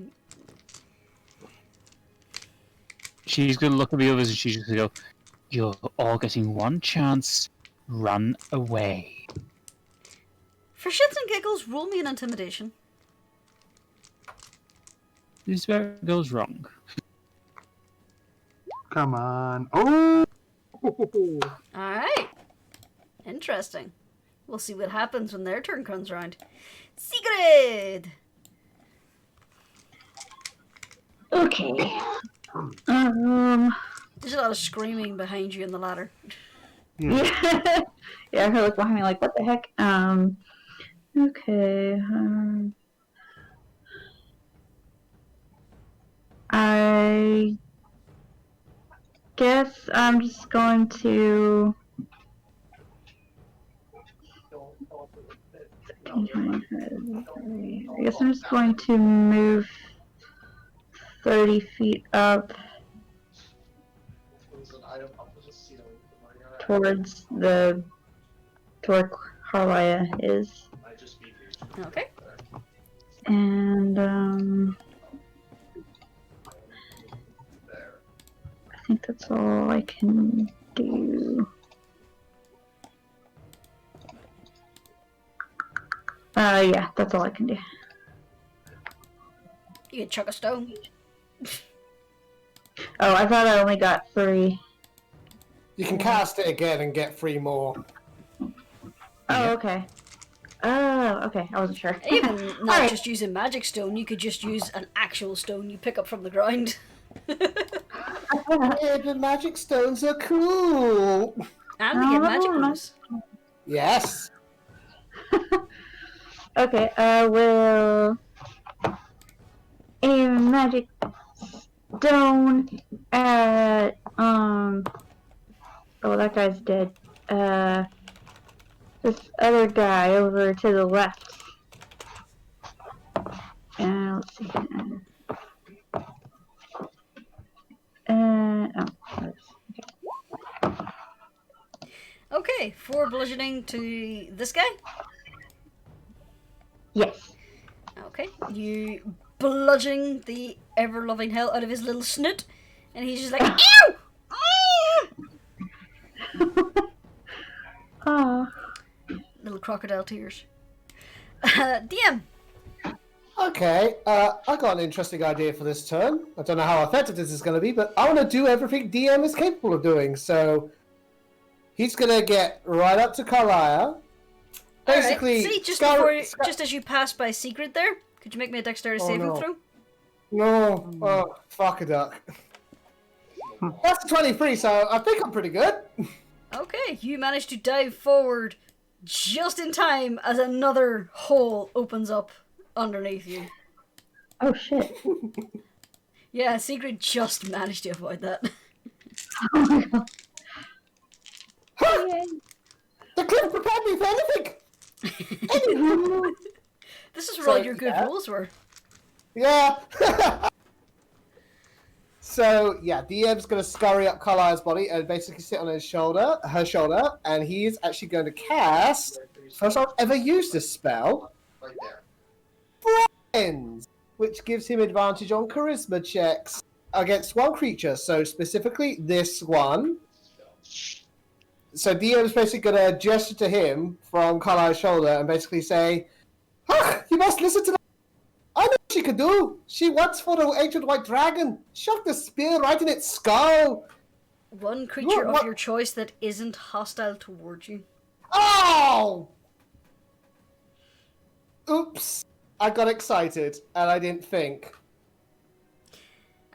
She's going to look at the others and she's just going to go, "You're all getting one chance. Run away." For shits and giggles, roll me an intimidation. This is where it goes wrong. Come on. Oh! Alright. Interesting. We'll see what happens when their turn comes around. Sigrid! Okay. There's a lot of screaming behind you in the ladder. Yeah. Yeah, I heard like behind me, like, what the heck? Okay. I guess I'm just going to. I guess I'm just going to move 30 feet up towards where Harlaya is. Okay. And I think that's all I can do. Yeah, that's all I can do. You can chuck a stone. Oh, I thought I only got 3. You can cast it again and get 3 more. Oh, okay. Oh, okay. I wasn't sure. Even not Alright. just using magic stone, you could just use an actual stone you pick up from the ground. Yeah, but magic stones are cool. And they get magic Oh. bonus. Yes. Okay, I will aim magic stone at oh, that guy's dead. This other guy over to the left. And let's see. Okay. Okay, 4 bludgeoning to this guy. Yes. Okay, you bludgeoning the ever-loving hell out of his little snoot, and he's just like, ew! Ah. Little crocodile tears. DM. Okay, I got an interesting idea for this turn. I don't know how effective this is going to be, but I want to do everything DM is capable of doing. So he's going to get right up to Kalia. Basically, see, just as you pass by Secret there, could you make me a dexterity saving throw? No, oh, fuck a duck. That's a 23, so I think I'm pretty good. Okay, you manage to dive forward just in time as another hole opens up underneath you. Oh shit. Yeah, Secret just managed to avoid that. Oh my god. Huh! The cliff prepared me for anything! This is where all your good rolls were. Yeah. So yeah, DM's gonna scurry up Carlisle's body and basically sit on her shoulder, and he's actually going to cast. First I've ever used this spell, Friends, which gives him advantage on charisma checks against one creature. So specifically this one. So DM's basically gonna gesture to him from Carlisle's shoulder and basically say, "Ah, you must listen to the. I know what she could do. She once fought an ancient white dragon, shoved the spear right in its skull. One creature of your choice that isn't hostile towards you. Oh! Oops. I got excited, and I didn't think.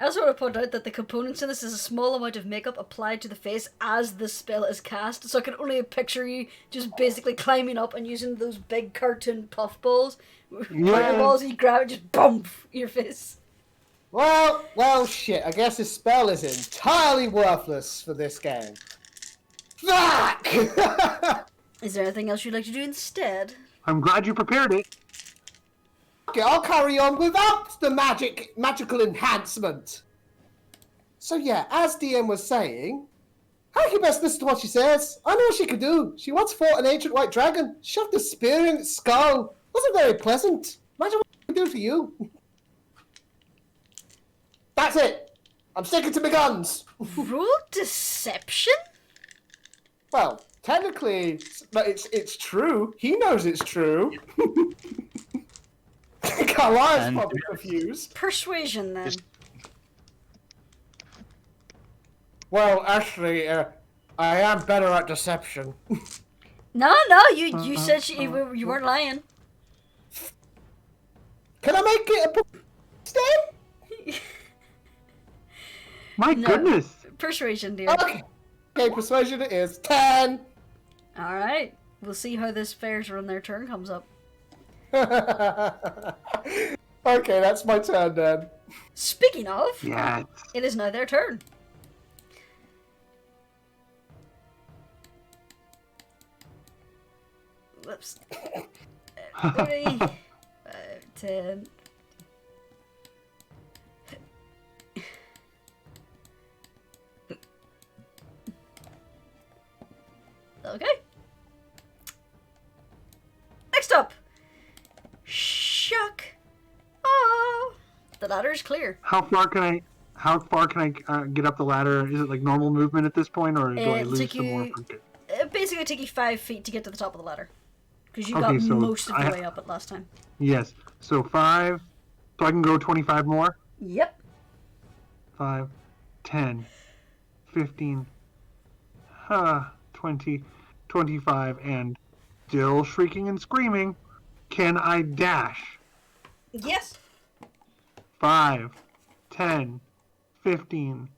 I also want to point out that the components in this is a small amount of makeup applied to the face as the spell is cast, so I can only picture you just basically climbing up and using those big cartoon puffballs. Fireballs, and you grab it, just bump your face. Well, shit. I guess this spell is entirely worthless for this game. Fuck! Is there anything else you'd like to do instead? I'm glad you prepared it. Okay, I'll carry on without the magical enhancement. So yeah, as DM was saying, how can you best listen to what she says? I know what she could do. She once fought an ancient white dragon, shoved a spear in its skull. Wasn't very pleasant. Imagine what it could do for you. That's it. I'm sticking to my guns. Roll deception? Well, technically, it's true. He knows it's true. Carlisle's probably confused. Persuasion, then. Well, actually, I am better at deception. No, you said you weren't lying. Can I make it a stay? My goodness. Persuasion, dear. Okay, persuasion it is. 10. Alright. We'll see how this fares when their turn comes up. Okay, that's my turn then. Speaking of, Yes. it is now their turn. Whoops. 30, 5, 10. Okay. Next up, Shuck. Oh, the ladder is clear. How far can I get up the ladder? Is it like normal movement at this point, or do I It'll lose take some more? Basically take you 5 feet to get to the top of the ladder. Because you Okay, got so most of the way up it last time. Yes. So 5. So I can go 25 more. Yep. 5, 10, 15, 20, 25, and still shrieking and screaming. Can I dash? Yes. 5, 10, 15,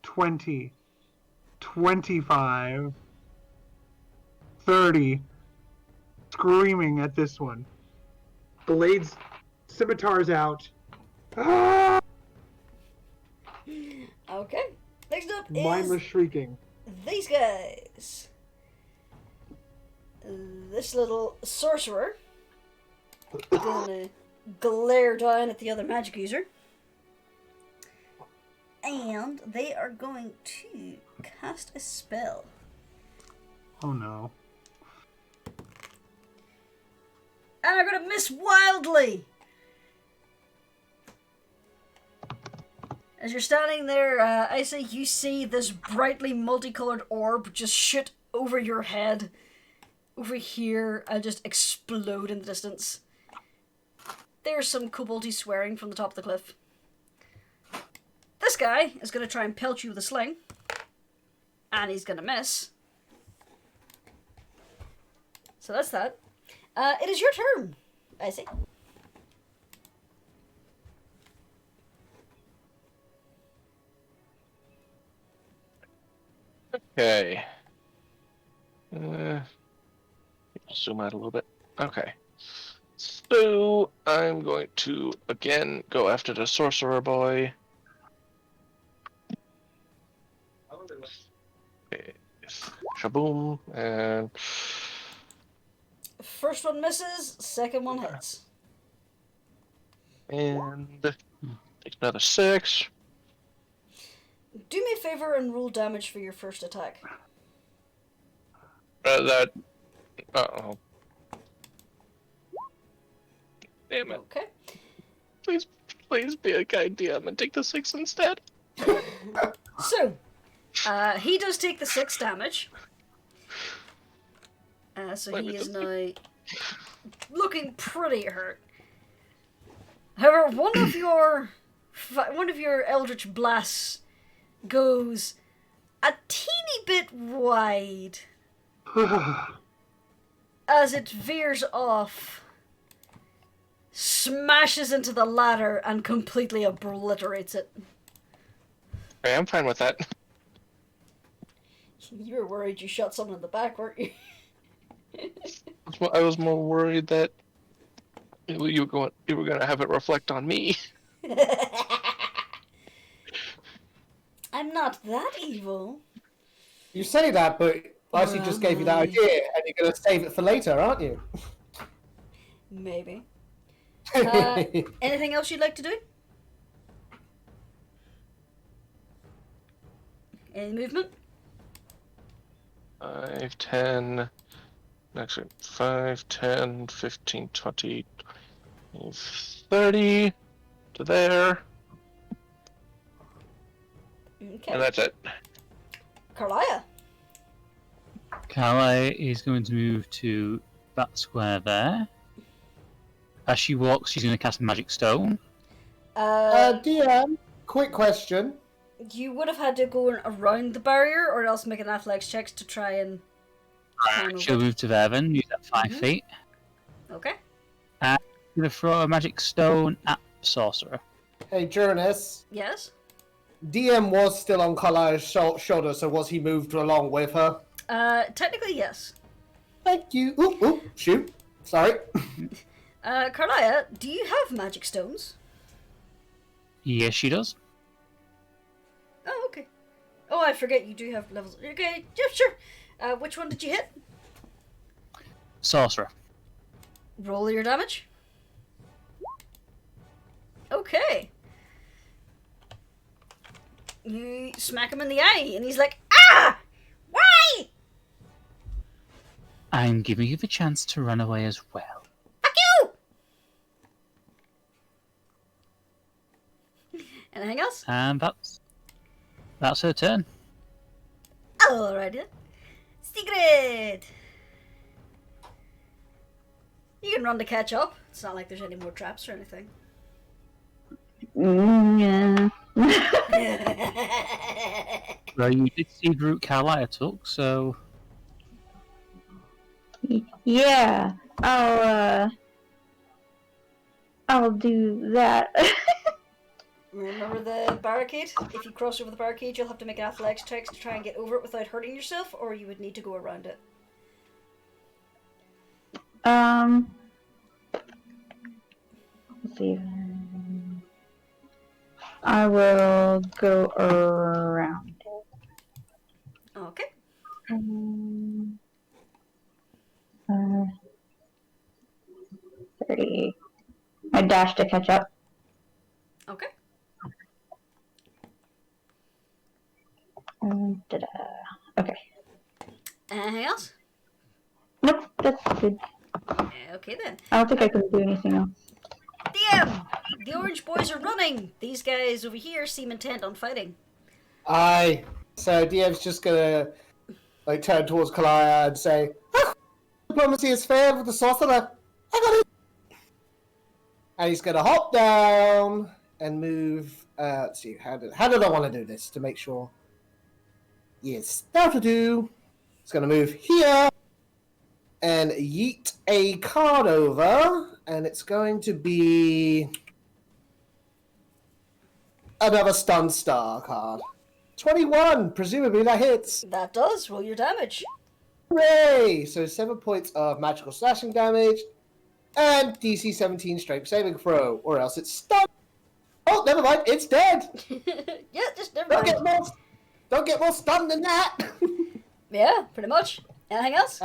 20, 25, 30. Screaming at this one. Blades, scimitars out. Ah! Okay. Next up Mindless shrieking. these guys. This little sorcerer gonna glare down at the other magic user. And they are going to cast a spell. Oh no. And I'm gonna miss wildly! As you're standing there, Isa, you see this brightly multicolored orb just shoot over your head, over here, and just explode in the distance. There's some koboldy swearing from the top of the cliff. This guy is going to try and pelt you with a sling, and he's going to miss. So that's that. It is your turn, Isa. Okay. Zoom out a little bit. Okay. So I'm going to again go after the sorcerer boy. Okay. Shaboom, and First one misses, second one hits. take another 6. Do me a favor and roll damage for your first attack. Uh oh. Damn it. Okay. Please be a kind DM and take the 6 instead. So, he does take the 6 damage. So he is now looking pretty hurt. However, one of your eldritch blasts goes a teeny bit wide as it veers off, smashes into the ladder, and completely obliterates it. Okay, I'm fine with that. You were worried you shot someone in the back, weren't you? I was more worried that you were going to have it reflect on me. I'm not that evil. You say that, but I actually just gave you that idea, and you're going to save it for later, aren't you? Maybe. Anything else you'd like to do? Any movement? 5, 10, next 5, 10, 15, 20, 30 to there. Okay. And that's it. Carlia. Carly is going to move to that square there. As she walks, she's going to cast Magic Stone. DM, quick question. You would have had to go around the barrier, or else make an athletics check to try and climb She'll over. move to there then, use that 5 feet. Okay. I'm going to throw a Magic Stone at the Sorcerer. Hey, Jurnis. Yes? DM was still on Carlia's shoulder, so was he moved along with her? Technically, yes. Thank you. Ooh, shoot. Sorry. Carlia, do you have magic stones? Yes, she does. Oh, okay. Oh, I forget you do have levels. Okay, yeah, sure. Which one did you hit? Sorcerer. Roll your damage. Okay. You smack him in the eye, and he's like, "Ah! Why? I'm giving you the chance to run away as well. Fuck you!" Anything else? And that's her turn. Alrighty then. Secret! You can run to catch up. It's not like there's any more traps or anything. Yeah. Well, you did see the route Carlisle took, so... Yeah, I'll do that. Remember the barricade? If you cross over the barricade, you'll have to make athletics checks to try and get over it without hurting yourself, or you would need to go around it. Let's see. I will go around it. Okay. 30. I dash to catch up. Okay. Okay. Anything else? Nope, that's good. Okay then. I don't think I can do anything else. DM! The orange boys are running! These guys over here seem intent on fighting. Aye. So DM's just gonna turn towards Kalaya and say, diplomacy is fair with the sorcerer. I got it. And he's gonna hop down and move. Let's see, how did I want to do this to make sure? Yes, that'll do. He's gonna move here and yeet a card over, and it's going to be another stun star card. 21, presumably that hits. That does. Roll your damage. Hooray! So 7 points of magical slashing damage, and DC 17 strength saving throw, or else it's stunned. Oh, never mind, it's dead. Yeah, just never mind. Don't get more stunned than that. Yeah, pretty much. Anything else?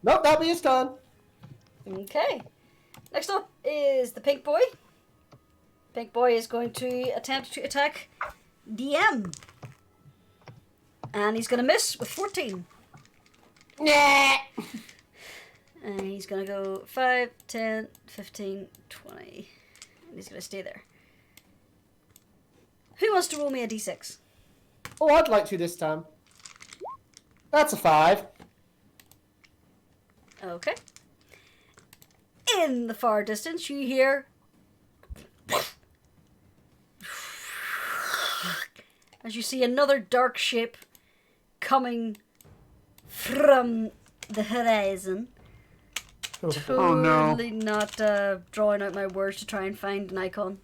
Nope, that'll be his turn. Okay. Next up is the pink boy. Pink boy is going to attempt to attack DM. And he's going to miss with 14. Nah. And he's going to go 5, 10, 15, 20. And he's going to stay there. Who wants to roll me a d6? Oh, I'd like to this time. That's a 5. Okay. In the far distance, you hear... as you see another dark shape coming from the horizon. Totally Oh, no. not drawing out my words to try and find an icon.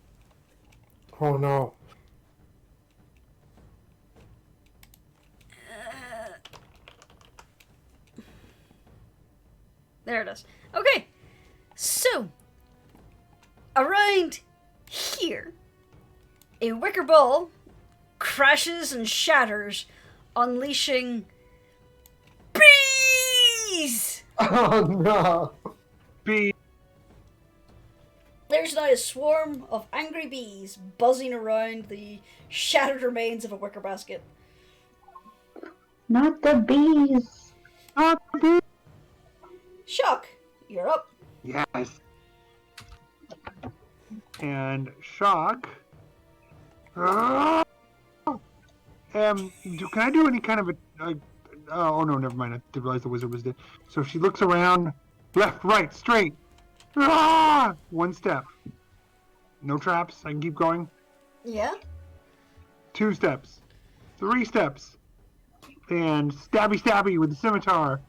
Oh no. There it is. Okay. So, around here, a wicker ball crashes and shatters, unleashing bees! Oh no. B. There's now a swarm of angry bees buzzing around the shattered remains of a wicker basket. Not the bees. Shock, you're up. Yes. And shock. Can I do any kind of a? Oh no, never mind. I didn't realize the wizard was dead. So she looks around, left, right, straight. One step. No traps. I can keep going. Yeah? 2 steps. 3 steps. And stabby stabby with the scimitar.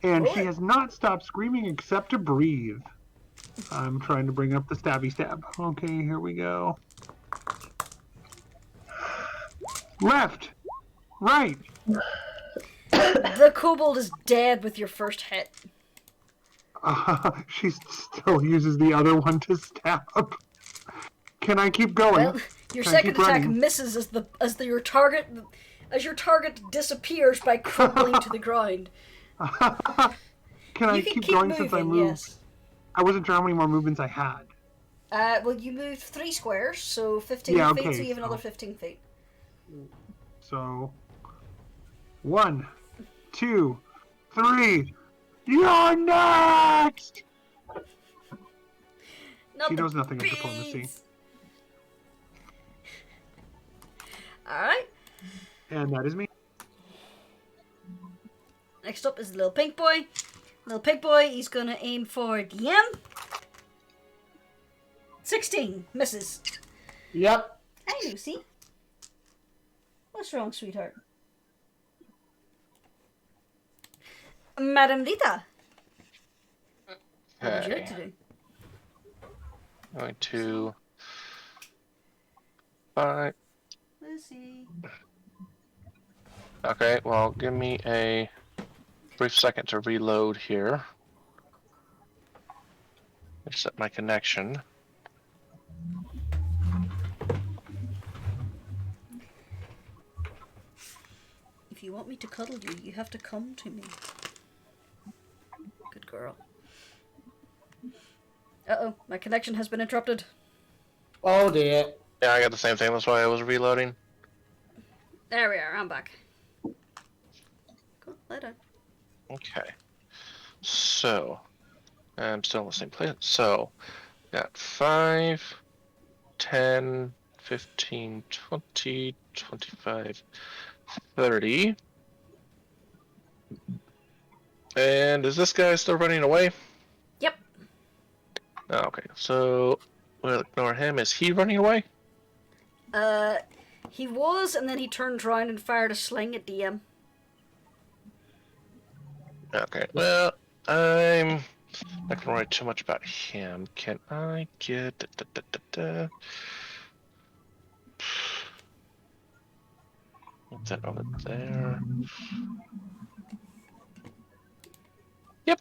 And she has not stopped screaming except to breathe. I'm trying to bring up the stabby stab. Okay, here we go. Left. Right. The kobold is dead with your first hit. She still uses the other one to stab. Can I keep going? Well, your Can I second keep attack running? misses as your target disappears by crumbling to the ground. Can I You can keep going moving, since I moved? yes. I wasn't sure how many more movements I had. Well, you moved 3 squares, so 15 Yeah, feet, okay, so you have another so- 15 feet. So, 1, 2, 3. You're next! Not She the knows nothing of diplomacy. bees. Alright, And that is me. next up is the little pink boy. Little pink boy, he's gonna aim for DM. 16, misses. Yep. Hi, Lucy. What's wrong, sweetheart? Madam Rita, what would you like to do? Going to. Alright. Lucy. Okay, well, give me a brief second to reload here. Set my connection. If you want me to cuddle you, you have to come to me. Good girl. Uh-oh, my connection has been interrupted. Oh dear. Yeah, I got the same thing. That's why I was reloading. There we are, I'm back. Okay. So, I'm still in the same place. So, got 5, 10, 15, 20, 25, 30. And is this guy still running away? Yep. Okay, so we'll ignore him. Is he running away? He was, and then he turned around and fired a sling at DM. Okay, well, I'm not gonna worry too much about him. Can I get... Put that over there. Yep.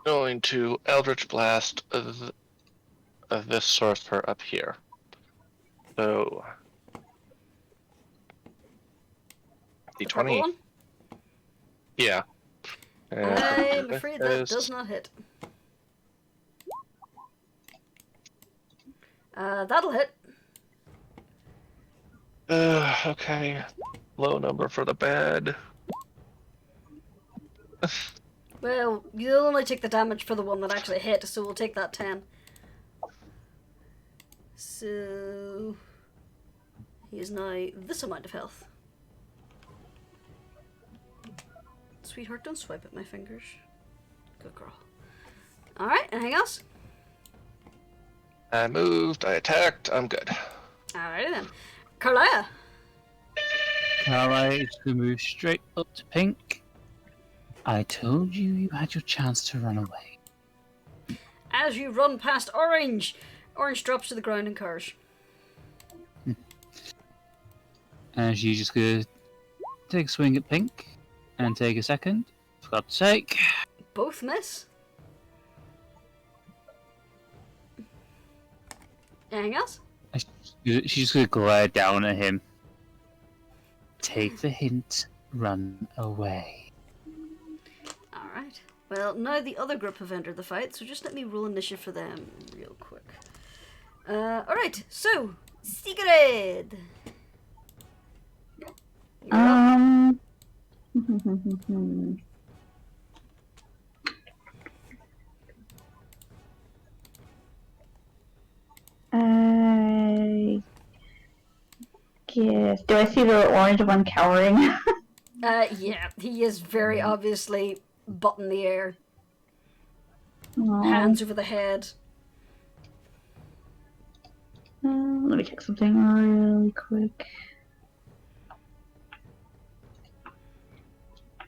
Going to Eldritch Blast this sorcerer up here. So... The purple D20. one? Yeah. I'm afraid that does not hit. That'll hit. Okay. Low number for the bad. Well, you'll only take the damage for the one that actually hit, so we'll take that 10. So... he is now this amount of health. Sweetheart, don't swipe at my fingers. Good girl. Alright, anything else? I moved, I attacked, I'm good. Alrighty then. Carlia! Alright, it's gonna move straight up to Pink. I told you you had your chance to run away. As you run past Orange, Orange drops to the ground and cars. And she's just gonna take a swing at Pink and take a second. For God's sake. Both miss. Anything else? She's just gonna glare down at him. Take the hint, run away. Alright. Well, now the other group have entered the fight, so just let me roll initiative for them real quick. Alright, so, Sigrid! I guess. Do I see the orange one cowering? Yeah, he is very obviously butt in the air. Aw. Hands over the head. Let me check something really quick.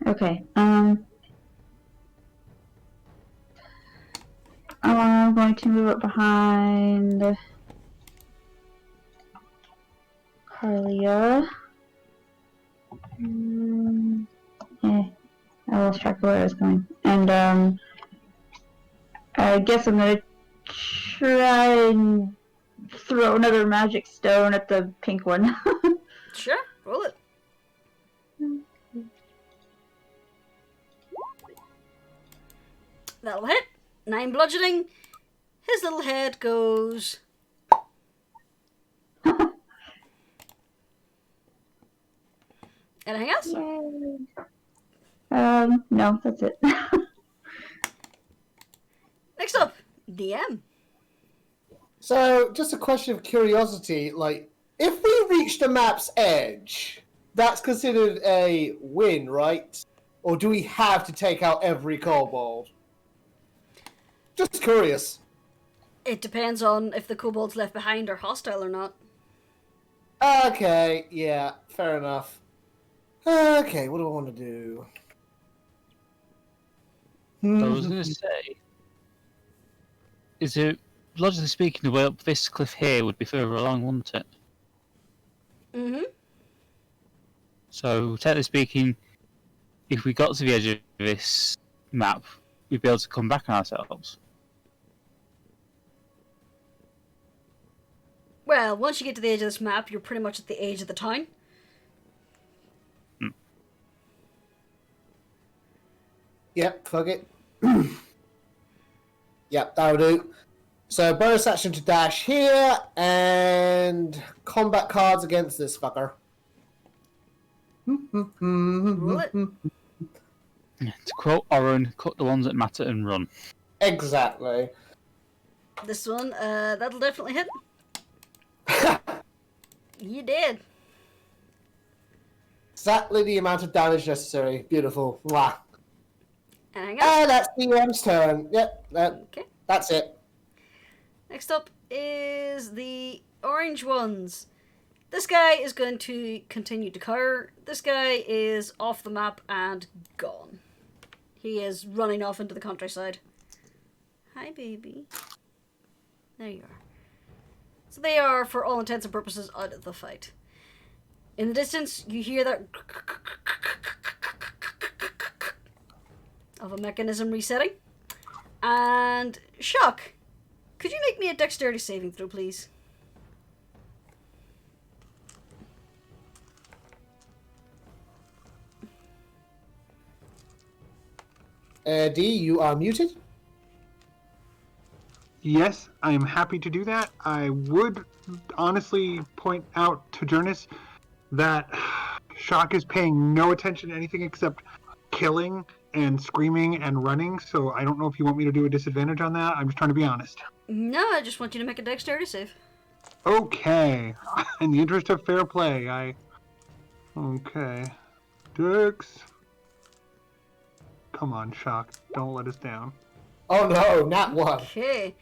Okay, I'm going to move up behind Carlia. I lost track of where I was going. And, I guess I'm gonna try and throw another magic stone at the pink one. Sure, roll it. That'll hit. 9 bludgeoning. His little head goes... Anything else? No, that's it. Next up, DM. So, just a question of curiosity, like, if we reach the map's edge, that's considered a win, right? Or do we have to take out every kobold? Just curious. It depends on if the kobolds left behind are hostile or not. Okay, yeah, fair enough. Okay, what do I want to do? I was gonna say, is it, logically speaking, the way up this cliff here would be further along, wouldn't it? Mm-hmm. So, technically speaking, if we got to the edge of this map, we'd be able to come back on ourselves. Well, once you get to the edge of this map, you're pretty much at the edge of the town. Yep, fuck it. Yep, that'll do. So, bonus action to dash here, and combat cards against this fucker. Roll it. To quote Oren, cut the ones that matter and run. Exactly. This one, that'll definitely hit. You did. Exactly the amount of damage necessary. Beautiful. Mwah. Hang on. And that's DM's turn. Yep, Okay. that's it. Next up is the orange ones. This guy is going to continue to cower. This guy is off the map and gone. He is running off into the countryside. Hi, baby. There you are. So they are, for all intents and purposes, out of the fight. In the distance, you hear that of a mechanism resetting. And Shock, could you make me a dexterity saving throw, please? D, you are muted. Yes, I am happy to do that. I would honestly point out to Jurnis that Shock is paying no attention to anything except killing and screaming and running, so I don't know if you want me to do a disadvantage on that. I'm just trying to be honest. No, I just want you to make a dexterity save. Okay. In the interest of fair play, Okay. Dex. Come on, Shock. Don't let us down. Oh no, not one. Okay.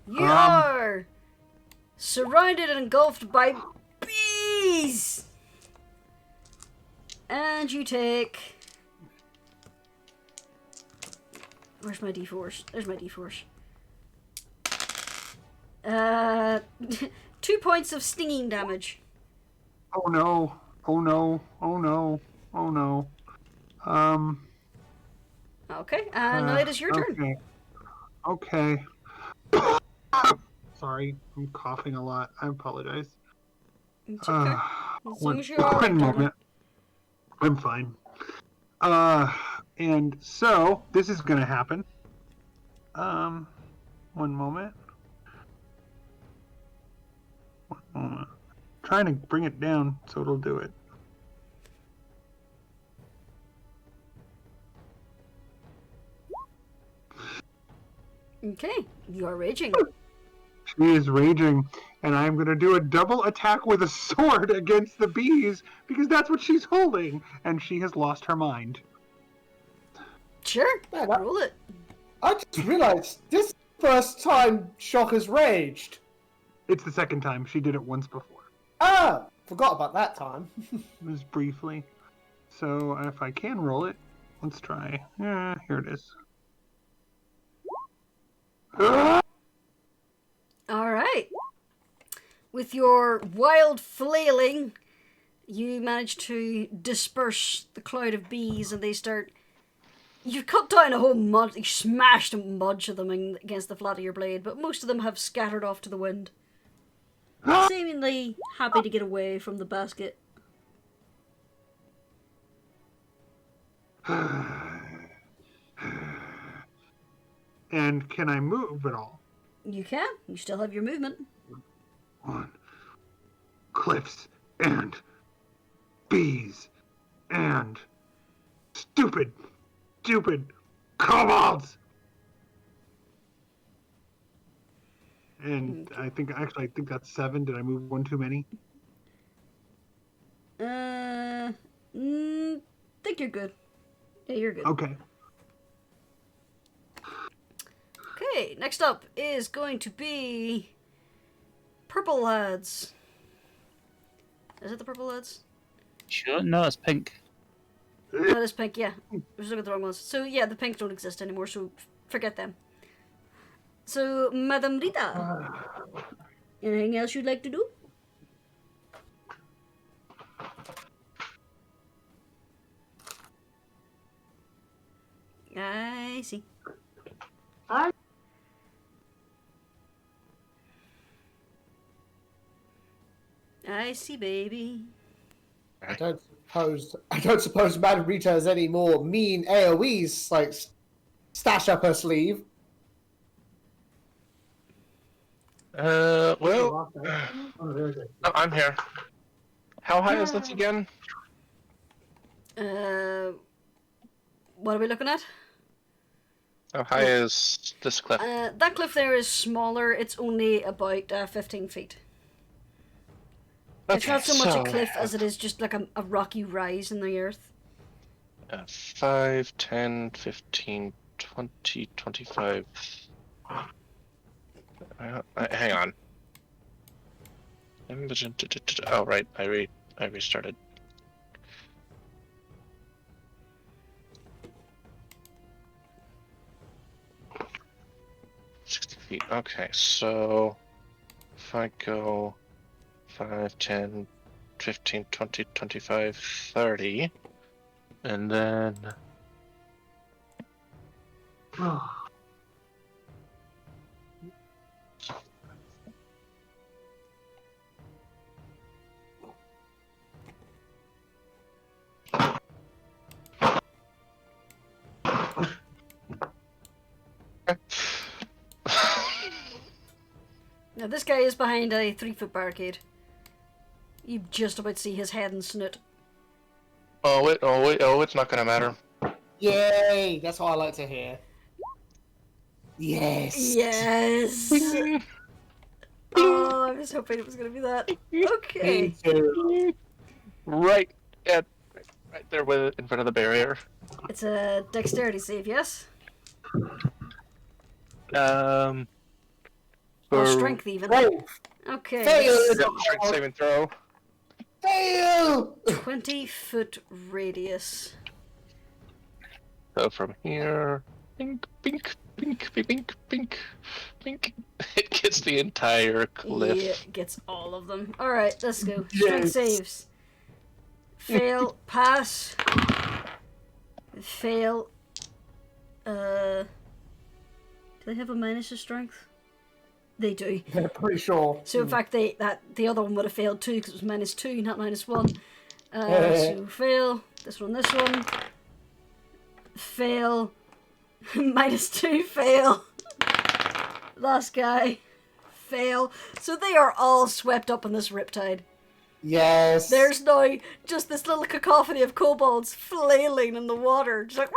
You are surrounded and engulfed by bees! And you take... Where's my d4s? There's my d4s. 2 points of stinging damage. Oh no. Oh no. Oh no. Oh no. Okay, and now it is your turn. Okay. Sorry, I'm coughing a lot. I apologize. It's okay. As long as you're One alright, moment. I'm fine. And so this is gonna happen. One moment. One moment. Trying to bring it down so it'll do it. Okay, you are raging. She is raging, and I'm going to do a double attack with a sword against the bees because that's what she's holding, and she has lost her mind. Sure, Man, roll it. I just realized this is the first time Shock has raged. It's the second time. She did it once before. Ah, forgot about that time. Just briefly. So if I can roll it, let's try. Yeah, here it is. Alright. With your wild flailing, you manage to disperse the cloud of bees and they start... You've cut down a whole bunch, you smashed a bunch of them against the flat of your blade, but most of them have scattered off to the wind. Seemingly happy to get away from the basket. And can I move at all? You can. You still have your movement. On cliffs and bees and stupid kobolds. And I think that's 7. Did I move one too many? Think you're good. Yeah, you're good. Okay. Okay, next up is going to be Purple Lads. Is it the Purple Lads? Sure, no, it's pink. That is pink, yeah. I was looking at the wrong ones. So yeah, the pinks don't exist anymore, so forget them. So, Madame Rita, anything else you'd like to do? I see. I see, baby. I don't suppose Madame Rita has any more mean AoEs like stash up her sleeve. Well, I'm here. How high is this again? What are we looking at? How high is this cliff? That cliff there is smaller. It's only about 15 feet. It's not so much a cliff as it is just like a rocky rise in the earth. 5, 10, 15, 20, 25. Hang on. Oh, right. I restarted. Feet. Okay, so if I go 5, 10, 15, 20, 25, 30, and then Now this guy is behind a 3-foot barricade. You just about see his head and snoot. oh, it's not gonna matter. Yay! That's what I like to hear. Yes. Yes. Oh, I was hoping it was gonna be that. Okay. Me too. Right there in front of the barrier. It's a dexterity save, yes? Or strength even. Oh, Okay. fail! Strength saving throw. Fail! 20-foot radius. So from here, bink, bink, bink, bink, bink, bink. It gets the entire cliff. Yeah, it gets all of them. Alright, let's go. Strength Yes. saves. Fail, pass. Fail. Do they have a minus to strength? They do. I'm pretty sure. So in fact, the other one would have failed too because it was -2, not -1. So fail. This one. Fail. -2. Fail. Last guy. Fail. So they are all swept up in this riptide. Yes. There's now just this little cacophony of kobolds flailing in the water, just like.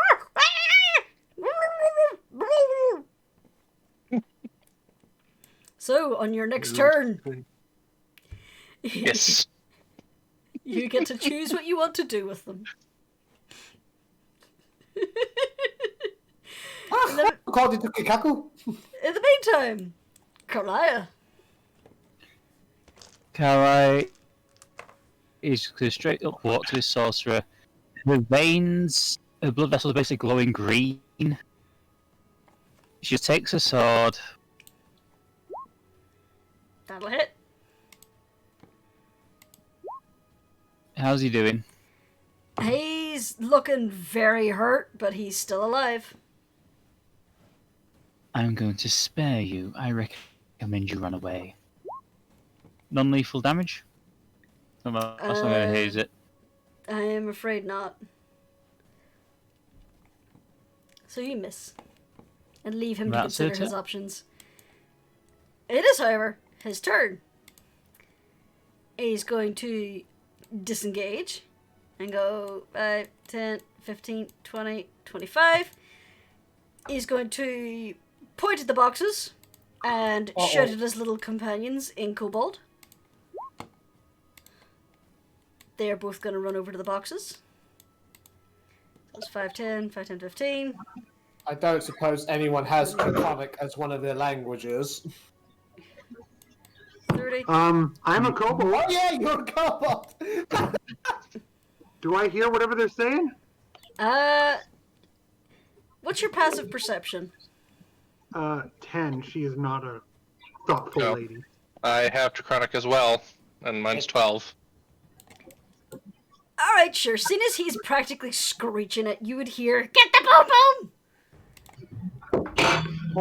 So, on your next turn, Yes. you get to choose what you want to do with them. Called into Kikaku. In the meantime, Karaya. Karai is going to straight up walk to this sorcerer. Her veins, her blood vessels are basically glowing green. She takes a sword. That'll hit. How's he doing? He's looking very hurt, but he's still alive. I'm going to spare you. I recommend you run away. Non-lethal damage? That's not going to hit, is it? I am afraid not. So you miss. And leave him to That's consider it. his options. It is, however, his turn. He's going to disengage and go 5, 10, 15, 20, 25. He's going to point at the boxes and shout at his little companions in Kobold. They're both going to run over to the boxes. That's 5, 10, 5, 10, 15. I don't suppose anyone has Draconic as one of their languages. 30. I'm a kobold. Oh yeah, you're a kobold! Do I hear whatever they're saying? What's your passive perception? 10. She is not a thoughtful No. lady. I have Draconic as well, and mine's 12. Alright, sure. Soon as he's practically screeching it, you would hear, "Get the boom boom!"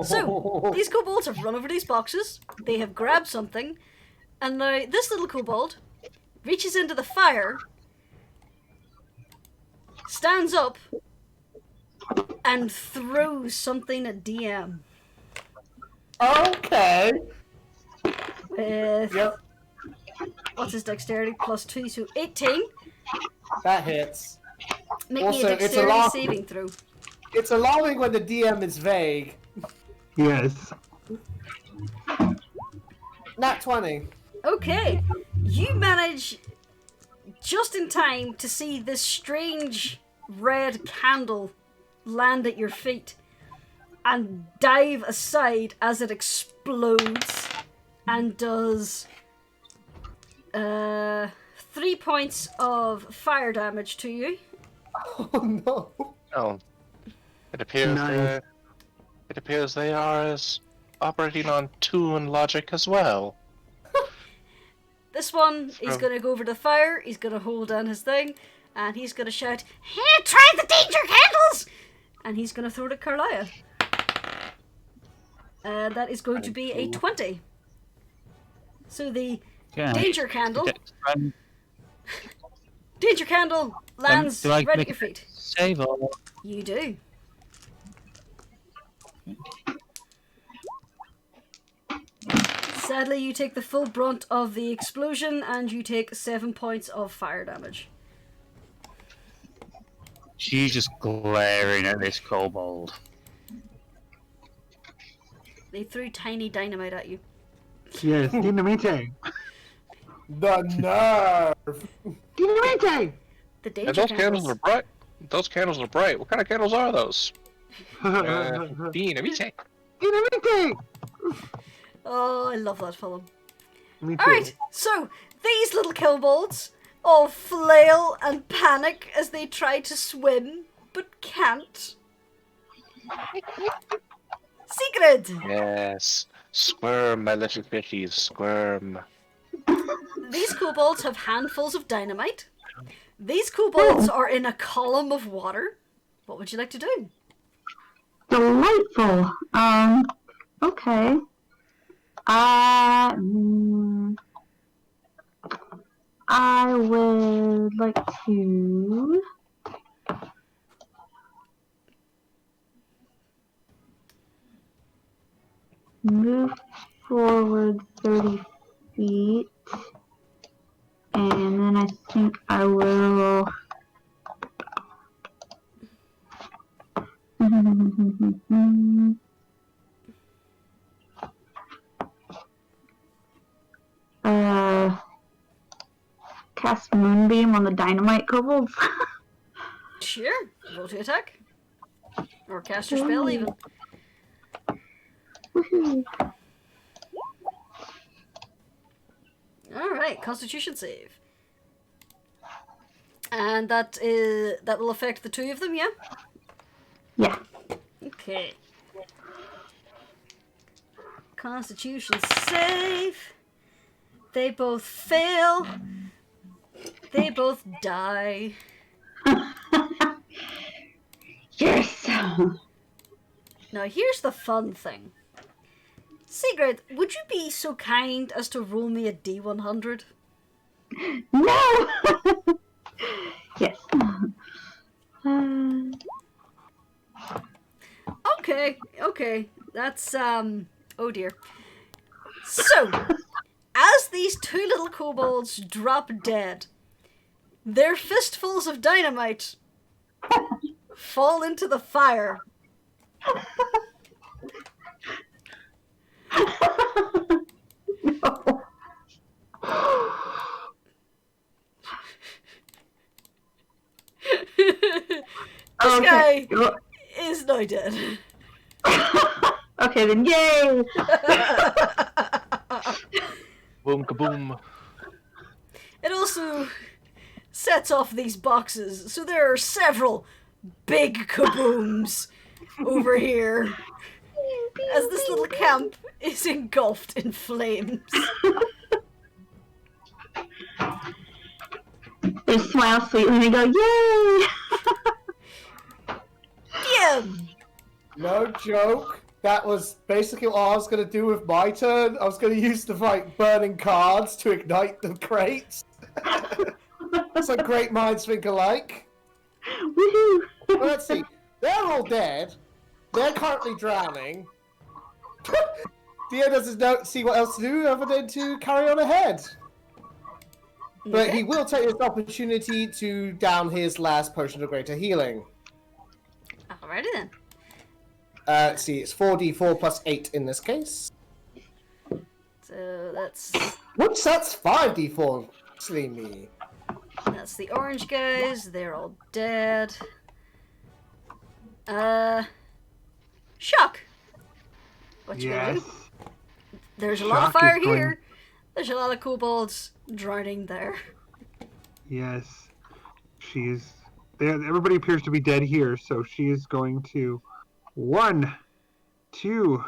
So, these kobolds have run over these boxes, they have grabbed something, and now this little kobold reaches into the fire, stands up, and throws something at DM. Okay. With, Yep, what's his dexterity? +2, so 18. that hits. Make Also, me a it's dexterity alarm- saving throw. It's alarming when the DM is vague. Yes. Nat 20. Okay, you manage just in time to see this strange red candle land at your feet and dive aside as it explodes and does 3 points of fire damage to you. Oh no. Oh, it appears Nice. they are operating on toon logic as well. This one, he's So- going to go over to the fire, he's going to hold down his thing, and he's going to shout, "Hey, try the danger candles!" And he's going to throw it at Carlia. That is going to be a 20. So the Yeah. danger candle, Um, danger candle lands do I right at make your feet. Save or You do. Sadly, you take the full brunt of the explosion and you take 7 points of fire damage. she's just glaring at this kobold. They threw tiny dynamite at you. Yes. Dynamite. The nerve. Dynamite. The And danger those candles. candles are bright. Those candles are bright. What kind of candles are those? Dynamite. Dynamite. Oh, I love that film. Me too. Alright, so these little kobolds all flail and panic as they try to swim, but can't. Sigrid! Yes. Squirm, my little fishies, squirm. These kobolds have handfuls of dynamite. These kobolds are in a column of water. What would you like to do? Delightful. Okay. I would like to move forward 30 feet, and then I think I will cast Moonbeam on the dynamite kobolds. Sure, roll to attack. Or cast your spell even. Woohoo. Alright, constitution save. And that will affect the two of them, yeah? Yeah. Okay. Constitution save. They both fail. They both die. Yes. Now here's the fun thing. Sigrid, would you be so kind as to roll me a D100? No. Yes. Okay. That's, oh dear. So, as these two little kobolds drop dead, their fistfuls of dynamite fall into the fire. No. This guy Okay. is now dead. Okay, then yay! Boom kaboom. It also sets off these boxes, so there are several big kabooms over here as this little camp is engulfed in flames. They smile sweetly and they go, yay! Yeah. No joke. That was basically what I was going to do with my turn. I was going to use the burning cards to ignite the crates. So great minds think alike. Woohoo! Well, let's see. They're all dead. They're currently drowning. Dia doesn't see what else to do other than to carry on ahead. But Okay. he will take this opportunity to down his last potion of greater healing. Alrighty then. Let's see, it's 4d4 plus 8 in this case. So that's Whoops, that's 5d4. Silly me. the orange guys. They're all dead. Shock. What you gonna Yes. do? There's a lot of Shock fire is going- here. There's a lot of kobolds drowning there. Yes. She's. Everybody appears to be dead here, so she is going to 1, 2,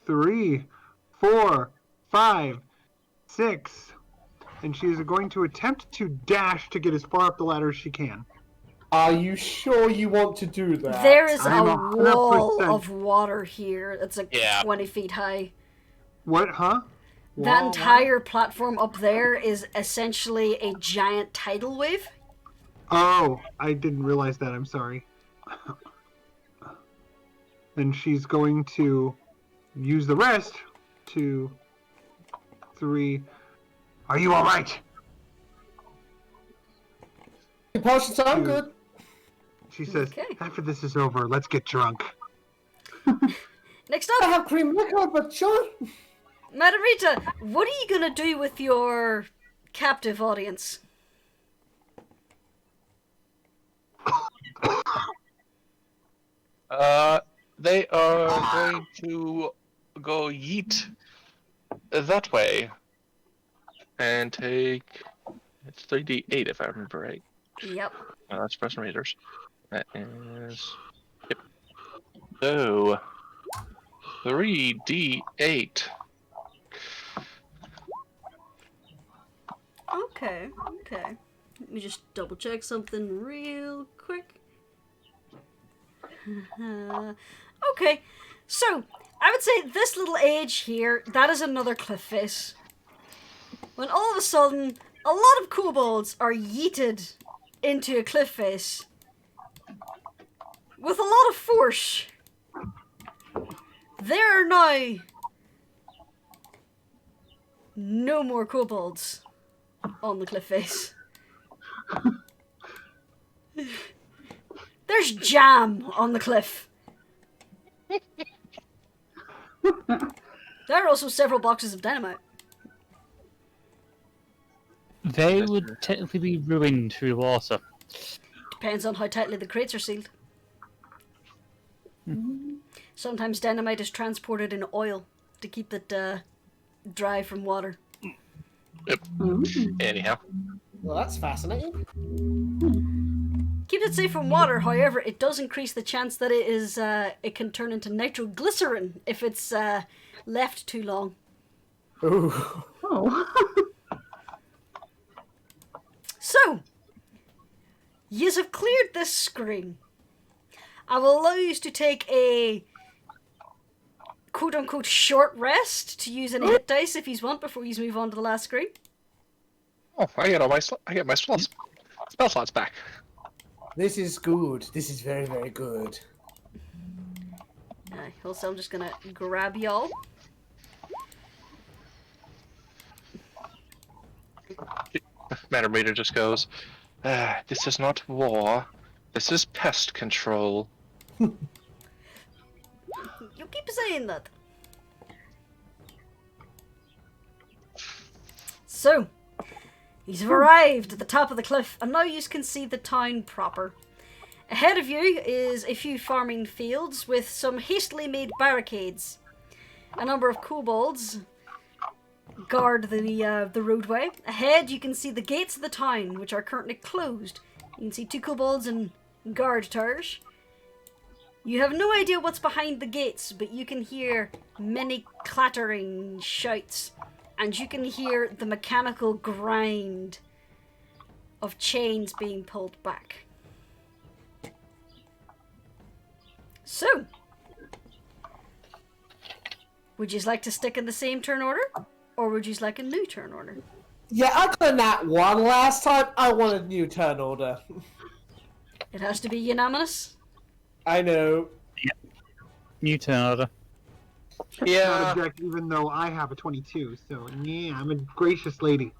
3, 4, 5, 6, and she is going to attempt to dash to get as far up the ladder as she can. Are you sure you want to do that? There is I'm a 100% wall of water here. It's like Yeah. 20 feet high. What? Huh? That entire platform up there is essentially a giant tidal wave. Oh, I didn't realize that. I'm sorry. Then she's going to use the rest. 2, 3. Are you all right? The potions sound Two. good. She says, Okay. after this is over, let's get drunk. Next I up, have cream liquor, but sure. Margarita, what are you gonna do with your captive audience? They are going to go yeet that way and take. It's 3d8 if I remember right. Yep. That's Press Raiders. That is. Yep. So. 3d8. Okay. Let me just double check something real quick. Okay, so I would say this little edge here, that is another cliff face. When all of a sudden, a lot of kobolds are yeeted into a cliff face with a lot of force. There are now no more kobolds on the cliff face. There's jam on the cliff. There are also several boxes of dynamite. They would technically be ruined through water. Depends on how tightly the crates are sealed. Sometimes dynamite is transported in oil to keep it dry from water. Yep. Anyhow. Well, that's fascinating. Keeps it safe from water, however, it does increase the chance that it can turn into nitroglycerin if it's left too long. Ooh. Oh. So, yous have cleared this screen. I will allow you to take a quote-unquote short rest to use any hit dice if you want before you move on to the last screen. Oh, I get all my spell slots back. This is good. This is very, very good. Also, I'm just gonna grab y'all. Madam Reader just goes, this is not war. This is pest control. You keep saying that. So, he's arrived at the top of the cliff, and now you can see the town proper. Ahead of you is a few farming fields with some hastily made barricades. A number of kobolds guard the roadway. Ahead, you can see the gates of the town, which are currently closed. You can see 2 kobolds and guard towers. You have no idea what's behind the gates, but you can hear many clattering shouts, and you can hear the mechanical grind of chains being pulled back. So, would you like to stick in the same turn order, or would you like a new turn order? Yeah, I got that one last time. I want a new turn order. It has to be unanimous. I know. New turn order. Not Yeah. object, even though I have a 22. So yeah, I'm a gracious lady.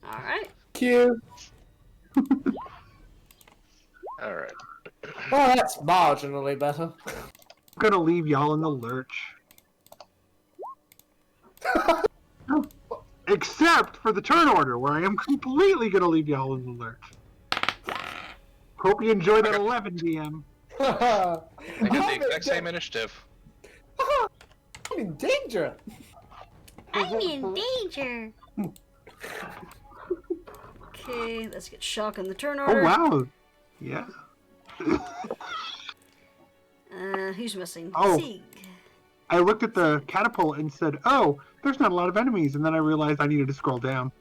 Alright. Q. Alright. Well, that's marginally better. I'm gonna leave y'all in the lurch. Except for the turn order, where I am completely gonna leave y'all in the lurch. Hope you enjoy that 11, DM. I got the exact same initiative. I'm in danger. I'm in danger. Okay, let's get shock on the turn Oh order. wow. Yeah. Who's missing? Oh. Sieg. I looked at the catapult and said, "Oh, there's not a lot of enemies," and then I realized I needed to scroll down.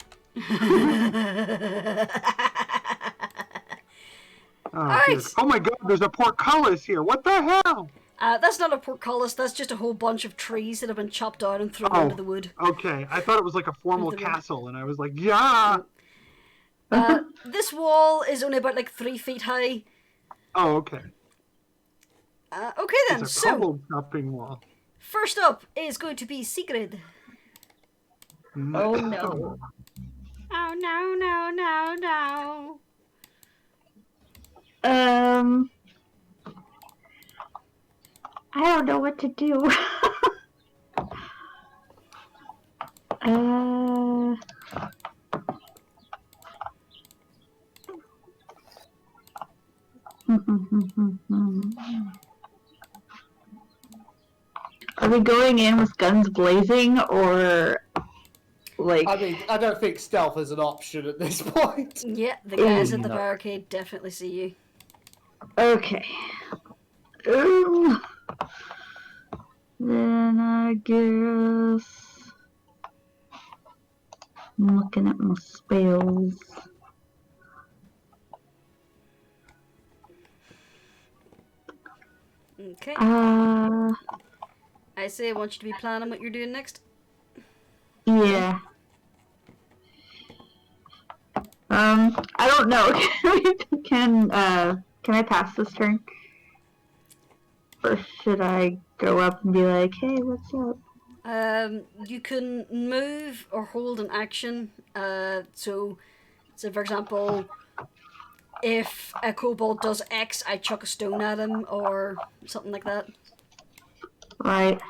Oh, dear. Oh my God, there's a portcullis here. What the hell? That's not a portcullis, that's just a whole bunch of trees that have been chopped down and thrown into the wood. Okay, I thought it was like a formal castle, and I was like, yeah! This wall is only about like 3 feet high. Oh, okay. Okay then, It's a so kobold chopping wall. first up is going to be Sigrid. Oh no. Oh no, no, no, no. I don't know what to do. Are we going in with guns blazing, or like? I mean, I don't think stealth is an option at this point. Yeah, the guys at the barricade definitely see you. Okay. Then I guess I'm looking at my spells. Okay. I say I want you to be planning what you're doing next. Yeah. I don't know. Can I pass this turn? Or should I go up and be like, hey, what's up? You can move or hold an action. So for example, if a kobold does X, I chuck a stone at him or something like that. Right.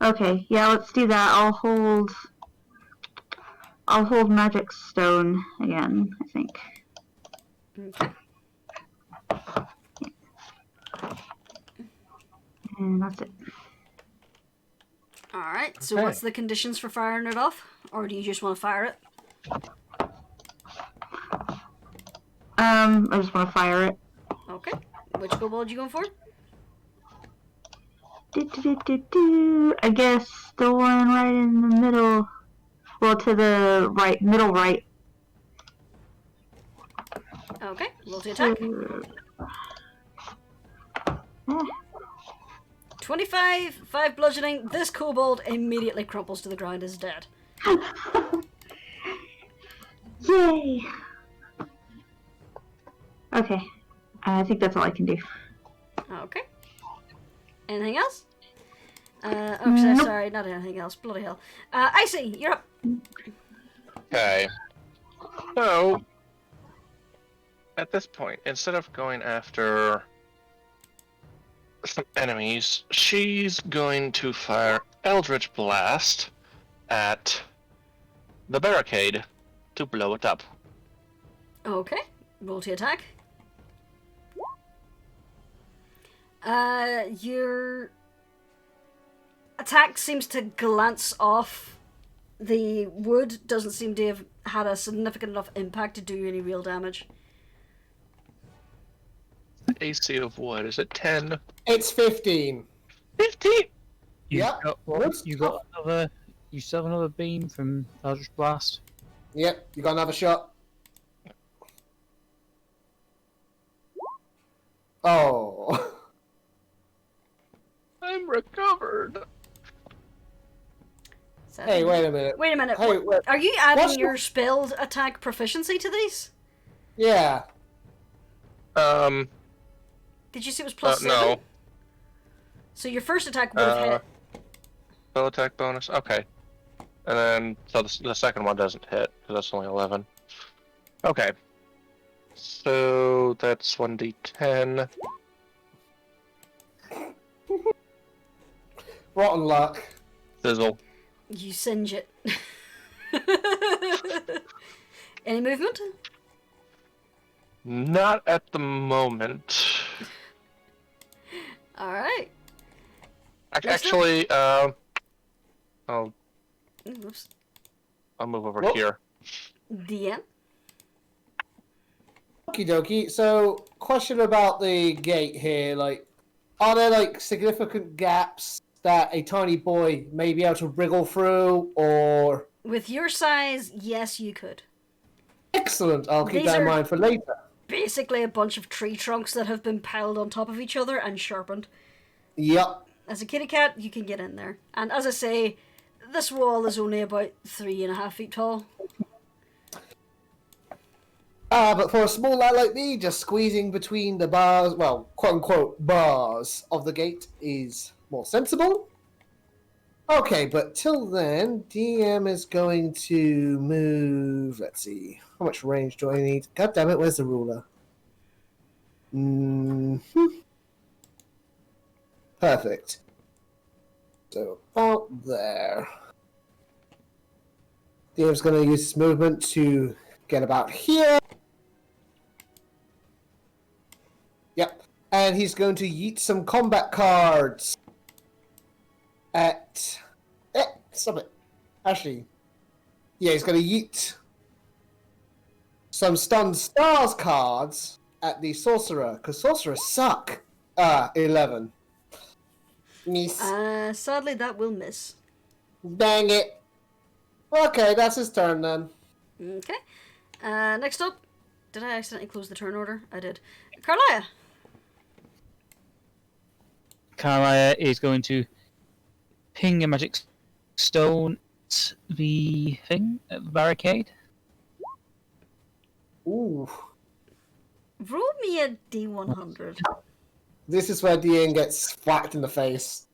Okay. Yeah, let's do that. I'll hold magic stone again, I think. Okay. And that's it. Alright, so what's the conditions for firing it off? Or do you just want to fire it? I just want to fire it. Okay. Which kobold you going for? I guess the one right in the middle. Well, to the right, middle right. Okay, roll to attack. 25, 5 bludgeoning. This kobold immediately crumples to the ground as dead. Yay! Okay, I think that's all I can do. Okay. Anything else? Nope. Sorry, not anything else. Bloody hell. Icy, you're up. Okay. So, at this point, instead of going after some enemies, she's going to fire Eldritch Blast at the barricade to blow it up. Okay, roll to attack. Your attack seems to glance off the wood, doesn't seem to have had a significant enough impact to do any real damage. AC of what? Is it 10? It's 15. 15? Yep. You still have another beam from Eldritch Blast. Yep, you got another shot. Oh. I'm recovered. Hey, wait a minute. Wait a minute. Hey, wait. Are you adding What's your spell attack proficiency to these? Yeah. Did you say it was plus 7? No. So your first attack would have hit. Spell attack bonus. Okay. And then, so the second one doesn't hit, because that's only 11. Okay. So that's 1d10. Rotten luck. Fizzle. You singe it. Any movement? Not at the moment. Alright. Actually, I'll Oops. move over Whoa. here. DM. Okie dokie. So, question about the gate here. Like, are there like significant gaps that a tiny boy may be able to wriggle through, or? With your size, yes, you could. Excellent. I'll keep These that in are- mind for later. Basically a bunch of tree trunks that have been piled on top of each other and sharpened. Yep. As a kitty cat, you can get in there. And as I say, this wall is only about 3.5 feet tall. But for a small lad like me, just squeezing between the bars, well, quote-unquote, bars of the gate is more sensible. Okay, but till then, DM is going to move... Let's see. How much range do I need? God damn it, where's the ruler? Perfect. So, about there. DM's going to use his movement to get about here. Yep. And he's going to yeet some combat cards at... stop it. Actually, yeah, he's going to yeet some stunned stars cards at the sorcerer, because sorcerers suck. 11. Miss. Sadly, that will miss. Dang it. Okay, that's his turn then. Okay. Next up, did I accidentally close the turn order? I did. Carlia. Carlia is going to ping a magic stone at the thing, at the barricade. Ooh. Roll me a D100. This is where Dean gets whacked in the face.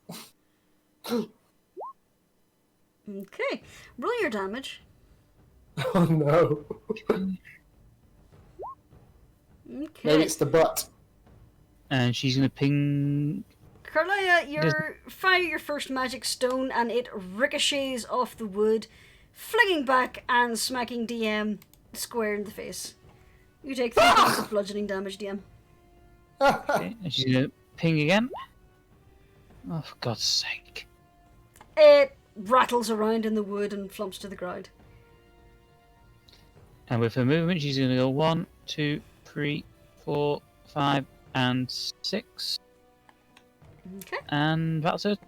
Okay. Roll your damage. Oh no. Okay. Maybe it's the butt. And she's going to ping. Carlia, you fire your first magic stone and it ricochets off the wood, flinging back and smacking DM square in the face. You take 3 points of bludgeoning damage, DM. Okay, and she's going to ping again. Oh, for God's sake. It rattles around in the wood and flumps to the ground. And with her movement, she's going to go 1, 2, 3, 4, 5, and 6. Okay. And that's it.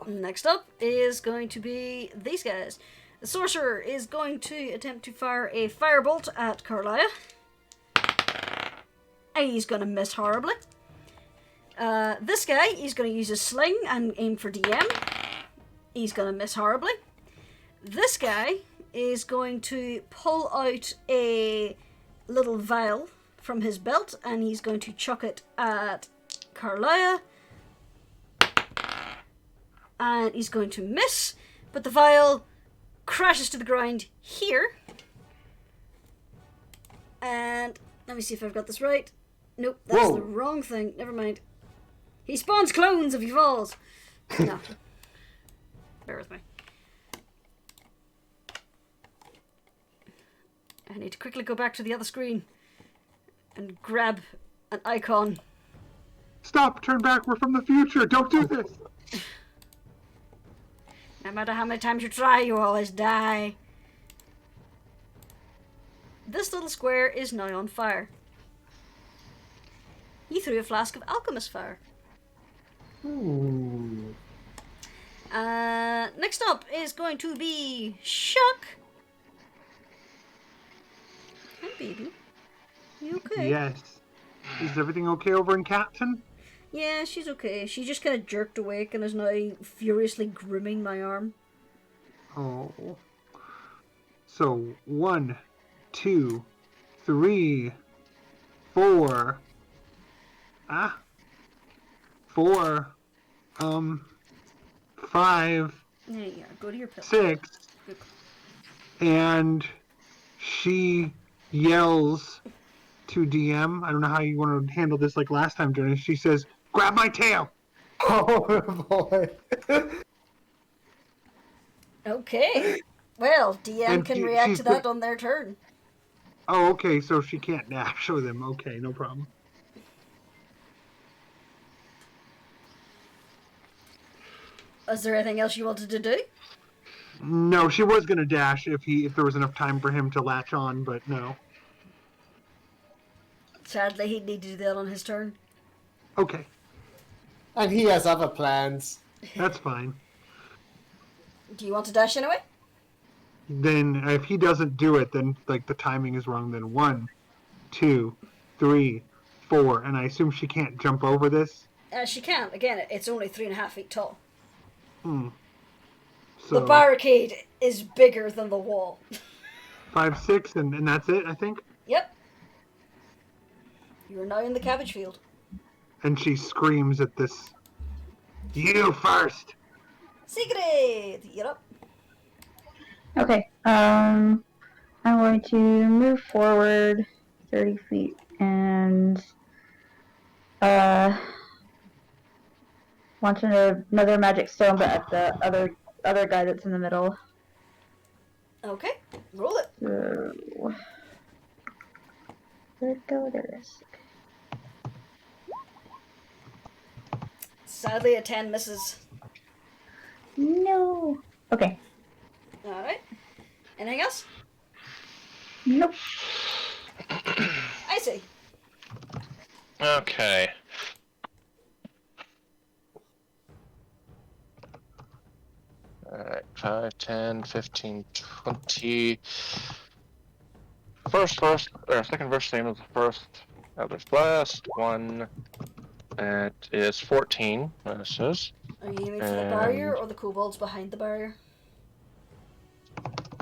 Next up is going to be these guys. The sorcerer is going to attempt to fire a firebolt at Carlia. And he's going to miss horribly. This guy, he's going to use his sling and aim for DM. He's going to miss horribly. This guy is going to pull out a little vial from his belt and he's going to chuck it at Carlia. And he's going to miss, but the vial crashes to the ground here. And let me see if I've got this right. Nope, that's Whoa. the wrong thing. Never mind. He spawns clones if he falls. No. Bear with me. I need to quickly go back to the other screen and grab an icon. Stop! Turn back! We're from the future! Don't do this! No matter how many times you try, you always die. This little square is now on fire. He threw a flask of alchemist fire. Ooh. Next up is going to be Shuck. Hi, baby. You okay? Yes. Is everything okay over in Captain? Yeah, she's okay. She just kind of jerked awake and is now furiously grooming my arm. Oh. So, 1, 2, 3, 4. 4. 5. There you are. Go to your pillow. 6. And she yells to DM. I don't know how you want to handle this like last time, Jurnis. She says, "Grab my tail!" Oh boy. Okay. Well, DM And can she- react she's to that on their turn. Oh, okay, so she can't dash with him. Okay, no problem. Is there anything else you wanted to do? No, she was gonna dash if there was enough time for him to latch on, but no. Sadly, he'd need to do that on his turn. Okay, And he has other plans. that's fine. Do you want to dash anyway? Then if he doesn't do it, then like the timing is wrong. Then 1, 2, 3, 4, and I assume she can't jump over this. She can. Again, it's only 3.5 feet tall. So The barricade is bigger than the wall. 5, 6, and that's it, I think. Yep. You are now in the cabbage field. And she screams at this. You first. Sigrid! You're up. Okay. I'm going to move forward 30 feet and launch another magic stone, but at the other guy that's in the middle. Okay. Roll it. So, where'd go? There it is. Sadly, a 10 misses. No. Okay. Alright. Anything else? Nope. I see. Okay. Alright, 5, 10, 15, 20. Second verse, same as the first. Eldritch Blast. 1. That is 14. Misses. Are you aiming for the barrier or the kobolds behind the barrier?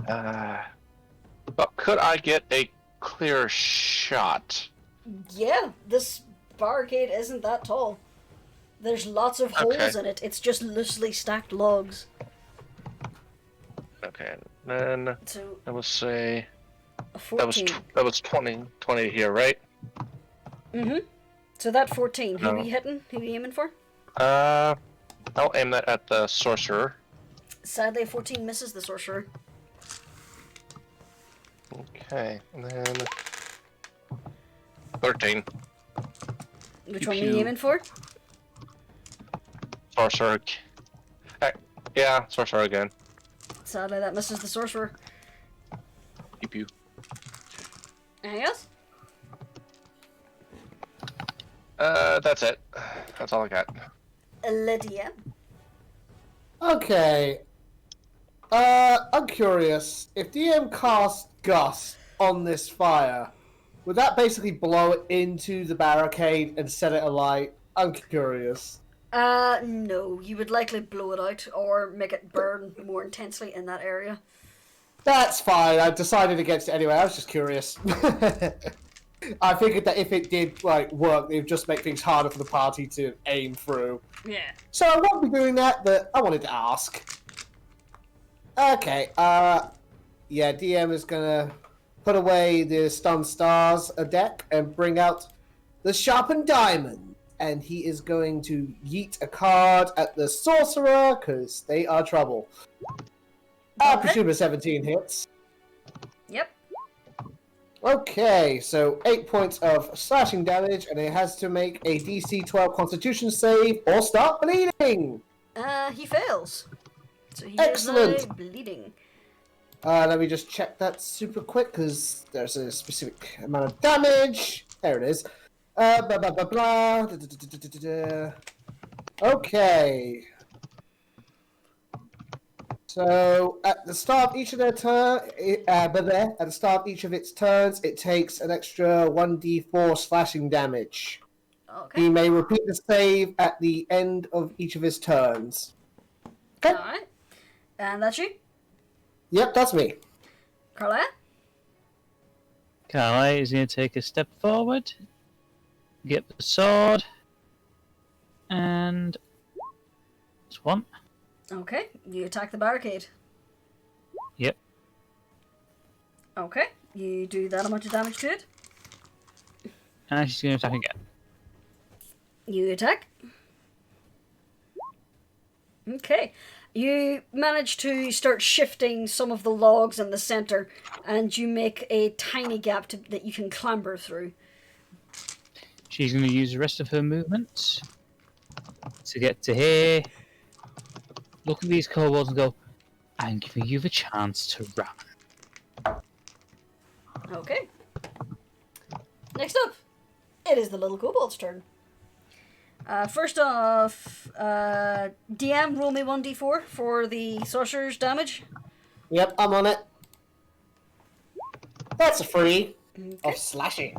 But could I get a clear shot? Yeah, this barricade isn't that tall. There's lots of holes in it. It's just loosely stacked logs. Okay, then So I will say a 14. that was 20 here, right? Mm-hmm. So that 14, who No. are you hitting? Who are you aiming for? I'll aim that at the sorcerer. Sadly, a 14 misses the sorcerer. Okay, and then 13. Which one are you aiming for? Sorcerer. Yeah, sorcerer again. Sadly, that misses the sorcerer. Keep you. Anything else? That's it. That's all I got. Lydia. Okay. I'm curious. If DM cast Gust on this fire, would that basically blow it into the barricade and set it alight? I'm curious. No. You would likely blow it out or make it burn more intensely in that area. That's fine. I decided against it anyway. I was just curious. I figured that if it did work, it would just make things harder for the party to aim through. Yeah. So I won't be doing that, but I wanted to ask. Okay, yeah, DM is gonna put away the Stun Stars deck and bring out the Sharpened Diamond. And he is going to yeet a card at the Sorcerer, because they are trouble. I presume a 17 hits. Yep. Okay, so 8 points of slashing damage, and it has to make a DC 12 Constitution save or start bleeding. He fails. So he Excellent. is now bleeding. Let me just check that super quick, because there's a specific amount of damage. There it is. Blah, blah, blah, blah. Da, da, da, da, da, da. Okay. So at the start of each of their at the start of each of its turns, it takes an extra 1d4 slashing damage. Okay. He may repeat the save at the end of each of his turns. Okay. Alright. And that's you? Yep, that's me. Carla? Carly is going to take a step forward, get the sword, and this one. Okay, you attack the barricade. Yep. Okay, you do that amount of damage to it. And she's going to attack again. You attack. Okay. You manage to start shifting some of the logs in the center, and you make a tiny gap that you can clamber through. She's going to use the rest of her movement to get to here. Look at these kobolds and go, I'm giving you the chance to run. Okay. Next up, it is the little kobold's turn. First off, DM, roll me 1d4 for the sorcerer's damage. Yep, I'm on it. That's a free of slashing.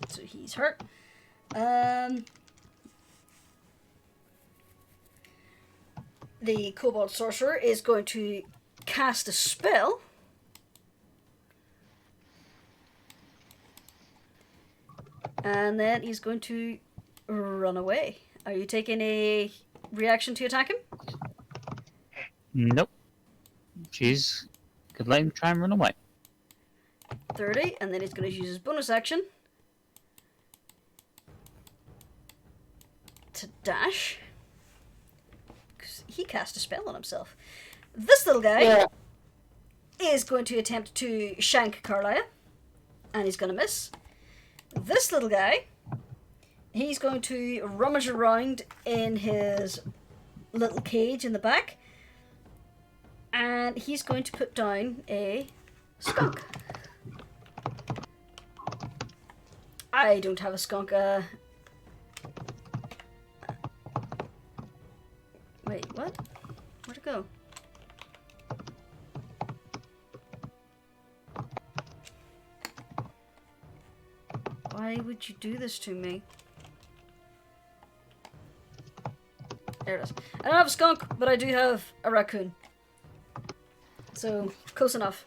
So he's hurt. The kobold sorcerer is going to cast a spell. And then he's going to run away. Are you taking a reaction to attack him? Nope. She's could let him try and run away. 30, and then he's going to use his bonus action to dash. Because he cast a spell on himself. This little guy is going to attempt to shank Carlia, and he's going to miss. This little guy, he's going to rummage around in his little cage in the back, and he's going to put down a skunk. I don't have a skunk. Wait, what? Where'd it go? Why would you do this to me? There it is. I don't have a skunk, but I do have a raccoon. So, close enough.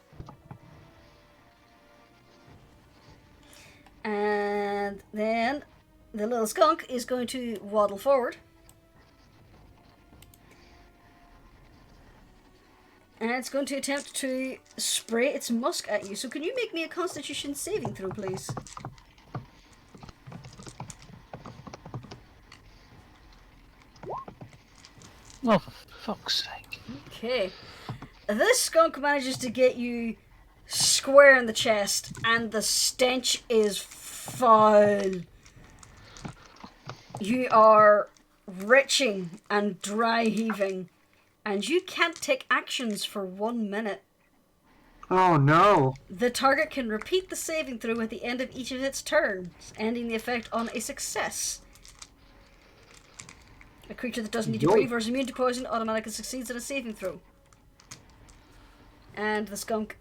And then the little skunk is going to waddle forward. And it's going to attempt to spray its musk at you. So can you make me a Constitution saving throw, please? Oh, for fuck's sake. Okay. This skunk manages to get you square in the chest, and the stench is foul. You are retching and dry heaving, and you can't take actions for 1 minute. Oh no. The target can repeat the saving throw at the end of each of its turns, ending the effect on a success. A creature that doesn't need to breathe or is immune to poison automatically succeeds in a saving throw. And the skunk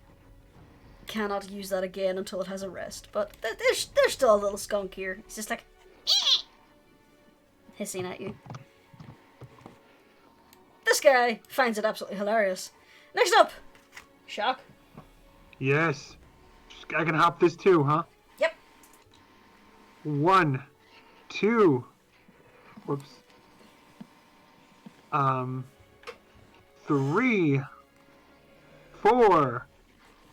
cannot use that again until it has a rest. But there's still a little skunk here. It's just like hissing at you. This guy finds it absolutely hilarious. Next up, Shock. Yes. I can hop this too, huh? Yep. 1, 2. Whoops. 3, 4,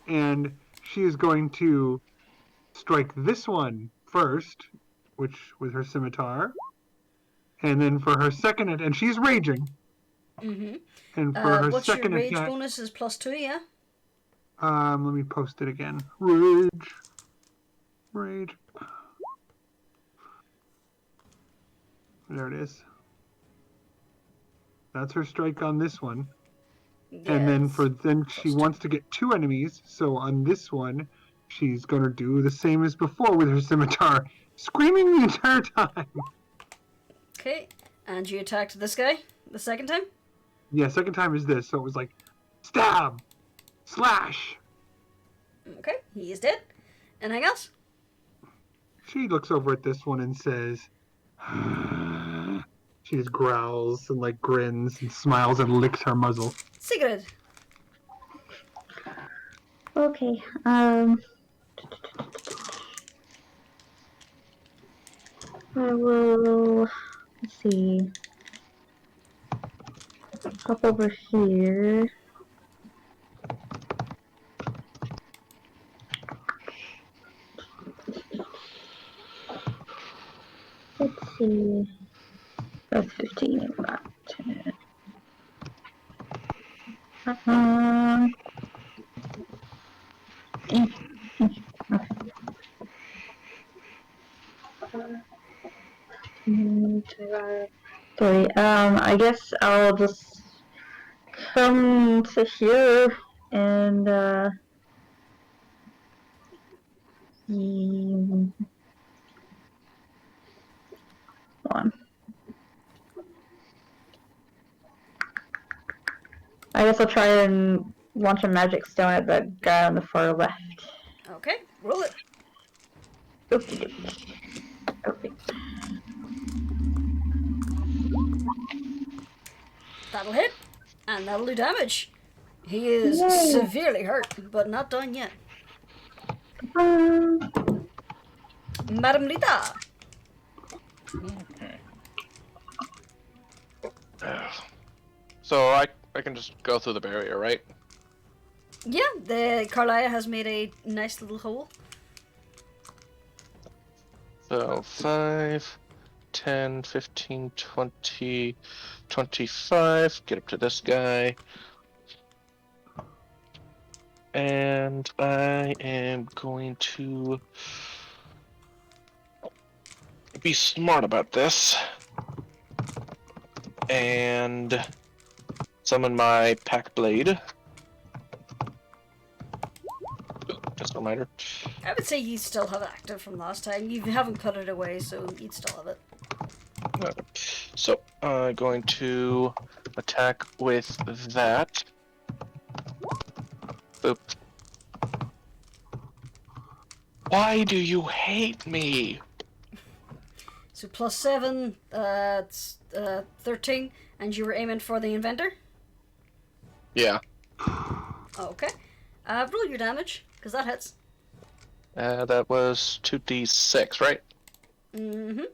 and she is going to strike this one first, which with her scimitar, and then for her second, and she's raging. Mm-hmm. And for her what's second your rage attack, bonus is +2, yeah? let me post it again. Rage. There it is. That's her strike on this one. Yes. And then she wants to get 2 enemies, so on this one, she's gonna do the same as before with her scimitar, screaming the entire time. Okay, and you attacked this guy the second time? Yeah, second time is this, so it was like, stab, slash. Okay, he is dead. Anything else? She looks over at this one and says, she just growls and like grins and smiles and licks her muzzle. Sigrid. Okay, I will, let's see. hop over here. Let's see. That's 15, not 10. Okay, I guess I'll just come to here and, on. I guess I'll try and launch a magic stone at the guy on the far left. Okay, roll it. Okay. That'll hit, and that'll do damage. He is Yay. severely hurt, but not done yet. Madam Rita. So I can just go through the barrier, right? Yeah, the Carlia has made a nice little hole. So 5, 10, 15, 20, 25. Get up to this guy. And I am going to be smart about this. And summon my pack blade. Just a reminder. I would say you still have it active from last time. You haven't put it away, so you'd still have it. So, going to attack with that. Boop. Why do you hate me? So +7, it's 13, and you were aiming for the inventor? Yeah. Okay. Roll your damage, because that hits. That was 2d6, right? Mm-hmm.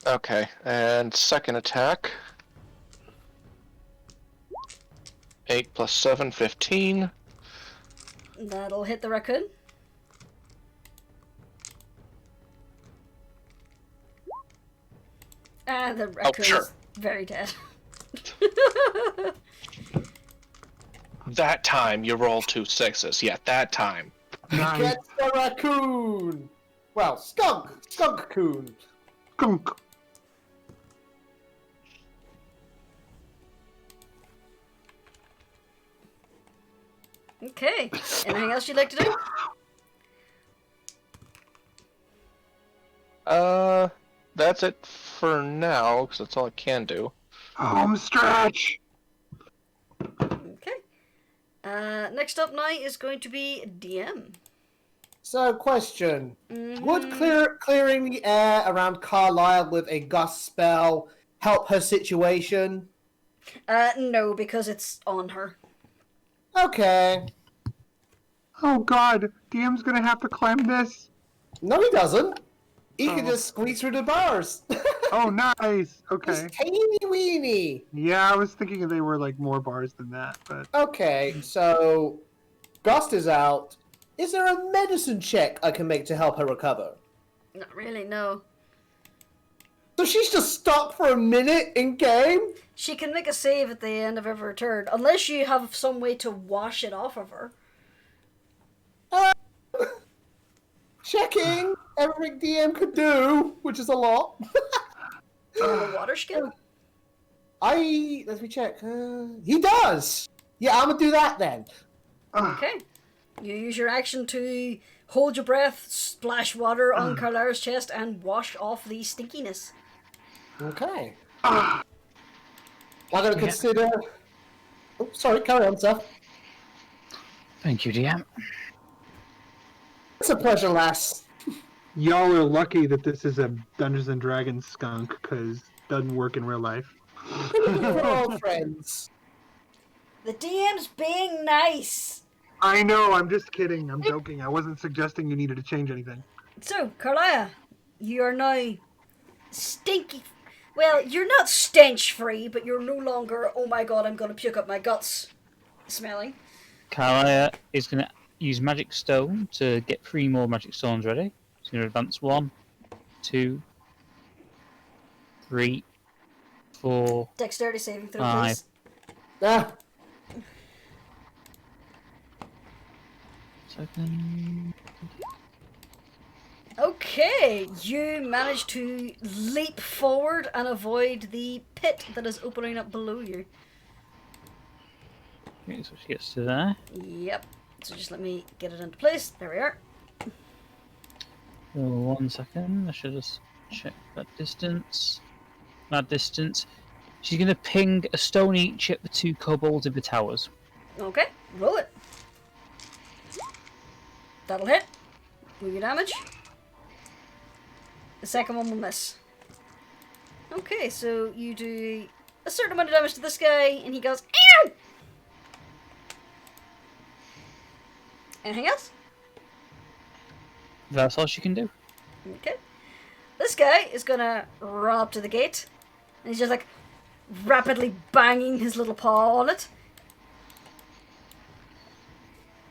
Okay, and second attack. 8 plus 7, 15. That'll hit the raccoon. And the raccoon sure. is very dead. That time you roll 2 6s. Yeah, that time. Nice. Get the raccoon! Well, skunk! Skunk-coon! Skunk. Okay. Anything else you'd like to do? That's it for now, because that's all I can do. Home stretch. Okay. Next up now is going to be DM. So, question. Mhm. Would clearing the air around Carlisle with a gust spell help her situation? No, because it's on her. Okay. Oh god, DM's gonna have to climb this. No, he doesn't. He can Oh. just squeeze through the bars. Oh, nice. Okay. Just teeny weeny. Yeah, I was thinking they were like more bars than that, but Okay, so Gust is out. Is there a medicine check I can make to help her recover? Not really, no. So she's just stuck for a minute in game? She can make a save at the end of every turn, unless you have some way to wash it off of her. Checking everything DM could do, which is a lot. A water skin? Let me check. He does. Yeah, I'm gonna do that then. Okay. You use your action to hold your breath, splash water on Carlara's chest, and wash off the stinkiness. Okay. I'm gonna consider. Oh, sorry. Carry on, sir. Thank you, DM. It's a pleasure, lass. y'all are lucky that this is a Dungeons and Dragons skunk, because it doesn't work in real life. We're all friends. The DM's being nice. I know, I'm just kidding. I'm joking. I wasn't suggesting you needed to change anything. So, Carlia, you are now stinky, Well, you're not stench free, but you're no longer, oh my god, I'm gonna puke up my guts smelling. Kalaya is going to use Magic Stone to get 3 more Magic Stones ready. He's going to advance 1, 2, 3, 4, Dexterity saving throw, 5. please. Ah, Second. Okay, you manage to leap forward and avoid the pit that is opening up below you. Okay, so she gets to there. Yep. So just let me get it into place. There we are. So 1 second. I should just check that distance. That distance. She's going to ping a stone each at the 2 kobolds in the towers. Okay, roll it. That'll hit. Roll your damage. The second one will miss. Okay, so you do a certain amount of damage to this guy, and he goes, "Ew!" Anything else? That's all she can do. Okay. This guy is gonna run up to the gate, and he's just like rapidly banging his little paw on it.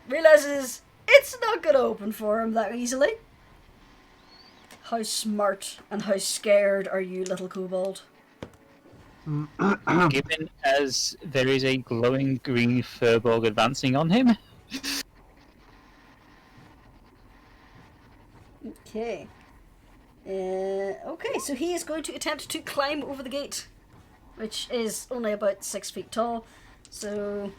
Realizes it's not gonna open for him that easily. How smart and how scared are you, little kobold? Given as there is a glowing green furbolg advancing on him. Okay. Okay, so he is going to attempt to climb over the gate, which is only about 6 feet tall. So,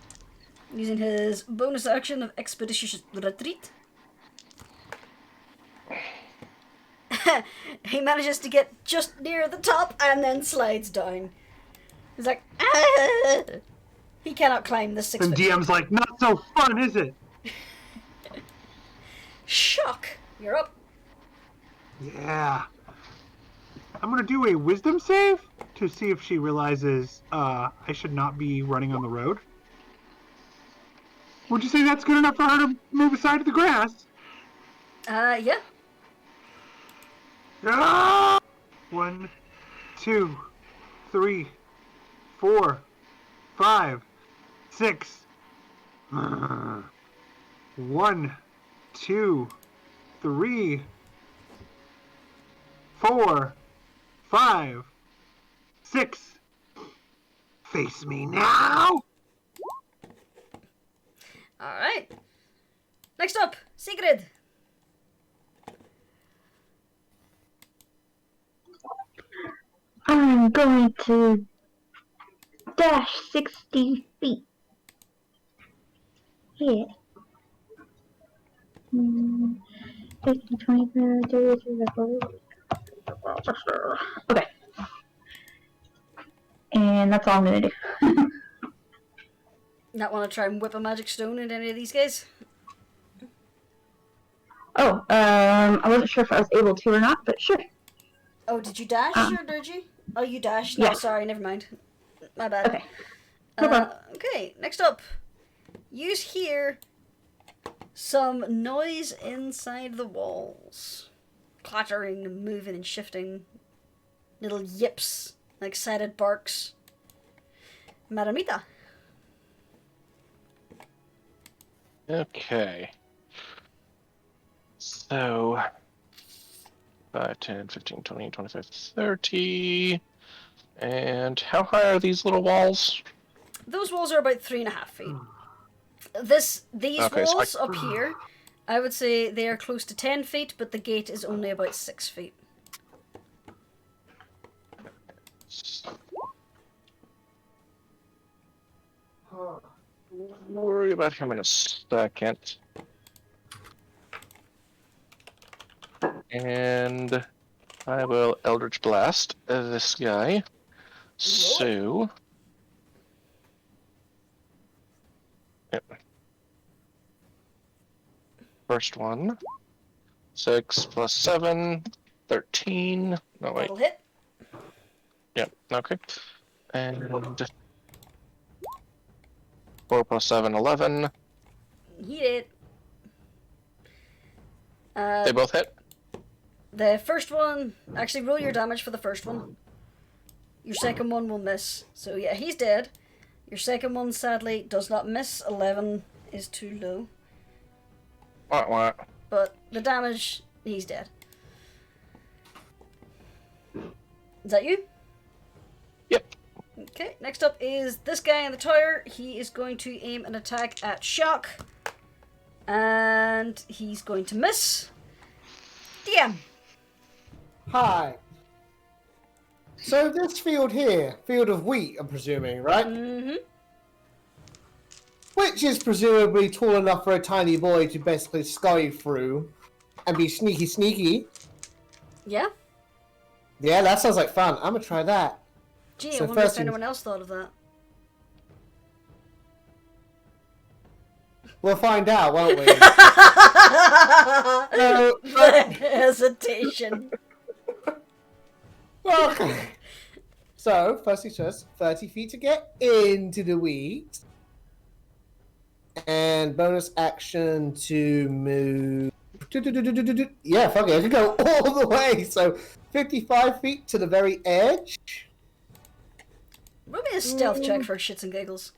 using his bonus action of Expeditious Retreat, he manages to get just near the top and then slides down. He's like, ah! He cannot climb the 6 And foot. DM's like, not so fun, is it? Shock! You're up. Yeah. I'm gonna do a wisdom save to see if she realizes I should not be running on the road. Would you say that's good enough for her to move aside to the grass? Yeah. Ah! 1, 2, 3, 4, 5, 6. 1, 2, 3, 4, 5, 6. Face me now! Alright. Next up, Sigrid. I'm going to dash 60 feet. Yeah. 50, 25, 30, 35. Okay. And that's all I'm going to do. Not want to try and whip a magic stone into any of these guys? I wasn't sure if I was able to or not, but sure. Oh, did you dash or did you? Oh, you dashed? No, Yeah. sorry, never mind. My bad. Okay. No problem. Okay, next up. You hear some noise inside the walls. Clattering and moving and shifting. Little yips, like excited barks. Maramita. Okay. So, 5, 10, 15, 20, 25, 30. And how high are these little walls? Those walls are about 3.5 feet. These Okay, so walls up here, I would say they are close to 10 feet, but the gate is only about 6 feet. Worry about him in a second. And I will Eldritch Blast this guy. So. Yep. First one. 6 plus 7, 13. No, wait. That'll hit. Yep, okay. And 4 plus 7, 11. He did. They both hit? The first one, actually roll your damage for the first one. Your second one will miss. So yeah, he's dead. Your second one sadly does not miss. 11 is too low. Wah. But the damage, he's dead. Is that you? Yep. Okay, next up is this guy in the tower. He is going to aim an attack at Shock. And he's going to miss. DM. Hi. So this field here, field of wheat, I'm presuming, right? Mm-hmm. Which is presumably tall enough for a tiny boy to basically scurry through and be sneaky. Yeah? Yeah, that sounds like fun. I'm gonna try that. Gee, So I wonder if first thing- anyone else thought of that. We'll find out, won't we? No. The hesitation. Okay. So, first things first, 30 feet to get into the wheat. And bonus action to move. Yeah, fuck it. I can go all the way. So, 55 feet to the very edge. Roll me a stealth check for shits and giggles.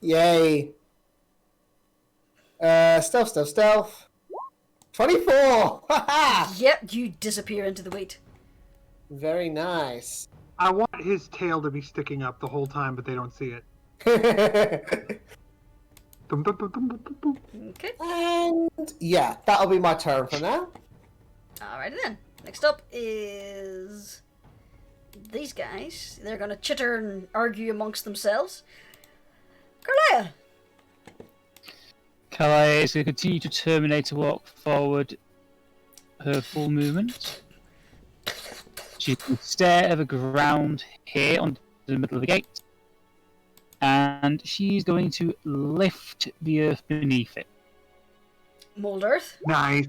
Yay. Stealth. 24! Haha! Yep, you disappear into the wheat. Very nice. I want his tail to be sticking up the whole time, but they don't see it. Dum, dum, dum, dum, dum, dum. Okay. And yeah, that'll be my turn for now. Alrighty then. Next up is these guys. They're gonna chitter and argue amongst themselves. Carlia! Calais is going to continue to terminate to walk forward her full movement. She can stare at the ground here on the middle of the gate. And she's going to lift the earth beneath it. Mold Earth. Nice.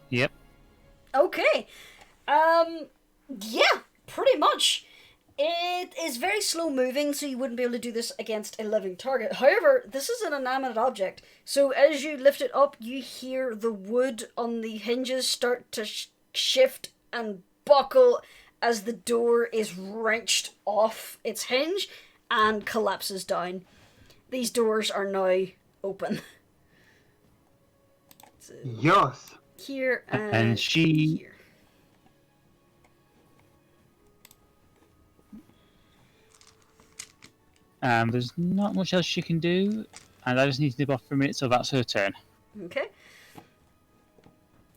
Yep. Okay. Yeah, pretty much. It is very slow moving, so you wouldn't be able to do this against a living target. However, this is an inanimate object, so as you lift it up, you hear the wood on the hinges start to shift and buckle as the door is wrenched off its hinge and collapses down. These doors are now open. So Yes. here And she- here. There's not much else she can do, and I just need to nip off for a minute, so that's her turn. Okay.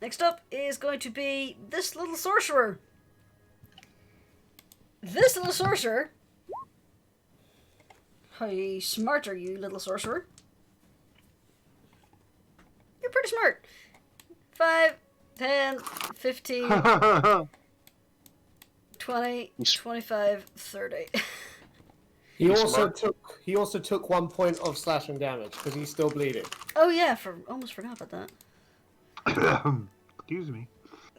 Next up is going to be this little sorcerer. This little sorcerer. How smart are you, little sorcerer? You're pretty smart. 5, 10, 15, 20, 25, 30. He also Smart. took 1 point of slashing damage because he's still bleeding. Oh yeah, almost forgot about that. Excuse me.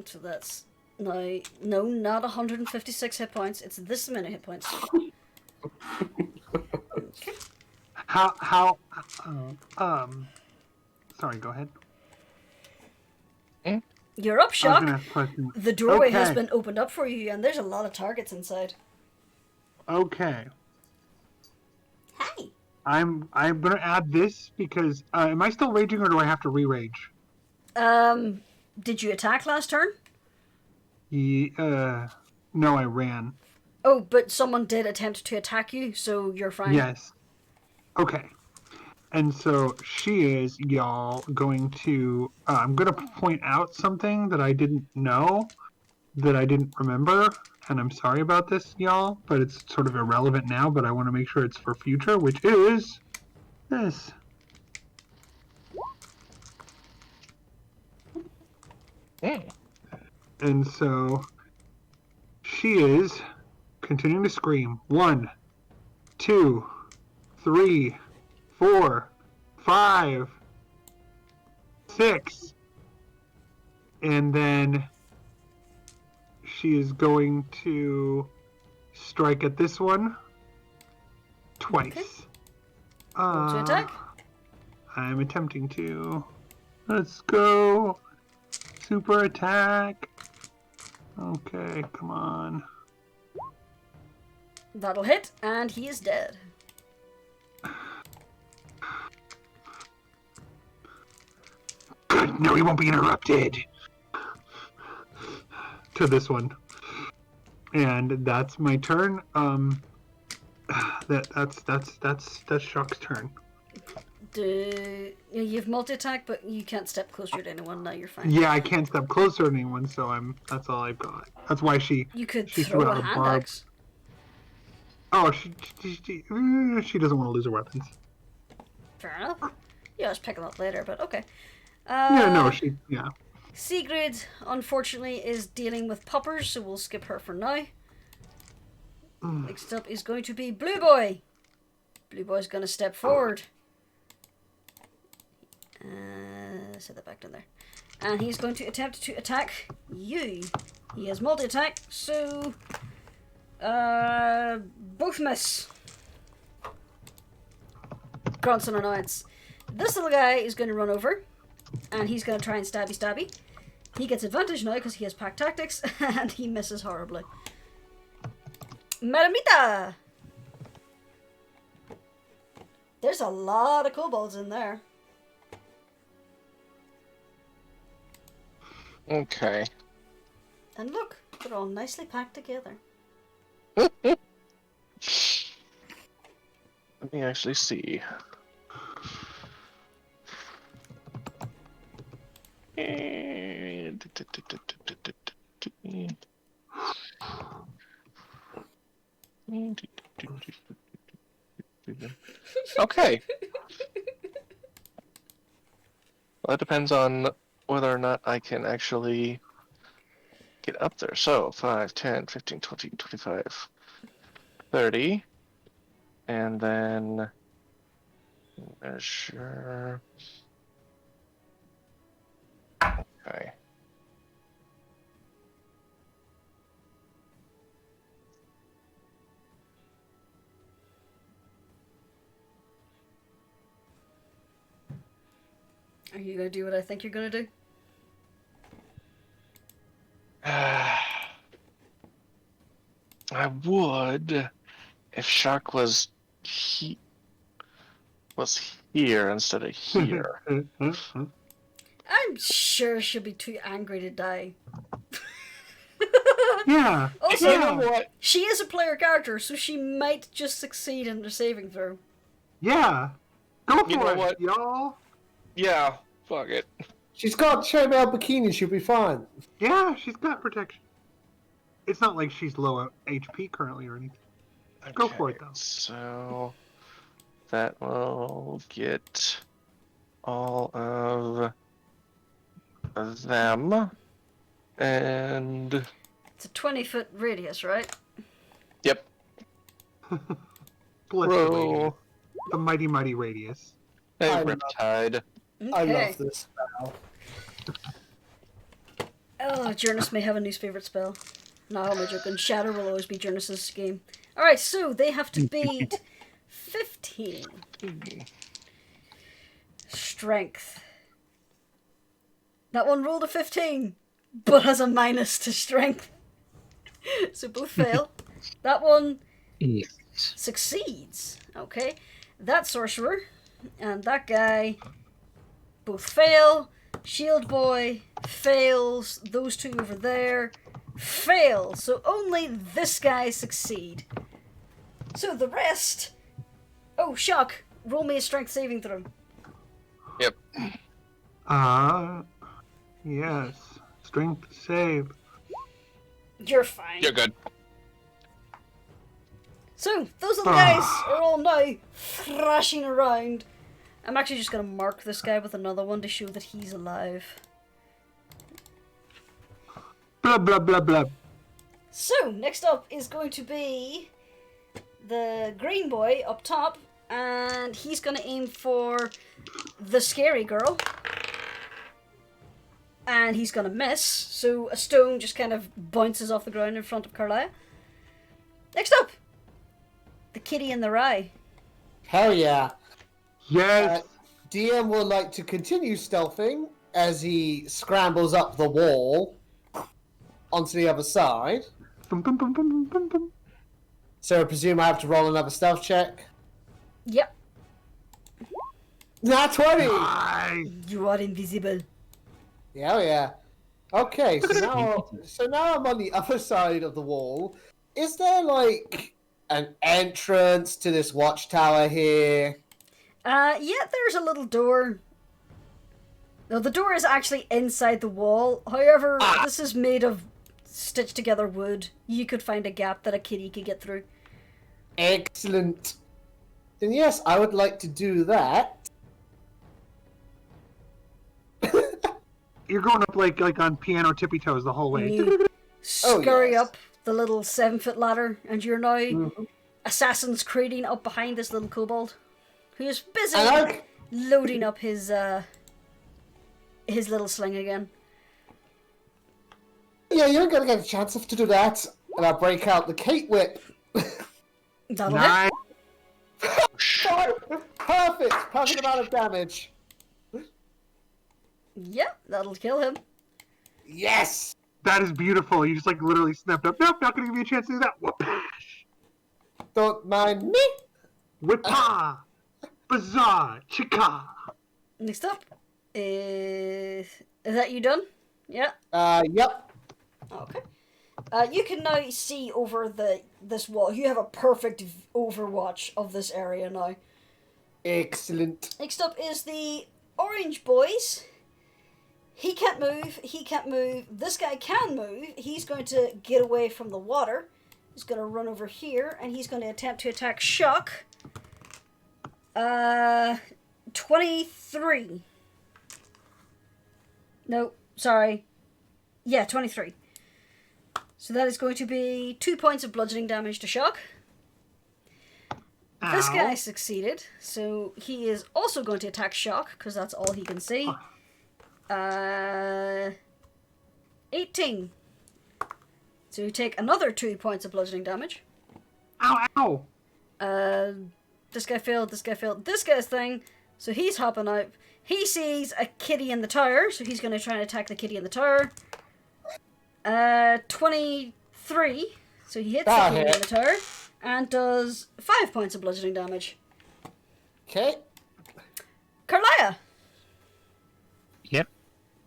So that's no, not 156 hit points. It's this many hit points. How? Sorry. Go ahead. You're up, I was Shock. gonna ask a question. The doorway has Okay. been opened up for you, and there's a lot of targets inside. Okay. Hi. I'm gonna add this because am I still raging or do I have to re-rage? Did you attack last turn? No, I ran. Oh, but someone did attempt to attack you, so you're fine. Yes. Okay. And so she is, y'all, going to... I'm going to point out something that I didn't know, that I didn't remember, and I'm sorry about this, y'all, but it's sort of irrelevant now, but I want to make sure it's for future, which is this. And so she is continuing to scream. 1, 2, 3, 4, 5, 6. And then she is going to strike at this one twice. Okay. Roll to attack. I'm attempting to. Let's go. Super attack. Okay, come on. That'll hit, and he is dead. Good. No, he won't be interrupted. To this one, and that's my turn. That's Shock's turn. You've multi-attack, but you can't step closer to anyone. Now you're fine. Yeah, I can't step closer to anyone, so that's all I've got. That's why she throw threw a out hand barb. axe. Oh, she doesn't want to lose her weapons. Fair enough. Yeah, let's pick them up later, but okay. Yeah. Sigrid, unfortunately, is dealing with puppers, so we'll skip her for now. Next up is going to be Blue Boy. Blue Boy's going to step forward. Set that back down there. And he's going to attempt to attack you. He has multi-attack, so... both miss. Grunts and annoyance. This little guy is going to run over. And he's going to try and stabby. He gets advantage now because he has pack tactics. And he misses horribly. Maramita! There's a lot of kobolds in there. Okay. And look, they're all nicely packed together. Let me actually see. Okay. Well, that depends on whether or not I can actually get up there. So 5, 10, 15, 20, 25, 30. And then measure. Okay. Are you going to do what I think you're going to do? I would if Shock was here instead of here. I'm sure she'll be too angry to die. Yeah. Also, You know what? she is a player character, so she might just succeed in the saving throw. Yeah. Go You for know it, what? y'all. Yeah, fuck it. She's got chainmail bikini. She'll be fine. Yeah, she's got protection. It's not like she's low HP currently or anything. Go for it, though. So that will get all of them. And It's a 20-foot radius, right? yep. Bless the Roll radius. The mighty radius. a I love- riptide. I Okay. love this spell. Oh, Jurnis may have a new favourite spell. No, I'm joking. Shatter will always be Jurnis's game. Alright, so they have to beat 15. Strength. That one rolled a 15, but has a minus to strength. So both fail. That one succeeds. Okay. That sorcerer and that guy both fail. Shield boy fails. Those two over there fail. So only this guy succeed. So the rest... Oh, Shock. Roll me a strength saving throw. Yep. Yes. Strength save. You're fine. You're good. So, those little guys are all now thrashing around. I'm actually just going to mark this guy with another one to show that he's alive. Blah, blah, blah, blah. So, next up is going to be the green boy up top, and he's going to aim for the scary girl. And he's going to miss, so a stone just kind of bounces off the ground in front of Carlisle. Next up, the kitty in the rye. Hell yeah. Yes. DM will like to continue stealthing as he scrambles up the wall onto the other side. Bum, bum, bum, bum, bum, bum. So I presume I have to roll another stealth check. Yep. Not 20! Nice. You are invisible. Yeah, yeah. Okay, so now I'm on the other side of the wall. Is there, like, an entrance to this watchtower here? Yeah, there's a little door. No, the door is actually inside the wall. However, this is made of stitched together wood. You could find a gap that a kitty could get through. Excellent. Then yes, I would like to do that. You're going up like on piano tippy toes the whole way. You scurry yes. up the little 7-foot ladder, and you're now Assassin's Creeding up behind this little kobold, who's busy loading up his little sling again. Yeah, you're gonna get a chance to do that. And I'll break out the Kate Whip. That'll Nice. Perfect amount of damage. hit. Yep, that'll kill him. Yes! That is beautiful. You just like literally snapped up. Nope, not gonna give you a chance to do that. Whoop. Don't mind me. Whippa. Bazaar. Chika. Next up is that you done? Yeah. Yep. Okay. You can now see over this wall. You have a perfect overwatch of this area now. Excellent. Next up is the orange boys. He can't move. He can't move. This guy can move. He's going to get away from the water. He's going to run over here, and he's going to attempt to attack Shock. 23. No, sorry. Yeah, 23. So that is going to be 2 points of bludgeoning damage to Shock. Ow. This guy succeeded, so he is also going to attack Shock, because that's all he can see. 18. So you take another 2 points of bludgeoning damage. Ow, ow. This guy failed, this guy failed. This guy's thing, so he's hopping out. He sees a kitty in the tower, so he's going to try and attack the kitty in the tower. 23. So he hits the kitty in the tower and does 5 points of bludgeoning damage. Okay. Carlia, Yep.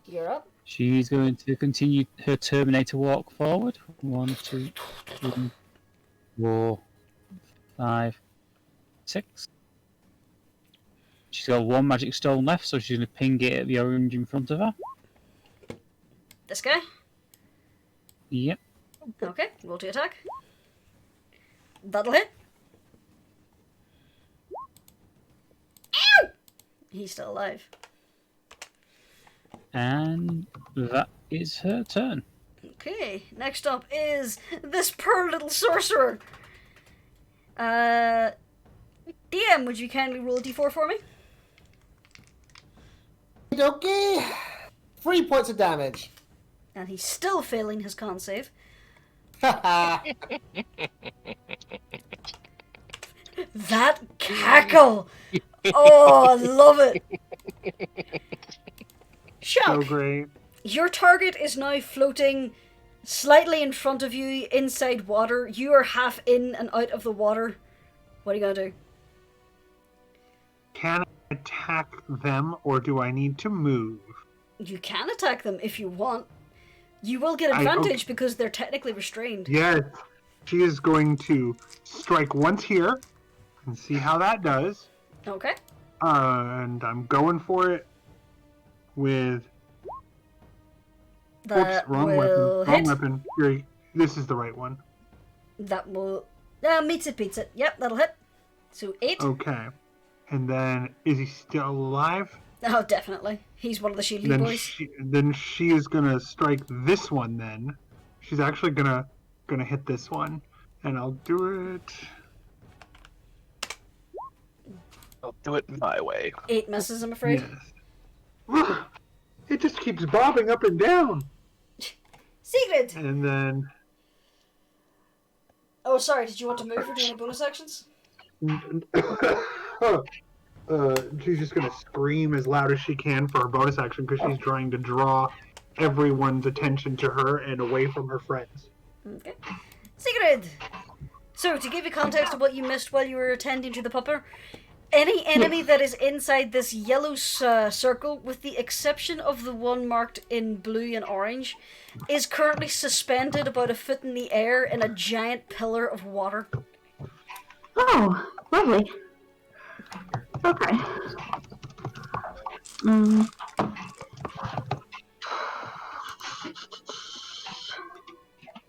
you're up. She's going to continue her Terminator walk forward. 1, 2, 3, 4, 5, 6. She's got one magic stone left, so she's going to ping it at the orange in front of her. This guy? Yep. Okay, roll to attack. That'll hit. Ow! He's still alive. And that is her turn. Okay, next up is this poor little sorcerer. DM, would you kindly roll a d4 for me? Okay. 3 points of damage. And he's still failing his con save. Haha. That cackle! Oh, I love it! So Shock, great. your target is now floating slightly in front of you inside water. You are half in and out of the water. What are you gonna do? Can I attack them or do I need to move? You can attack them if you want. You will get advantage because they're technically restrained. Yes. She is going to strike once here and see how that does. Okay. And I'm going for it with... That Oops, wrong will weapon. Wrong hit. weapon. Here, this is the right one. That will... meets it, beats it. Yep, that'll hit. So 8. Okay. And then, is he still alive? Oh, definitely. He's one of the shieldy boys. Then she is gonna strike this one. Then she's actually gonna hit this one, and I'll do it. I'll do it my way. 8 misses, I'm afraid. Yes. It just keeps bobbing up and down. Sigrid! And then Oh, sorry, did you want to move or do any bonus actions? she's just gonna scream as loud as she can for her bonus action because she's trying to draw everyone's attention to her and away from her friends. Okay. Sigrid! So, to give you context of what you missed while you were attending to the pupper, any enemy that is inside this yellow circle, with the exception of the one marked in blue and orange, is currently suspended about a foot in the air in a giant pillar of water. Oh, lovely. Okay.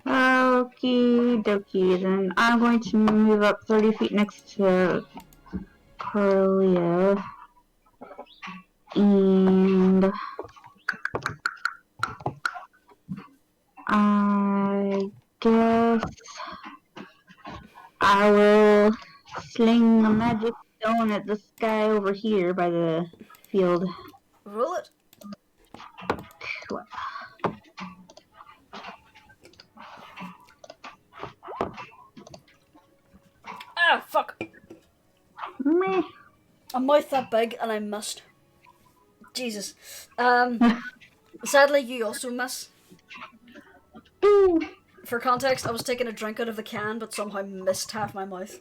Okie dokie, then I'm going to move up 30 feet next to Corlia. And I guess I will sling a magic stone at this guy over here by the field. Roll it. Ah, fuck. Meh. A mouth that big and I missed. Jesus. Sadly, you also miss. For context, I was taking a drink out of the can, but somehow missed half my mouth.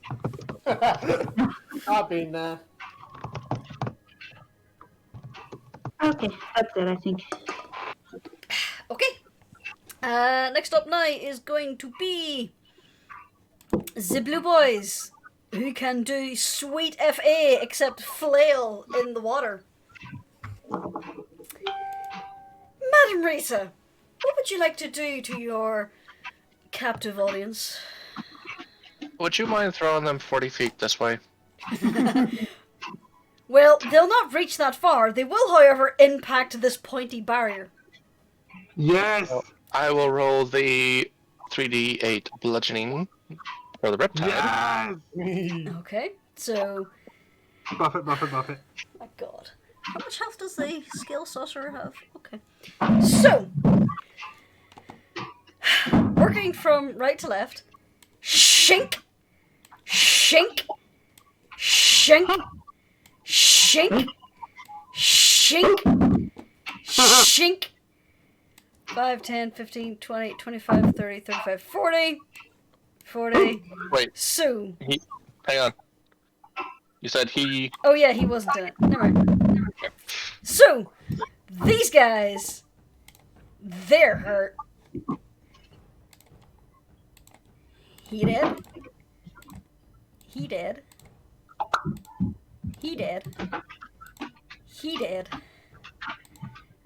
I've been there. Okay, that's it, I think. Okay. Next up now is going to be the Blue Boys, who can do sweet FA except flail in the water. Madam Rita, what would you like to do to your captive audience? Would you mind throwing them 40 feet this way? Well, they'll not reach that far. They will, however, impact this pointy barrier. Yes. I will roll the 3d8 bludgeoning for the riptide. Yes. Okay, so... Buff it, buff it, buff it. My god. How much health does the skill sorcerer have? Okay. So, working from right to left, shink, shink, shink, shink, shink, shink. 5, 10, 15, 20, 25, 30, 35, 40. 40. Wait. So. Hang on. You said he... Oh yeah, he wasn't in it. Never mind. So, these guys, they're hurt. He dead. He dead. He dead. He dead.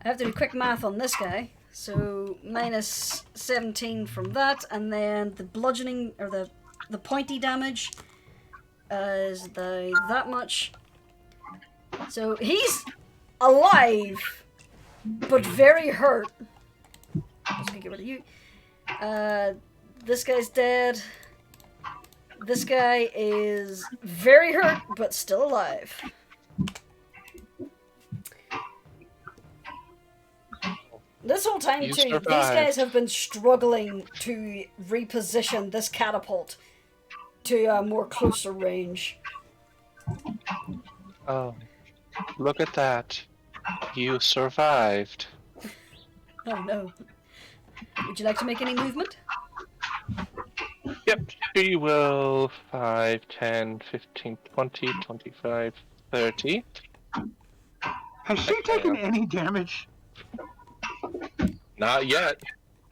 I have to do quick math on this guy. So, minus 17 from that, and then the bludgeoning, or the pointy damage is that much. So, he's alive, but very hurt. I'm just gonna get rid of you. This guy's dead. This guy is very hurt, but still alive. This whole time, You too, survived. these guys have been struggling to reposition this catapult to a more closer range. Oh, look at that. You survived. Oh no. Would you like to make any movement? Yep, she will 5, 10, 15, 20, 25, 30. Has she taken any damage? Not yet.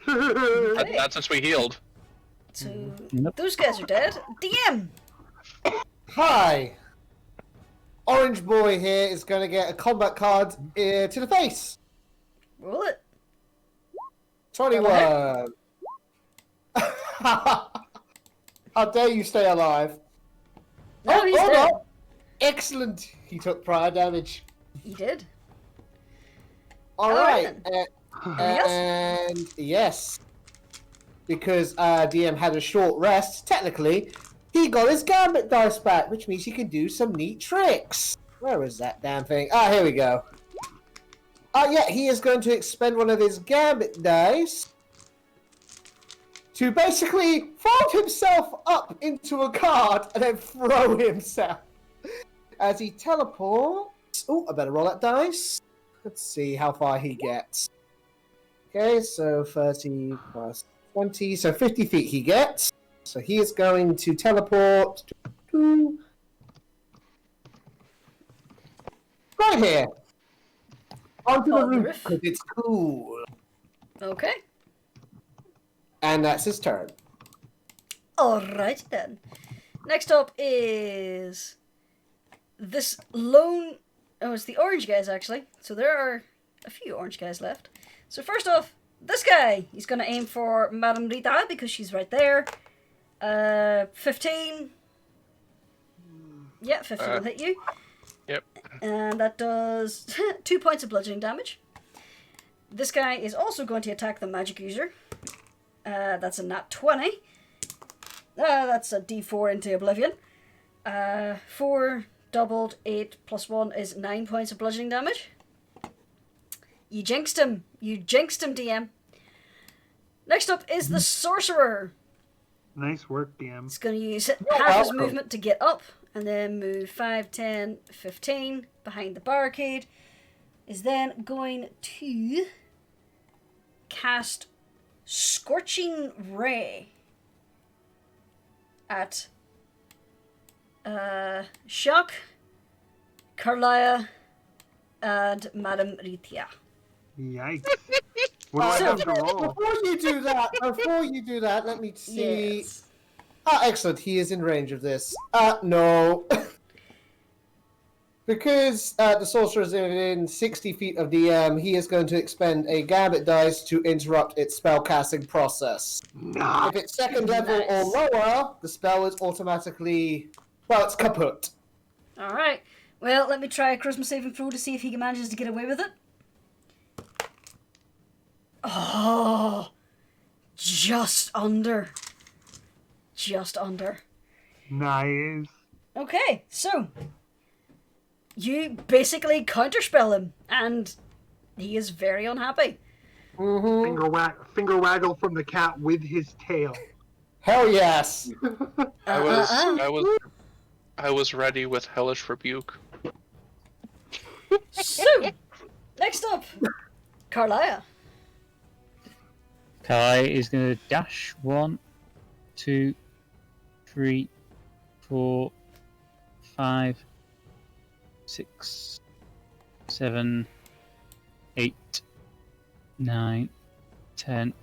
Okay. Not since we healed. So, Nope. those guys are dead. DM! Hi! Orange Boy here is going to get a combat card to the face. Roll it. 21. How dare you stay alive? No, he's hold dead. on. Excellent. He took prior damage. He did. Alright. Yes? And yes. Because DM had a short rest, technically, he got his gambit dice back, which means he can do some neat tricks. Where is that damn thing? Ah, here we go. Yeah, he is going to expend one of his gambit dice to basically fold himself up into a card and then throw himself as he teleports. Oh, I better roll that dice. Let's see how far he gets. Okay, so 30 plus 20, so 50 feet he gets. So he is going to teleport right here. Onto the On the roof roof. because it's cool. Okay. And that's his turn. Alright then. Next up is this lone... Oh, it's the orange guys, actually. So there are a few orange guys left. So first off, this guy. He's going to aim for Madame Rita because she's right there. 15. Yeah, 15 will hit you. Yep. And that does 2 points of bludgeoning damage. This guy is also going to attack the magic user. That's a nat 20. That's a d4 into oblivion. 4 doubled 8 plus 1 is 9 points of bludgeoning damage. You jinxed him. You jinxed him, DM. Next up is the sorcerer. Nice work, DM. He's going to use half his movement to get up and then move 5, 10, 15 behind the barricade. Is then going to cast Scorching Ray at Shock, Carlia, and Madame Ritia. Yikes. What do I have to roll? Before you do that, let me see. Yes. Ah, excellent. He is in range of this. No. Because the sorcerer is within 60 feet of DM, he is going to expend a gambit dice to interrupt its spellcasting process. Nah. If it's second level or lower, the spell is automatically... Well, it's kaput. Alright. Well, let me try a charisma saving throw to see if he manages to get away with it. Oh! Just under. Just under. Nice. Okay, so... You basically counterspell him, and he is very unhappy. Mm-hmm. Finger waggle from the cat with his tail. Hell yes. I was ready with hellish rebuke. So, next up, Carlia. Kai is going to dash 1, 2, 3, 4, 5, 6, 7, 8, 9, 10,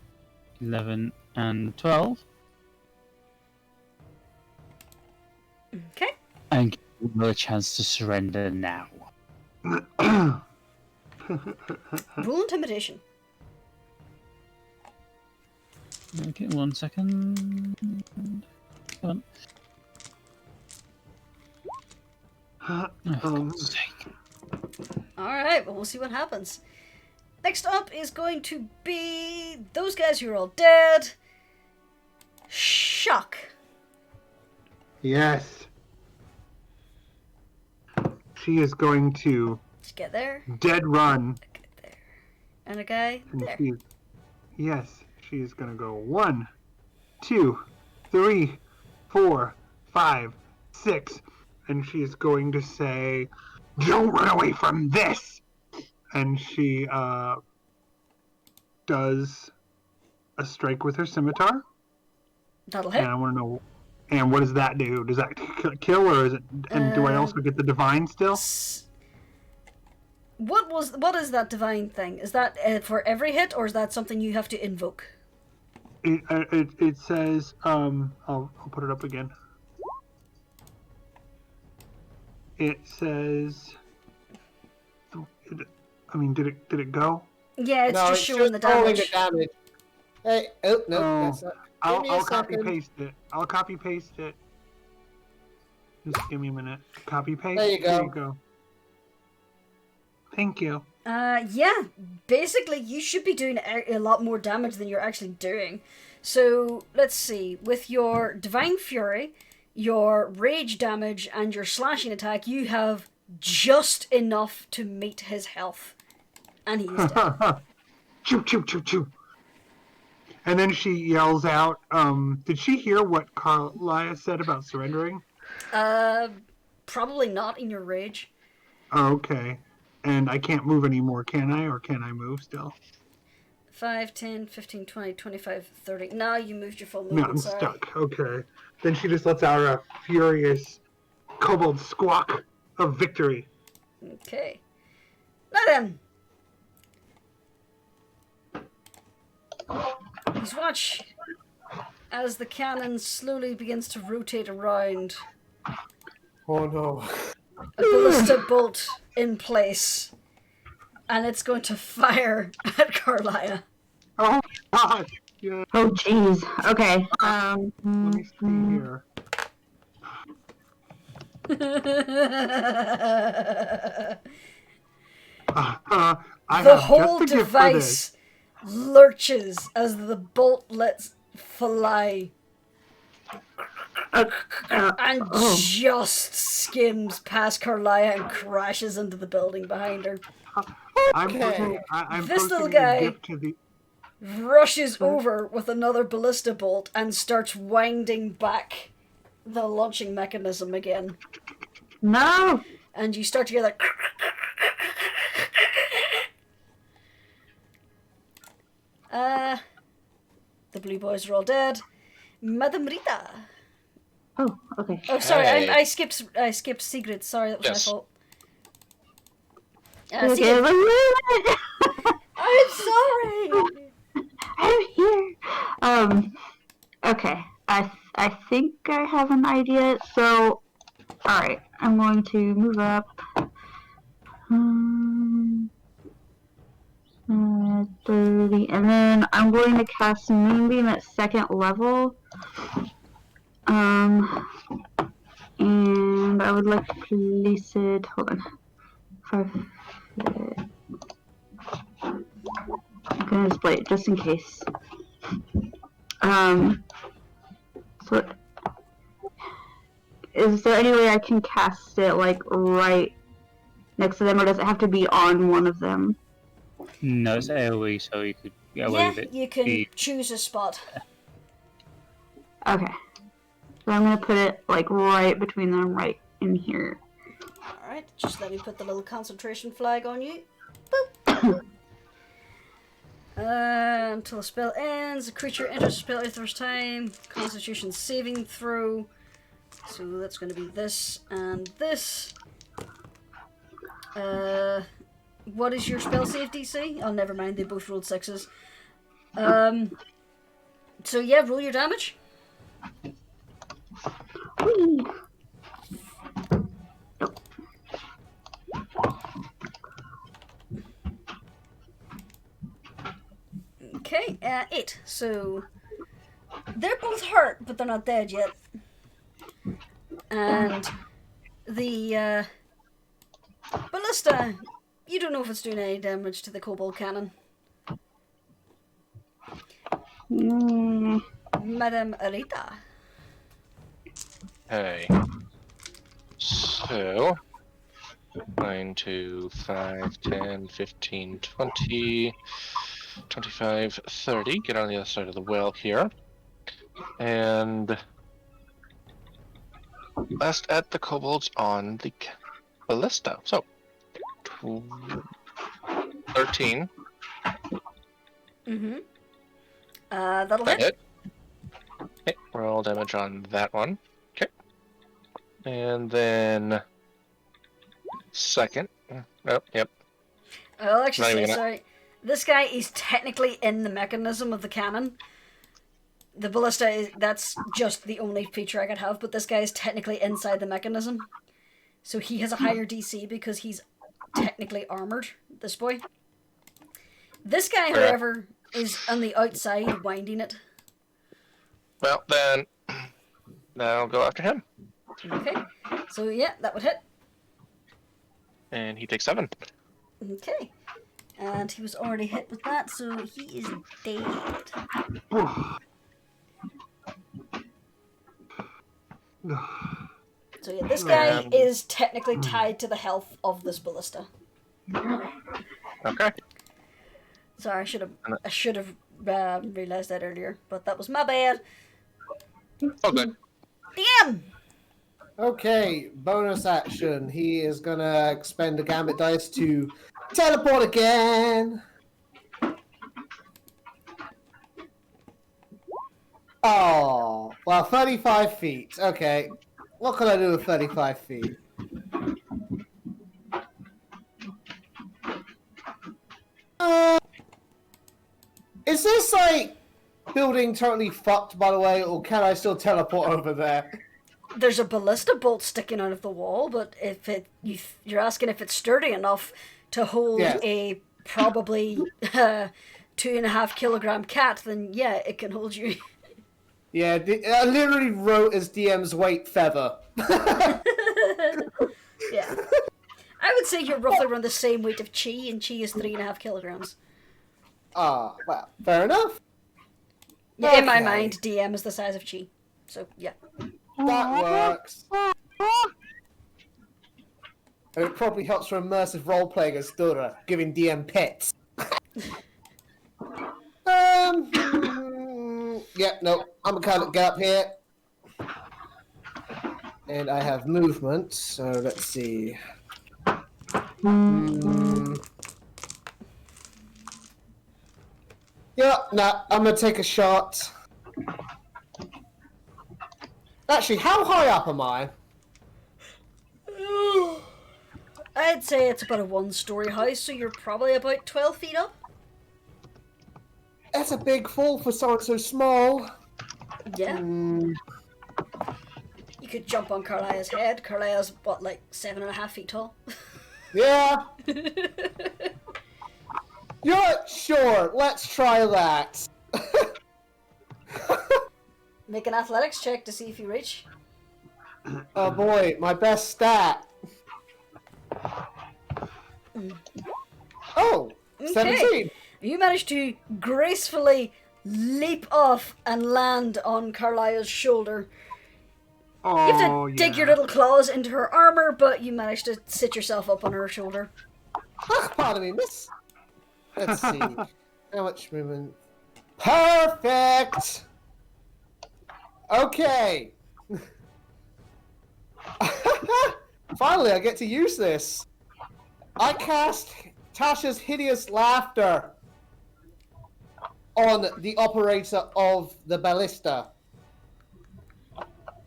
11, and 12. Okay. And give you another chance to surrender now. Roll intimidation. Okay, 1 second. Come on. Oh, for God's sake. Alright, well, we'll see what happens. Next up is going to be those guys who are all dead. Shock. Yes. She is going to Just get there. dead run. Get there. And a guy And there. she is going to go 1, 2, 3, 4, 5, 6. And she is going to say, "Don't run away from this!" And she does a strike with her scimitar. That'll And hit. I want to know, and what does that do? Does that kill, or is it? And do I also get the divine still? What is that divine thing? Is that for every hit, or is that something you have to invoke? It says I'll put it up again. It says, I mean, did it go? Yeah, it's No, just showing the rolling damage. the damage. Hey, oh, no, Oh, that's not. Give me a I'll copy second. paste it. I'll copy paste it. Just give me a minute. Copy paste. There you go. There you go. Thank you. Yeah, basically you should be doing a lot more damage than you're actually doing. So, let's see, with your Divine Fury, your Rage damage, and your Slashing attack, you have just enough to meet his health. And he is dead. Choo, choo, choo, choo. And then she yells out, did she hear what Carlia said about surrendering? Probably not in your Rage. Oh, okay. And I can't move anymore, can I? Or can I move still? 5, 10, 15, 20, 25, 30. Now you moved your full No, movement, I'm sorry. stuck. Okay. Then she just lets out a furious kobold squawk of victory. Okay. Now then. You watch as the cannon slowly begins to rotate around. Oh no. A ballista bolt in place. And it's going to fire at Carlia. Oh God! Yeah. Oh jeez. Okay. Let me see here. I The have whole just a gift for this. device lurches as the bolt lets fly and just skims past Carlia and crashes into the building behind her. I'm Okay. This little posting guy- a gift to the. Rushes over with another ballista bolt and starts winding back the launching mechanism again. No. And you start to hear that. The blue boys are all dead. Madame Rita. Oh, okay. Oh, sorry, Hey. I skipped Sigrid. Sorry, that was Yes. my fault. Okay, Sigrid, wait a minute. I'm sorry. I'm here. Okay. I think I have an idea. So, all right. I'm going to move up. 30, and then I'm going to cast Moonbeam at 2nd level. And I would like to place it. Hold on. 5. I'm gonna display it just in case. So, is there any way I can cast it like right next to them, or does it have to be on one of them? No, it's AoE, so you could get away Yeah, with it. you can choose a spot. Okay. So I'm gonna put it like right between them, right in here. Alright, just let me put the little concentration flag on you. Boop. Until the spell ends, the creature enters the spell area first time. Constitution saving throw. So that's going to be this and this. What is your spell save DC? Oh, never mind. They both rolled 6s. So yeah, roll your damage. Whee! Okay, 8. So they're both hurt, but they're not dead yet. And the ballista, you don't know if it's doing any damage to the Kobold Cannon. Madame Arita. Okay. So, 9 to 5, 10, 15, 20, 25, 30. Get on the other side of the well here. And blast at the kobolds on the ballista. So, 13. Mm-hmm. That'll That hit. hit. Okay, roll damage on that one. Okay. And then second. Oh, yep. I'll actually Not say, even gonna- sorry. This guy is technically in the mechanism of the cannon. The ballista is, that's just the only feature I could have, but this guy is technically inside the mechanism. So he has a higher DC because he's technically armored, this boy. This guy, Okay. however, is on the outside winding it. Well, then I'll go after him. Okay. So yeah, that would hit. And he takes 7. Okay. And he was already hit with that, so he is dead. So yeah, this guy is technically tied to the health of this ballista. Okay. Sorry, I should have realized that earlier, but that was my bad. Oh, good. DM. Okay, bonus action. He is gonna expend a gambit dice to teleport again. Oh, well, 35 feet. Okay. What can I do with 35 feet? Is this, like, building totally fucked, by the way, or can I still teleport over there? There's a ballista bolt sticking out of the wall, but if you're asking if it's sturdy enough to hold Yes. a probably 2.5 kilogram cat, then yeah, it can hold you. Yeah, I literally wrote as DM's weight feather. Yeah. I would say you're roughly around the same weight of chi, and chi is 3.5 kilograms. Ah, well, fair enough. Yeah, in my Okay. mind, DM is the size of chi. So, yeah. That works. And it probably helps for immersive role-playing as Dora, giving DM pets. Yeah, no, I'm gonna get up here. And I have movement, so let's see. Yeah, nah, I'm gonna take a shot. Actually, how high up am I? I'd say it's about a 1-story house, so you're probably about 12 feet up. That's a big fall for someone so small. Yeah. You could jump on Carlia's head. Carlia's, what, like 7.5 feet tall? Yeah. Yeah, sure. Let's try that. Make an athletics check to see if you reach. Oh boy, my best stat. Oh, Okay. 17. You managed to gracefully leap off and land on Carlia's shoulder. Oh, You have to dig your little claws into her armor, but you managed to sit yourself up on her shoulder. Ah, pardon me, miss. Let's see. How much movement? Perfect! Okay. Finally, I get to use this. I cast Tasha's Hideous Laughter on the operator of the ballista.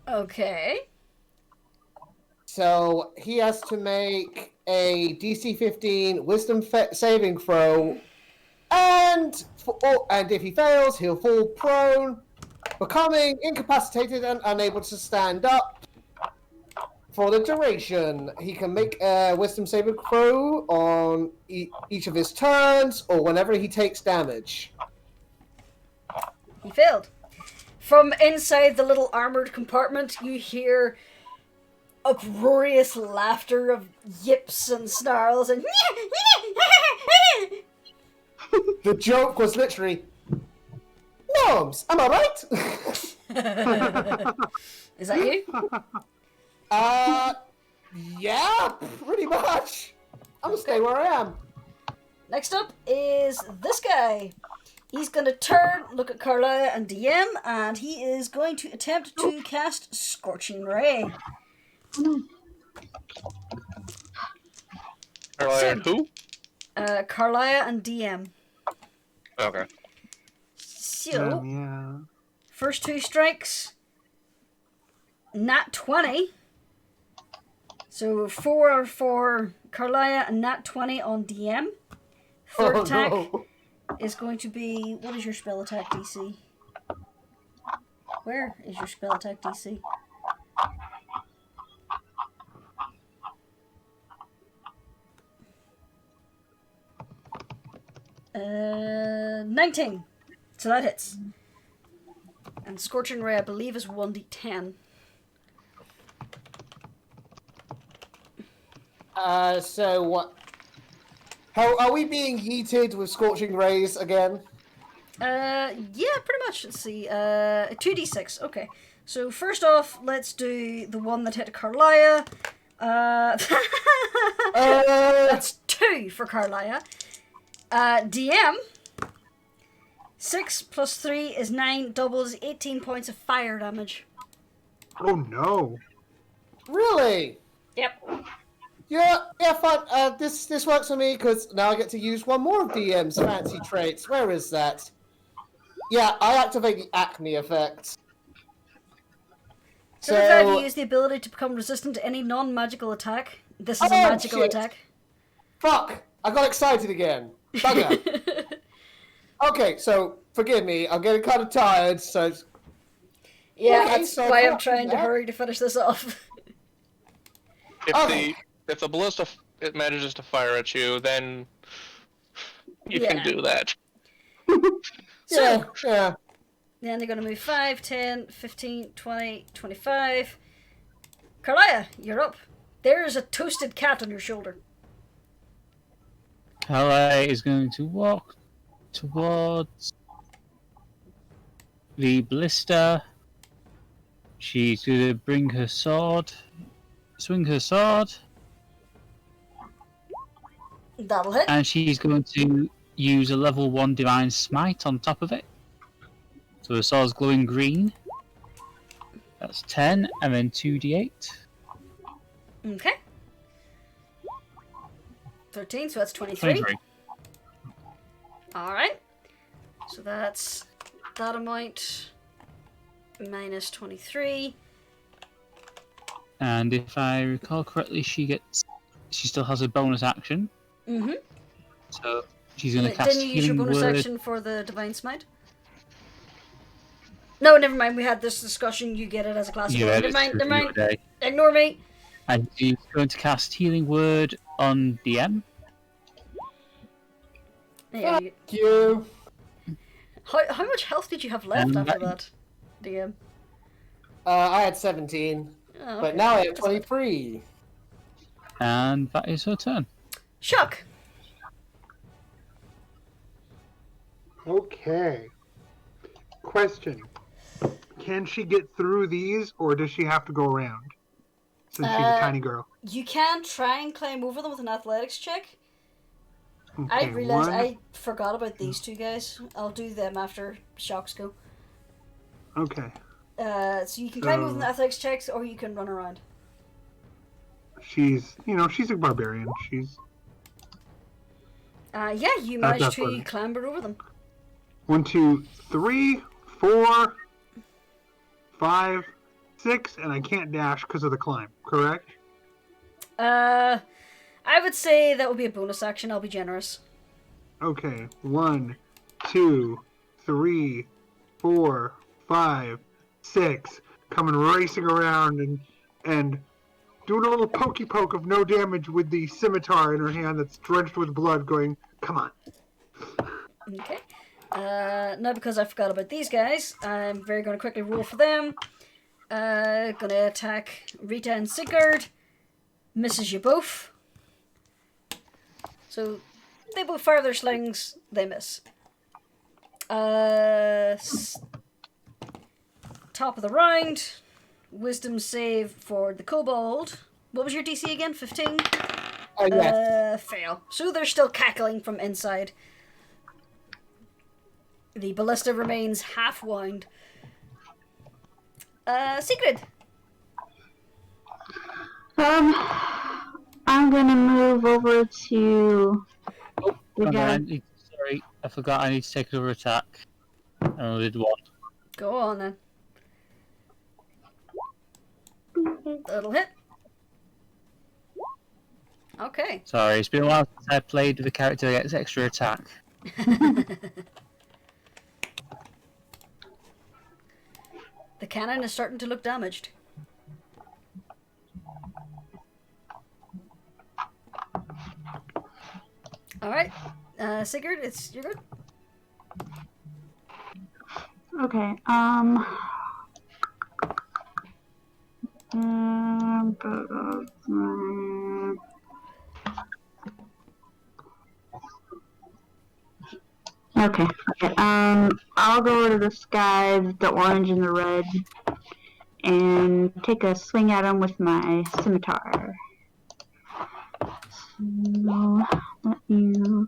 Okay. So he has to make a DC 15 Wisdom saving throw, and if he fails, he'll fall prone, becoming incapacitated and unable to stand up for the duration. He can make a Wisdom saving throw on each of his turns or whenever he takes damage. He failed. From inside the little armored compartment, you hear uproarious laughter of yips and snarls and The joke was literally, Gnomes, am I right? Is that you? Yeah, pretty much. I'm gonna stay where I am. Next up is this guy. He's going to turn, look at Carlia and DM, and he is going to attempt to cast Scorching Ray. Who? Carlia and DM. Okay. So, yeah. first 2 strikes, nat 20. So 4 for Carlia and nat 20 on DM. Third attack is going to be, what is your spell attack DC? Where is your spell attack DC? Uh, 19. So that hits. And Scorching Ray, I believe, is 1d10. So what? How are we being yeeted with scorching rays again? Yeah, pretty much. Let's see. 2d6. Okay. So first off, let's do the one that hit Carlia. That's 2 for Carlia. DM. 6 plus 3 is 9, doubles 18 points of fire damage. Oh no. Really? Yep. Yeah, fine. This works for me because now I get to use one more of DM's fancy traits. Where is that? Yeah, I activate the acne effect. So if you use the ability to become resistant to any non-magical attack. This is a magical attack. Fuck! I got excited again. Bugger. Okay, so forgive me. I'm getting kind of tired. So yeah, that's why I'm trying to hurry to finish this off. If the ballista it manages to fire at you, then you can do that. So, yeah. Then they're going to move 5, 10, 15, 20, 25. Carlia, you're up. There is a toasted cat on your shoulder. Carlia is going to walk towards the ballista. She's going to bring her sword, swing her sword. That'll hit. And she's going to use a level 1 Divine Smite on top of it. So the sword's glowing green. That's 10, and then 2d8. Okay. 13, so that's 23. 23. Alright. So that's that amount minus 23. And if I recall correctly, she still has a bonus action. Mm-hmm. So she's going to cast Didn't you use your Healing bonus Word. action for the Divine Smite? No, never mind. We had this discussion. You get it as a class. Yeah, Never mind. Never mind. okay. Ignore me. And she's going to cast Healing Word on DM. Yeah, Thank you. How much health did you have left after that, DM? I had 17, Oh, but okay. now I have 23. And that is her turn. Shock. Okay. Question. Can she get through these, or does she have to go around? Since she's a tiny girl. You can try and climb over them with an athletics check. Okay, I realized 1, I forgot about these two guys. I'll do them after Shocks go. Okay. So you can climb over with an athletics checks, or you can run around. She's a barbarian. She's... Yeah, you managed That's to funny. clamber over them. 1, 2, 3, 4, 5, 6, and I can't dash because of the climb, correct? I would say that would be a bonus action. I'll be generous. Okay. 1, 2, 3, 4, 5, 6. Coming racing around and doing a little pokey poke of no damage with the scimitar in her hand that's drenched with blood, going, come on. Okay. Now because I forgot about these guys, I'm very going to quickly roll for them. Gonna attack Rita and Sigurd. Misses you both. So they both fire their slings. They miss. Top of the round. Wisdom save for the kobold. What was your DC again? 15? Yes. Fail. So they're still cackling from inside. The ballista remains half wound. Sigrid. I'm gonna move over to the Hang on, guy. sorry, I forgot I need to take another attack. I only did one. Go on then. That'll hit. Okay. Sorry, it's been a while since I played with a character that gets extra attack. The cannon is starting to look damaged. Alright. Sigurd, you're good. Okay, okay. I'll go to this guy, the orange and the red, and take a swing at him with my scimitar. So, let you...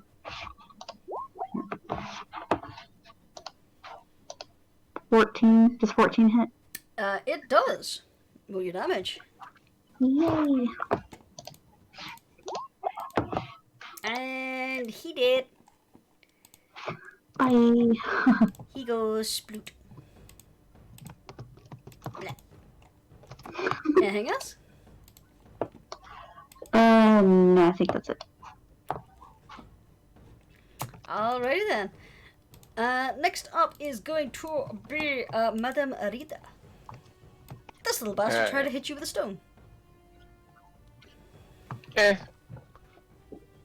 14. Does 14 hit? It does. Roll your damage. Yay! And he did. Bye. He goes sploot. Blah. Anything else? No, I think that's it. Alrighty then. Next up is going to be Madame Rita. This little bastard Hey. tried to hit you with a stone. Eh.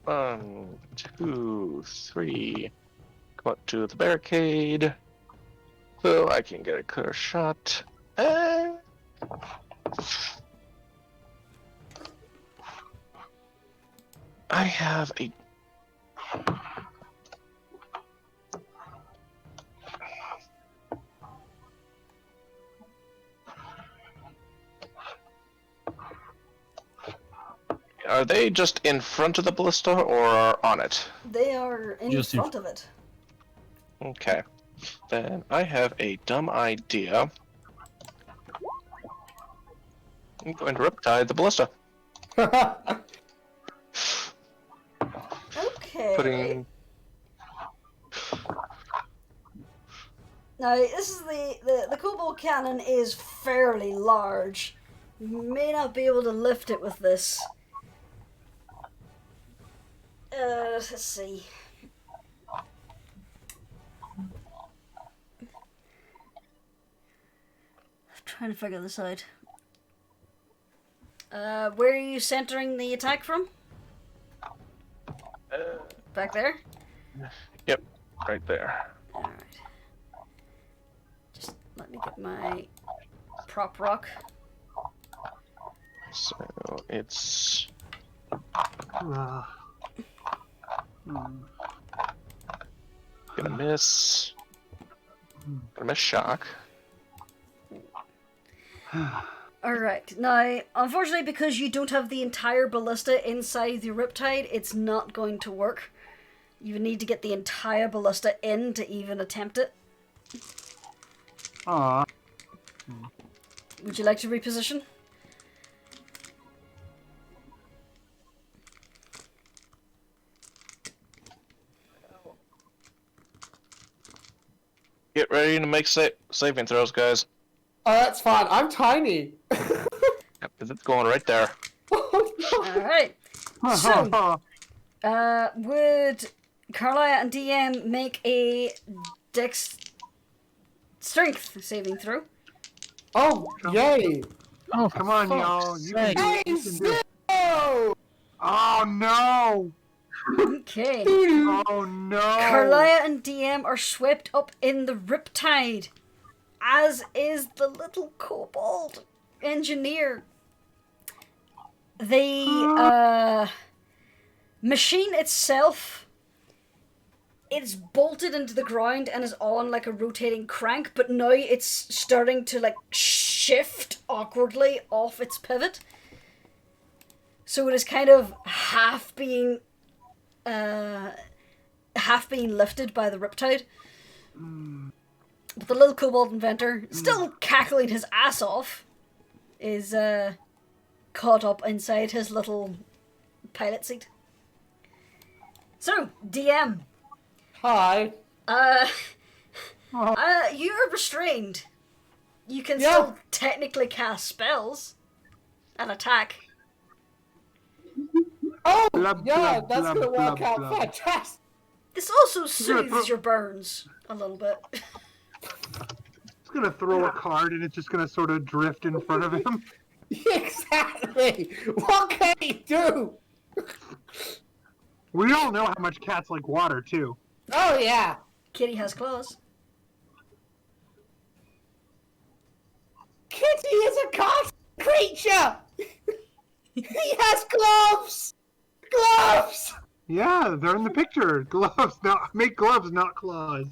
1, 2, 3. Come up to the barricade. So I can get a clear shot. I have a. Are they just in front of the ballista or on it? They are in Just in front of it. Okay. Then I have a dumb idea. I'm going to riptide the ballista. Okay. Putting. Now, this is the Kobold Cannon is fairly large. You may not be able to lift it with this. Let's see. I'm trying to figure this out. Where are you centering the attack from? Back there? Yep, right there. Alright. Just let me get my prop rock. So it's. Gonna miss. Gonna miss shock. Alright, now, unfortunately, because you don't have the entire ballista inside the riptide, it's not going to work. You need to get the entire ballista in to even attempt it. Aw. Would you like to reposition? Get ready to make saving throws, guys. Oh, that's fine. I'm tiny. Yep, 'cause it's going right there. Alright. So, would Carlia and DM make a dex strength saving throw? Oh, yay. Oh, Come on, fuck's y'all. You sake. can do it. You can do it. Oh no! Okay. Oh no! Carlia and DM are swept up in the riptide, as is the little kobold engineer. The machine itself is bolted into the ground and is on like a rotating crank, but now it's starting to like shift awkwardly off its pivot. So it is kind of half being lifted by the riptide. But the little kobold inventor, still cackling his ass off, is caught up inside his little pilot seat. So, DM. Hi. You're restrained. You can still technically cast spells and attack. Oh, Blub, yeah, blub, that's blub, gonna work blub, out blub. fantastic. This also soothes your burns a little bit. It's gonna throw a card and it's just gonna sort of drift in front of him. Exactly. What can he do? We all know how much cats like water too. Oh, yeah. Kitty has claws. Kitty is a cat creature. He has gloves. Gloves. Yeah, they're in the picture. Gloves, make gloves, not claws.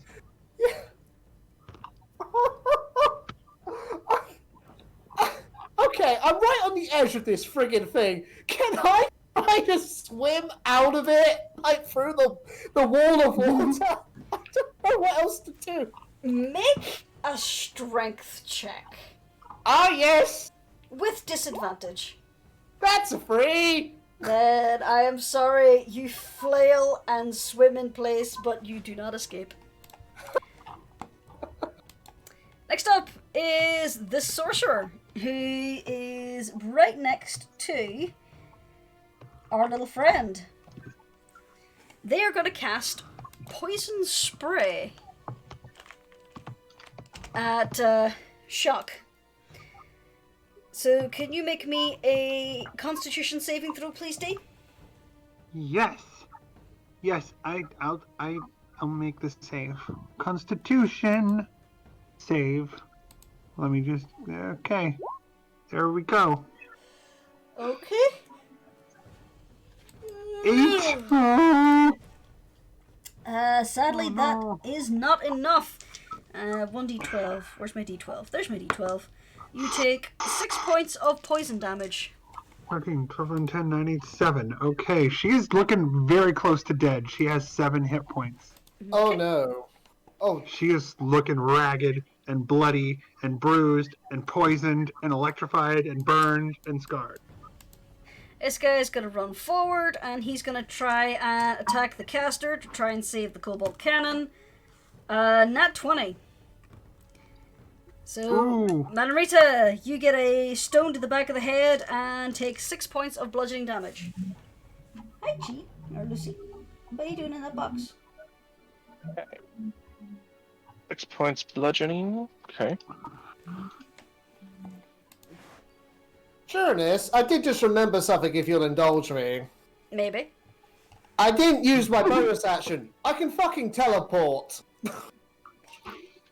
Okay, I'm right on the edge of this friggin' thing. Can I try to swim out of it, like through the wall of water? I don't know what else to do. Make a strength check. Ah, yes, With disadvantage. that's a free. Then I am sorry, you flail and swim in place, but you do not escape. is the sorcerer, who is right next to our little friend. They are going to cast Poison Spray at Shock. So, can you make me a Constitution saving throw, please, D? Yes. Yes, I'll make this save. Constitution save. Let me just okay. There we go. Okay. 8. Oh, Sadly, no. that is not enough. 1d12. Where's my d12? There's my d12. You take 6 points of poison damage. 13, 12, 10, 97. Okay, she's looking very close to dead. She has 7 hit points. Oh no. Oh, She is looking ragged and bloody and bruised and poisoned and electrified and burned and scarred. This guy's gonna run forward and he's gonna try and attack the caster to try and save the Kobold Cannon. Nat 20. So, Ooh. Manarita, you get a stone to the back of the head and take 6 points of bludgeoning damage. Hi, G. Or Lucy. What are you doing in that box? 6 points bludgeoning. Okay. Jurnis, I did just remember something if you'll indulge me. Maybe. I didn't use my bonus action. I can fucking teleport.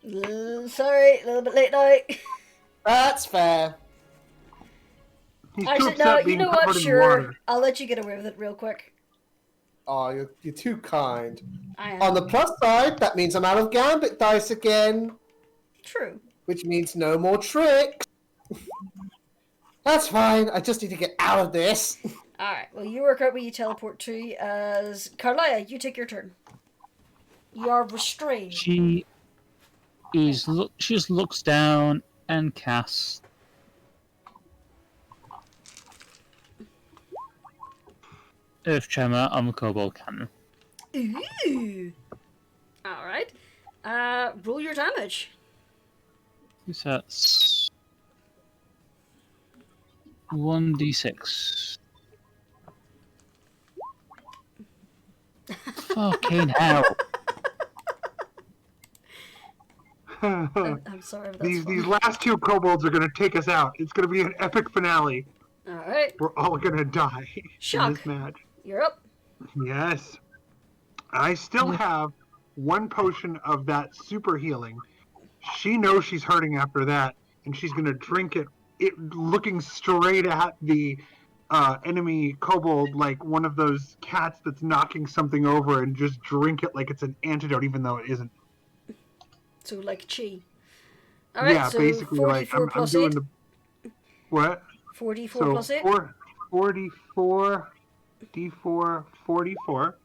Sorry, a little bit late now. That's fair. He's too Actually, upset no, you being know covered what? in Sure. water. I'll let you get away with it real quick. Oh, you're too kind. I am. On the plus side, that means I'm out of gambit dice again, True. which means no more tricks. That's fine. I just need to get out of this. Alright, well, you work out where you teleport to as... Carlia, you take your turn. You are restrained. She just looks down and casts Earth Tremor on the Kobold Cannon. Ooh! Alright. Roll your damage. So that's 1d6. Fucking hell. I'm sorry, but that's These last 2 kobolds are going to take us out. It's going to be an epic finale. Alright, We're all going to die in Shock. this match. you're up. Yes. I still have 1 potion of that super healing. She knows she's hurting after that, and she's going to drink it, looking straight at the enemy kobold like one of those cats that's knocking something over, and just drink it like it's an antidote, even though it isn't. So, like, chi. Alright, Yeah, so basically, 44 like, I'm plus doing 8. the... What? 44 So, plus 8. 44, D4, 44.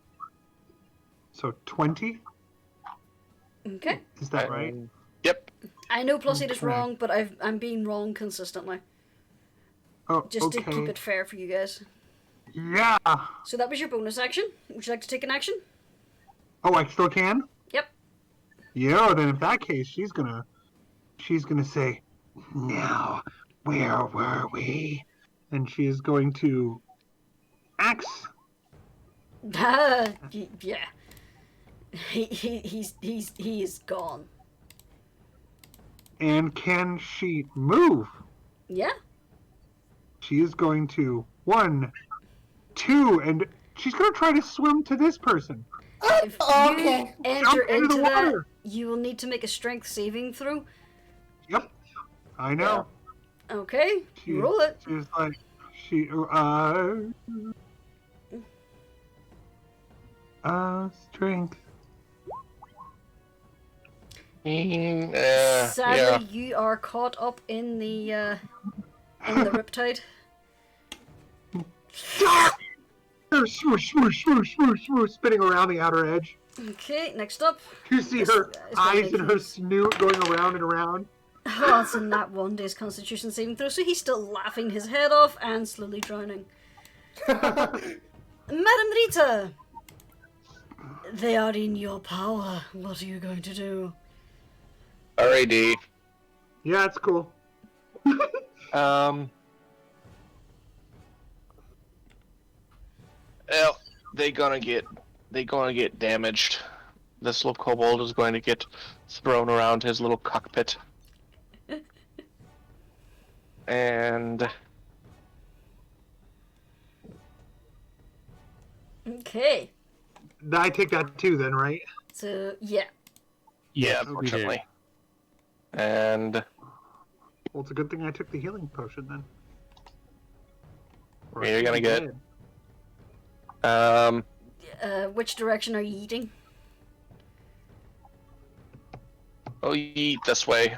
So 20? Okay. Is that right? Yep. I know plus 8 is Okay. wrong, but I'm being wrong consistently. Oh, Just okay. to keep it fair for you guys. Yeah. So that was your bonus action. Would you like to take an action? Oh, I still can? Yep. Yeah, then in that case, she's gonna say, now, where were we? And she is going to axe. Yeah. He is gone. And can she move? Yeah. She is going to 1, 2, and she's gonna try to swim to this person. If you enter Jump into into the that, water. you will need to make a strength saving throw. Yep. I know. Okay, roll it. She's like, strength. Sadly, Yeah. you are caught up in the riptide. Swoosh, swoosh, swoosh, swoosh, swoosh, spinning around the outer edge. Okay, next up. You see This her guy's gonna eyes make and her his- snoot going around and around. Oh, it's in that 1 day's Constitution saving throw, so he's still laughing his head off and slowly drowning. Madam Rita, they are in your power. What are you going to do? Alrighty. Yeah, it's cool. Well, they gonna get damaged. This little kobold is going to get thrown around his little cockpit. And Okay. I take that too, then, right? So, yeah. yeah, we do. unfortunately. And Well, it's a good thing I took the healing potion then. Or you're she'd gonna be get dead. Which direction are you eating? oh, you eat this way.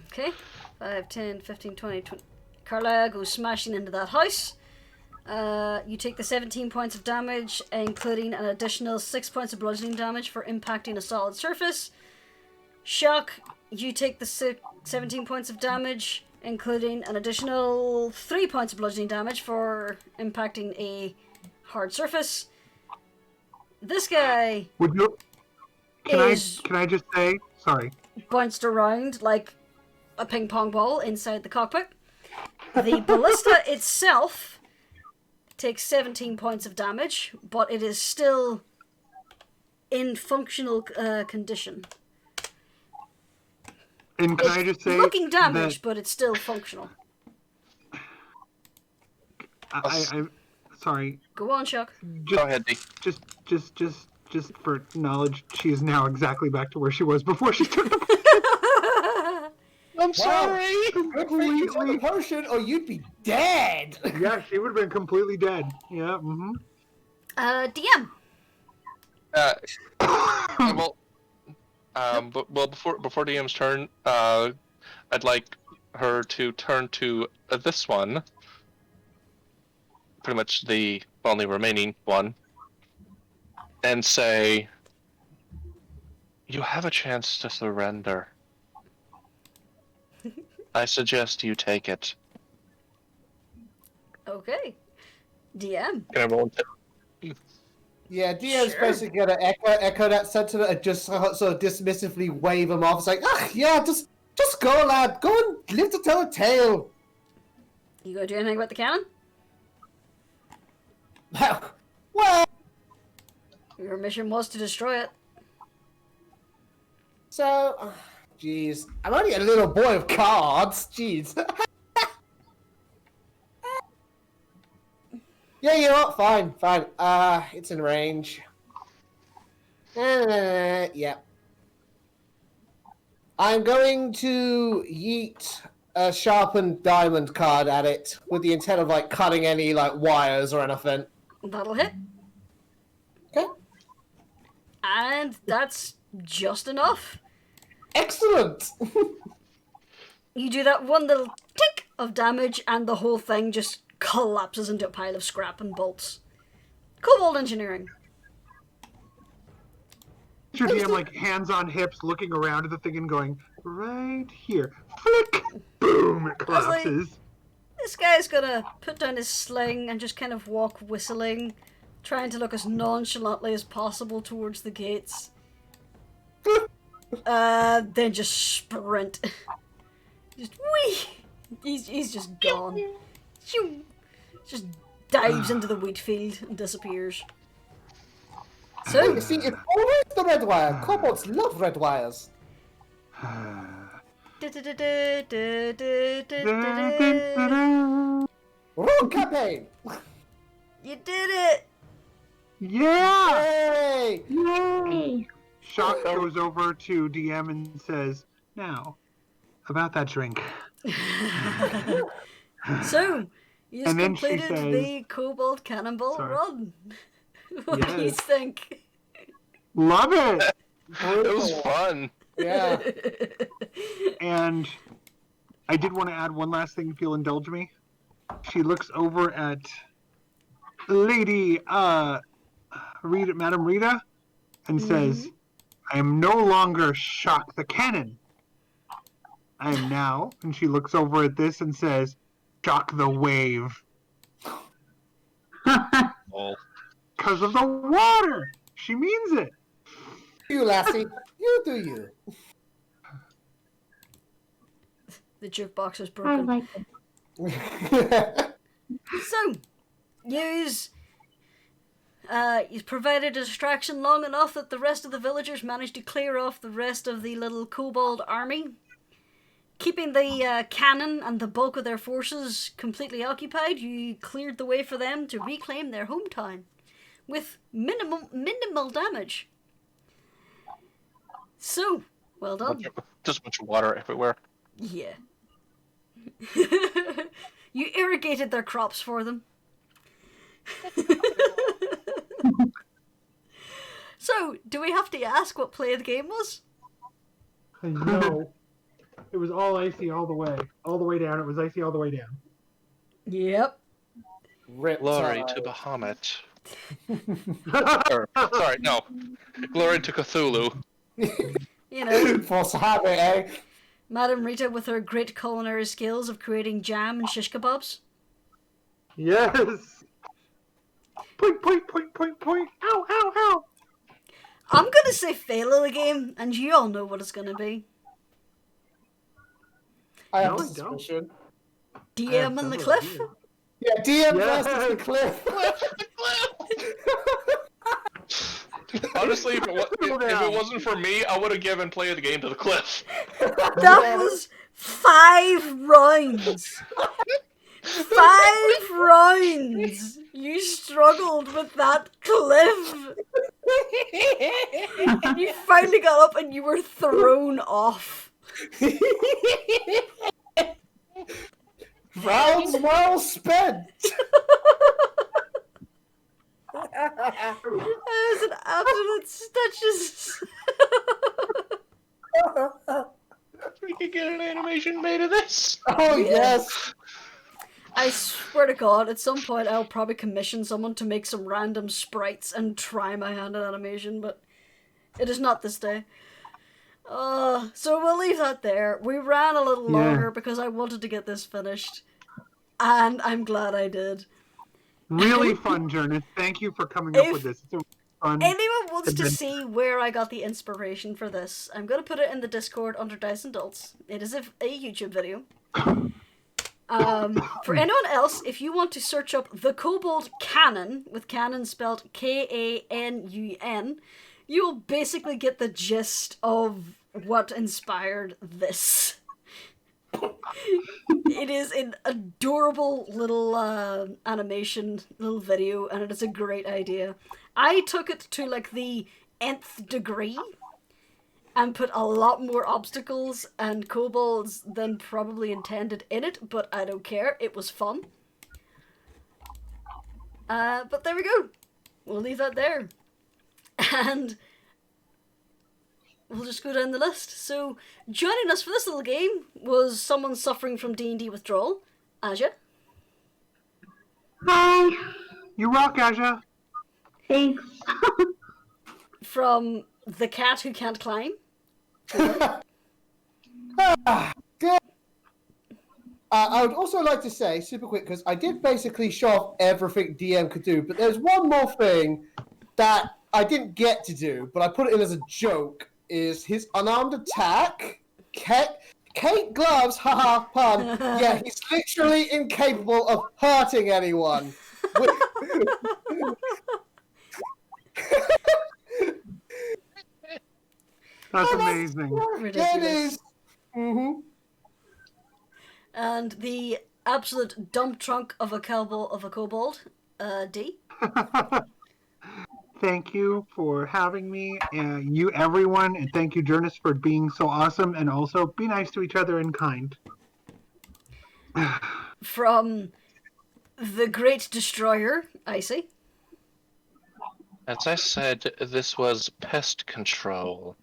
Okay. 5, 10, 15, 20, 20. Carlisle goes smashing into that house. You take the 17 points of damage, including an additional 6 points of bludgeoning damage for impacting a solid surface. Shock, you take the 17 points of damage, including an additional 3 points of bludgeoning damage for impacting a hard surface. This guy Would you? Can I just say sorry? bounced around like a ping pong ball inside the cockpit. The ballista itself takes 17 points of damage, but it is still in functional condition. And can I just say Looking damaged, but it's still functional. I sorry. Go on, Chuck. Go ahead, D. Just for knowledge, she is now exactly back to where she was before she took the I'm sorry. Good thing you took the potion, or you'd be dead. Yeah, she would have been completely dead. Yeah. Mm-hmm. DM. Before DM's turn, I'd like her to turn to this one, pretty much the only remaining one, and say, "You have a chance to surrender. I suggest you take it." Okay. DM. Can I roll? Yeah, DM's Sure. basically gonna echo that sentiment and just sort of dismissively wave him off. It's like, yeah, just go, lad. Go and live to tell a tale. You gonna do anything about the cannon? Well, Your mission was to destroy it. so, jeez, I'm only a little boy of cards. Jeez. Yeah, you know what? Fine. It's in range. Yeah. I'm going to yeet a sharpened diamond card at it with the intent of, like, cutting any, like, wires or anything. That'll hit. Okay. And that's just enough. Excellent! You do that one little tick of damage and the whole thing just collapses into a pile of scrap and bolts. Kobold engineering. Your DM like hands on hips, looking around at the thing and going, right here, flick, boom, it collapses. This guy's gonna put down his sling and just kind of walk whistling, trying to look as nonchalantly as possible towards the gates. Then just sprint. Just whee! He's just gone. Shoo! Just dives into the wheat field and disappears. So, You see, it's always the red wire. Kobolds love red wires. Road campaign! you did it! Yeah! Yay! Hey. Shock goes over to DM and says, now, about that drink. So, you've And then she completed says- the Kobold Cannonball Sorry. run. What do you Yes. think? Love it! It was fun. Yeah. And I did want to add one last thing if you'll indulge me. She looks over at Lady Rita, Madam Rita, and says, I am no longer Shock the Cannon. I am now, and she looks over at this and says, Shock the Wave. Oh. Because of the water! She means it! You, lassie. You do you. The jukebox is I broken. like it. So, you've provided a distraction long enough that the rest of the villagers managed to clear off the rest of the little kobold army, keeping the cannon and the bulk of their forces completely occupied. You cleared the way for them to reclaim their hometown with minimal damage. So, well done. Just a bunch of water everywhere. Yeah. You irrigated their crops for them. So, do we have to ask what play of the game was? No. It was all icy all the way. All the way down. It was icy all the way down. Yep. Glory to Bahamut. Sorry, no. Glory to Cthulhu. You know, Force habit, eh? Madame Rita with her great culinary skills of creating jam and shish kebabs. Yes. Point, point, point, point, point. Ow, ow, ow. I'm gonna say fail of the game, and you all know what it's gonna be. I have No, a I don't. suspicion. DM and the cliff. Yeah, DM Yes. versus the cliff. Honestly, if it wasn't for me, I would have given play of the game to the cliff. That was 5 rounds. 5 rounds. You struggled with that cliff. You finally got up and you were thrown off. Rounds well spent. That is an absolute stitches. We could get an animation made of this. Oh yes. I swear to God, at some point I'll probably commission someone to make some random sprites and try my hand at animation, but it is not this day. So we'll leave that there. We ran a little longer because I wanted to get this finished, and I'm glad I did. Really fun, Jurnis. Thank you for coming up with this. It's a fun. Anyone wants to see where I got the inspiration for this, I'm going to put it in the Discord under Dice&Dolts. It is a YouTube video. For anyone else, if you want to search up the Kobold Cannon, with Cannon spelled K-A-N-U-N, you will basically get the gist of what inspired this. It is an adorable little animation, little video, and it is a great idea. I took it to like the nth degree and put a lot more obstacles and kobolds than probably intended in it, but I don't care. It was fun. But there we go. We'll leave that there. And we'll just go down the list. So, joining us for this little game was someone suffering from D&D withdrawal, Aja. Hi. You rock, Aja. Thanks. From the cat who can't climb. Good. I would also like to say, super quick, because I did basically show off everything DM could do, but there's one more thing that I didn't get to do, but I put it in as a joke, is his unarmed attack. Kate Gloves, haha, pun. Yeah, he's literally incapable of hurting anyone. That's amazing. Ridiculous. It is. Mm-hmm. And the absolute dump trunk of a kobold, D. Thank you for having me, you everyone, and thank you, Jurnis, for being so awesome, and also be nice to each other and kind. From the Great Destroyer, Icy. As I said, this was pest control.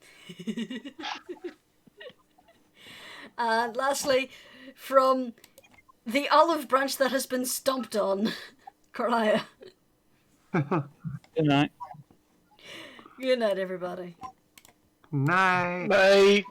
And lastly, from the olive branch that has been stomped on, Corlia. Good night. Good night, everybody. Night. Bye.